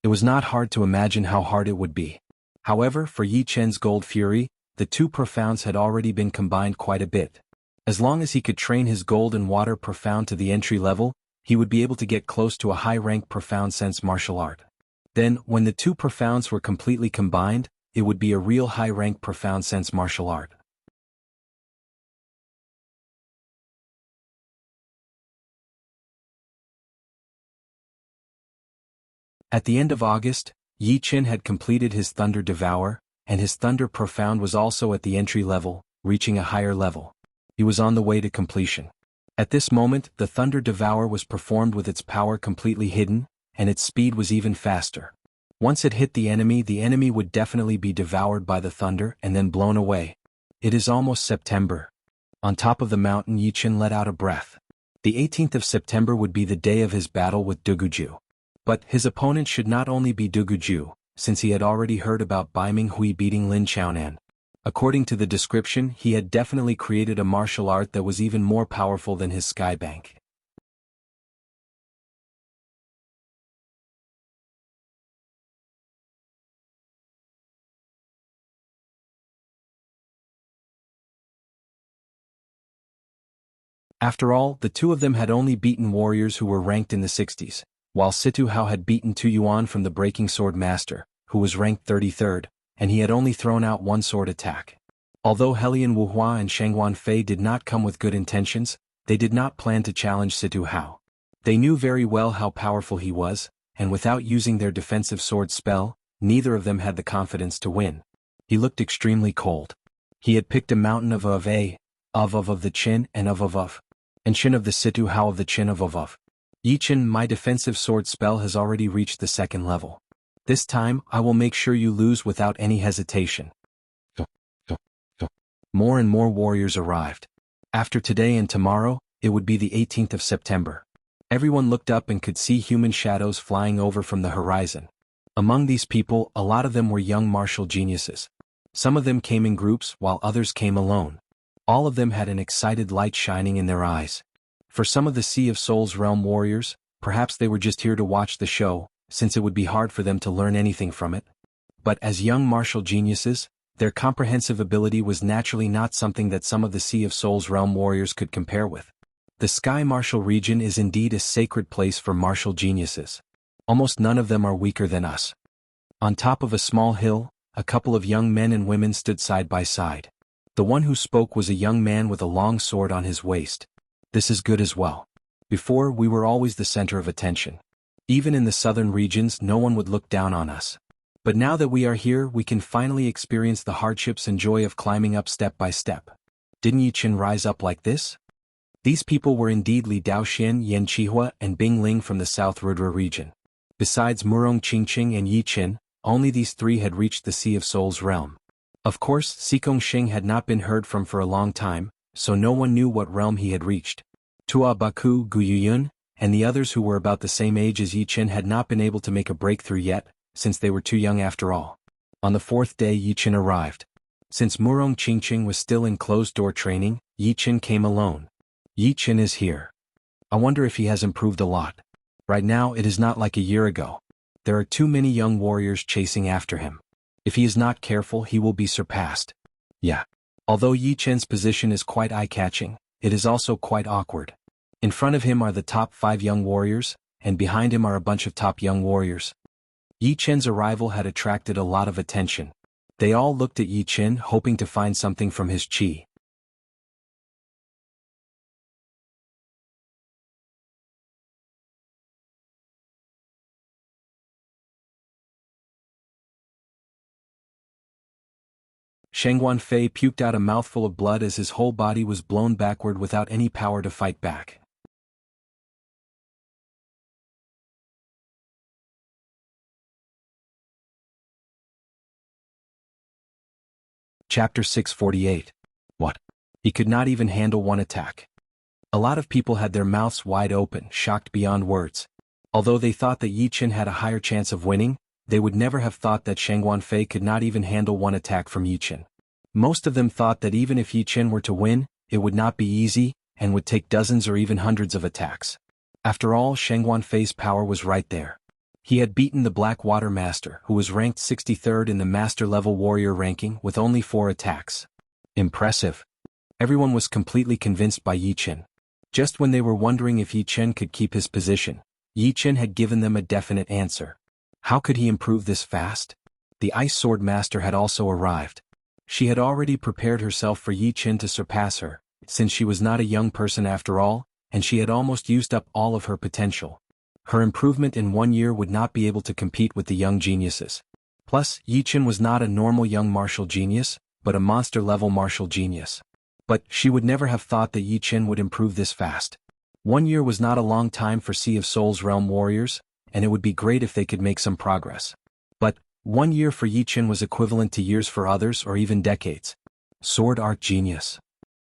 It was not hard to imagine how hard it would be. However, for Yi Chen's Gold Fury, the 2 profounds had already been combined quite a bit. As long as he could train his gold and water profound to the entry level, he would be able to get close to a high-rank profound sense martial art. Then, when the 2 profounds were completely combined, it would be a real high-rank profound sense martial art. At the end of August, Yi Chen had completed his Thunder Devour, and his Thunder Profound was also at the entry level, reaching a higher level. He was on the way to completion. At this moment, the Thunder Devour was performed with its power completely hidden, and its speed was even faster. Once it hit the enemy would definitely be devoured by the thunder and then blown away. It is almost September. On top of the mountain, Yi Chen let out a breath. The 18th of September would be the day of his battle with Duguju. But his opponent should not only be Duguju, since he had already heard about Bai Minghui beating Lin Qiaonan. According to the description, he had definitely created a martial art that was even more powerful than his Skybank. After all, the two of them had only beaten warriors who were ranked in the 60s, while Situ Hao had beaten Tu Yuan from the Breaking Sword Master, who was ranked 33rd, and he had only thrown out one sword attack. Although Helian Wuhua and Shangguan Fei did not come with good intentions, they did not plan to challenge Situ Hao. They knew very well how powerful he was, and without using their defensive sword spell, neither of them had the confidence to win. He looked extremely cold. He had picked a mountain of the Qin and and Qin of the Situ Hao of the Qin of. Yi Qin, my defensive sword spell has already reached the 2nd level. This time, I will make sure you lose without any hesitation. More and more warriors arrived. After today and tomorrow, it would be the 18th of September. Everyone looked up and could see human shadows flying over from the horizon. Among these people, a lot of them were young martial geniuses. Some of them came in groups while others came alone. All of them had an excited light shining in their eyes. For some of the Sea of Souls realm warriors, perhaps they were just here to watch the show, since it would be hard for them to learn anything from it. But as young martial geniuses, their comprehensive ability was naturally not something that some of the Sea of Souls realm warriors could compare with. The Sky Martial region is indeed a sacred place for martial geniuses. Almost none of them are weaker than us. On top of a small hill, a couple of young men and women stood side by side. The one who spoke was a young man with a long sword on his waist. This is good as well. Before, we were always the center of attention. Even in the southern regions, no one would look down on us. But now that we are here, we can finally experience the hardships and joy of climbing up step by step. Didn't Yi Qin rise up like this? These people were indeed Li Daoxian, Yan Qihua, and Bing Ling from the South Rudra region. Besides Murong Qingqing and Yi Qin, only these three had reached the Sea of Souls realm. Of course, Xikong Xing had not been heard from for a long time, so no one knew what realm he had reached. Tua Baku, Gu Yuyun, and the others who were about the same age as Yi Qin had not been able to make a breakthrough yet, since they were too young after all. On the 4th day, Yi Qin arrived. Since Murong Qingqing was still in closed-door training, Yi Qin came alone. Yi Qin is here. I wonder if he has improved a lot. Right now, it is not like a year ago. There are too many young warriors chasing after him. If he is not careful, he will be surpassed. Yeah. Although Yi Qin's position is quite eye-catching, it is also quite awkward. In front of him are the top 5 young warriors, and behind him are a bunch of top young warriors. Yi Qin's arrival had attracted a lot of attention. They all looked at Yi Qin hoping to find something from his qi. Shangguan Fei puked out a mouthful of blood as his whole body was blown backward without any power to fight back. Chapter 648. What? He could not even handle one attack. A lot of people had their mouths wide open, shocked beyond words. Although they thought that Yi Qin had a higher chance of winning, they would never have thought that Shangguan Fei could not even handle one attack from Yi Qin. Most of them thought that even if Yi Qin were to win, it would not be easy, and would take dozens or even hundreds of attacks. After all, Shangguan Fei's power was right there. He had beaten the Black Water Master, who was ranked 63rd in the Master-level warrior ranking with only 4 attacks. Impressive. Everyone was completely convinced by Yi Qin. Just when they were wondering if Yi Qin could keep his position, Yi Qin had given them a definite answer. How could he improve this fast? The Ice Sword Master had also arrived. She had already prepared herself for Yi Qin to surpass her, since she was not a young person after all, and she had almost used up all of her potential. Her improvement in 1 year would not be able to compete with the young geniuses. Plus, Yi Qin was not a normal young martial genius, but a monster-level martial genius. But she would never have thought that Yi Qin would improve this fast. 1 year was not a long time for Sea of Souls realm warriors, and it would be great if they could make some progress. But 1 year for Yi Qin was equivalent to years for others or even decades. Sword art genius.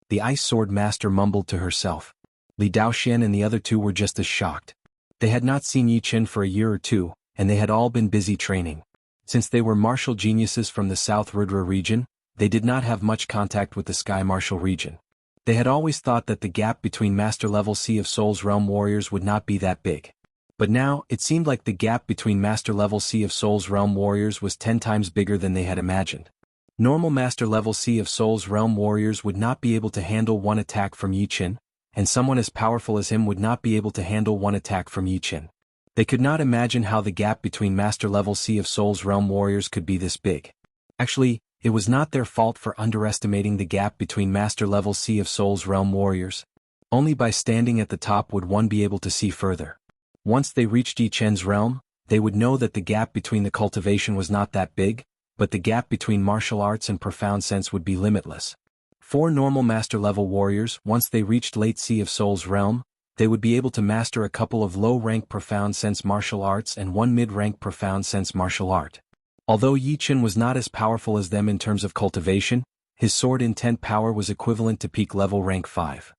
The Ice Sword Master mumbled to herself. Li Daoxian and the other two were just as shocked. They had not seen Yi Qin for a year or two, and they had all been busy training. Since they were martial geniuses from the South Rudra region, they did not have much contact with the Sky Martial region. They had always thought that the gap between master-level Sea of Souls realm warriors would not be that big. But now, it seemed like the gap between master-level Sea of Souls realm warriors was 10 times bigger than they had imagined. Normal master-level Sea of Souls realm warriors would not be able to handle one attack from Yi Qin, and someone as powerful as him would not be able to handle one attack from Yi Qin. They could not imagine how the gap between master-level Sea of Souls realm warriors could be this big. Actually, it was not their fault for underestimating the gap between master-level Sea of Souls realm warriors. Only by standing at the top would one be able to see further. Once they reached Yi Qin's realm, they would know that the gap between the cultivation was not that big, but the gap between martial arts and profound sense would be limitless. 4 normal master-level warriors, once they reached late Sea of Souls realm, they would be able to master a couple of low-rank profound sense martial arts and 1 mid-rank profound sense martial art. Although Yi Qin was not as powerful as them in terms of cultivation, his sword intent power was equivalent to peak level rank 5.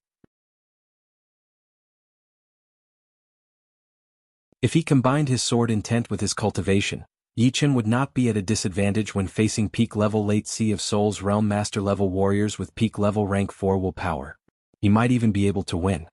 If he combined his sword intent with his cultivation, Yi Qin would not be at a disadvantage when facing peak level late Sea of Souls realm master level warriors with peak level rank 4 willpower. He might even be able to win.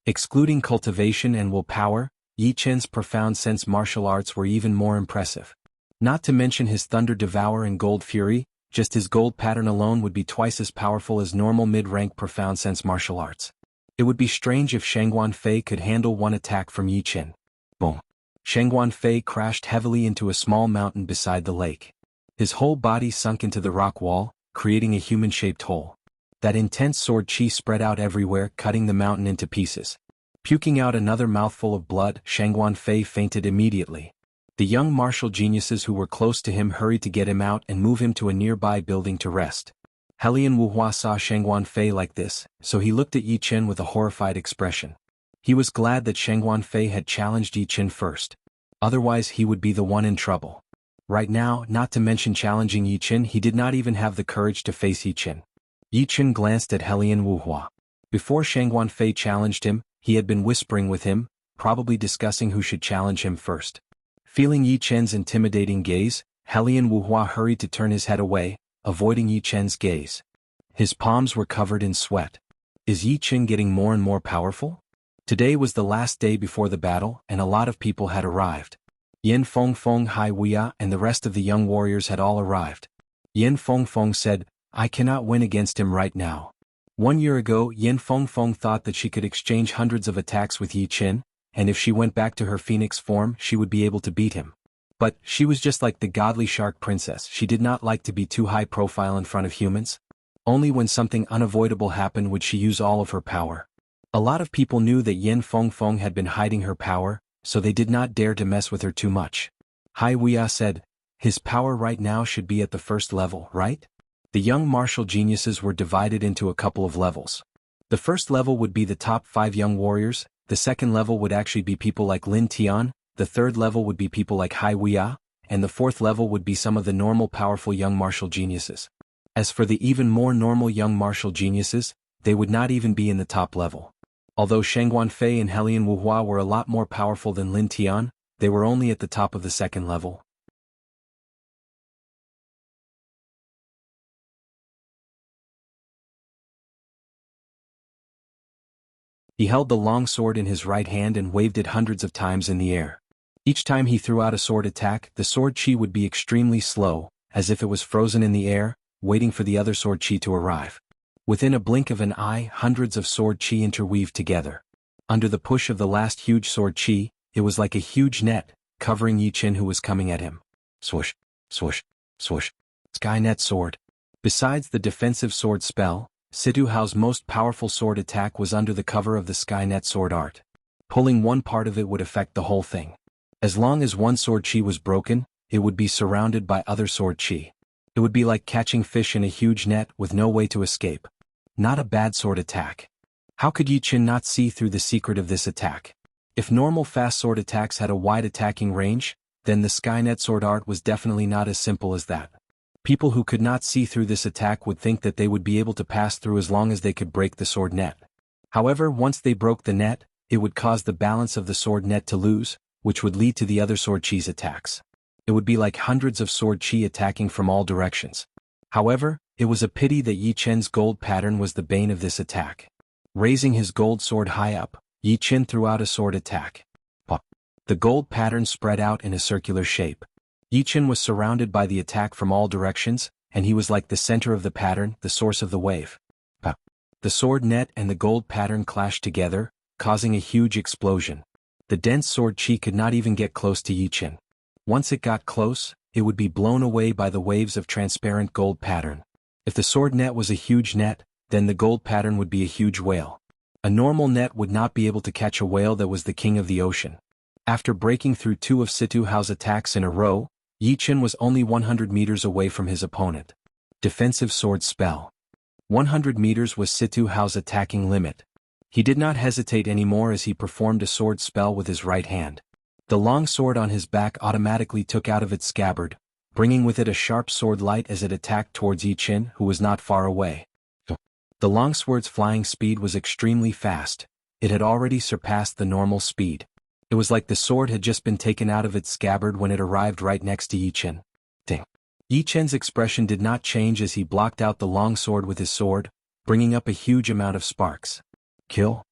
Excluding cultivation and willpower, Yi Qin's profound sense martial arts were even more impressive. Not to mention his Thunder Devour and Gold Fury, just his gold pattern alone would be twice as powerful as normal mid-rank profound sense martial arts. It would be strange if Shangguan Fei could handle one attack from Yi Qin. Boom. Shangguan Fei crashed heavily into a small mountain beside the lake. His whole body sunk into the rock wall, creating a human-shaped hole. That intense sword chi spread out everywhere, cutting the mountain into pieces. Puking out another mouthful of blood, Shangguan Fei fainted immediately. The young martial geniuses who were close to him hurried to get him out and move him to a nearby building to rest. Helian Wuhua saw Shangguan Fei like this, so he looked at Yi Qin with a horrified expression. He was glad that Shangguan Fei had challenged Yi Qin first. Otherwise he would be the one in trouble. Right now, not to mention challenging Yi Qin, he did not even have the courage to face Yi Qin. Yi Qin glanced at Helian Wuhua. Before Shangguan Fei challenged him, he had been whispering with him, probably discussing who should challenge him first. Feeling Yi Qin's intimidating gaze, Helian Wuhua hurried to turn his head away, avoiding Yi Qin's gaze. His palms were covered in sweat. Is Yi Qin getting more and more powerful? Today was the last day before the battle, and a lot of people had arrived. Yin Fengfeng, Hai Wuya, and the rest of the young warriors had all arrived. Yin Fengfeng said, "I cannot win against him right now." 1 year ago, Yin Fengfeng thought that she could exchange hundreds of attacks with Yi Qin, and if she went back to her phoenix form, she would be able to beat him. But she was just like the godly shark princess. She did not like to be too high profile in front of humans. Only when something unavoidable happened would she use all of her power. A lot of people knew that Yin Fengfeng had been hiding her power, so they did not dare to mess with her too much. Hai Wuya said, "His power right now should be at the first level, right?" The young martial geniuses were divided into a couple of levels. The first level would be the top 5 young warriors, the second level would actually be people like Lin Tian, the third level would be people like Hai Wuya, and the fourth level would be some of the normal powerful young martial geniuses. As for the even more normal young martial geniuses, they would not even be in the top level. Although Shangguan Fei and Helian Wuhua were a lot more powerful than Lin Tian, they were only at the top of the second level. He held the long sword in his right hand and waved it hundreds of times in the air. Each time he threw out a sword attack, the sword chi would be extremely slow, as if it was frozen in the air, waiting for the other sword chi to arrive. Within a blink of an eye, hundreds of sword chi interweaved together. Under the push of the last huge sword chi, it was like a huge net, covering Yi Qin who was coming at him. Swoosh, swoosh, swoosh. Skynet sword. Besides the defensive sword spell, Situ Hao's most powerful sword attack was under the cover of the Skynet sword art. Pulling one part of it would affect the whole thing. As long as one sword chi was broken, it would be surrounded by other sword chi. It would be like catching fish in a huge net with no way to escape. Not a bad sword attack. How could Yi Qin not see through the secret of this attack? If normal fast sword attacks had a wide attacking range, then the Skynet sword art was definitely not as simple as that. People who could not see through this attack would think that they would be able to pass through as long as they could break the sword net. However, once they broke the net, it would cause the balance of the sword net to lose, which would lead to the other sword chi's attacks. It would be like hundreds of sword chi attacking from all directions. However, it was a pity that Yi Qin's gold pattern was the bane of this attack. Raising his gold sword high up, Yi Qin threw out a sword attack. Pop. The gold pattern spread out in a circular shape. Yi Qin was surrounded by the attack from all directions, and he was like the center of the pattern, the source of the wave. Pop. The sword net and the gold pattern clashed together, causing a huge explosion. The dense sword chi could not even get close to Yichen. Once it got close, it would be blown away by the waves of transparent gold pattern. If the sword net was a huge net, then the gold pattern would be a huge whale. A normal net would not be able to catch a whale that was the king of the ocean. After breaking through 2 of Situ Hao's attacks in a row, Yichen was only 100 meters away from his opponent. Defensive sword spell. 100 meters was Situ Hao's attacking limit. He did not hesitate anymore as he performed a sword spell with his right hand. The long sword on his back automatically took out of its scabbard, bringing with it a sharp sword light as it attacked towards Yichen, who was not far away. The longsword's flying speed was extremely fast. It had already surpassed the normal speed. It was like the sword had just been taken out of its scabbard when it arrived right next to Yichen. Yichen's expression did not change as he blocked out the longsword with his sword, bringing up a huge amount of sparks. Kill?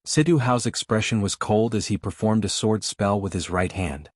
Situ Hao's expression was cold as he performed a sword spell with his right hand.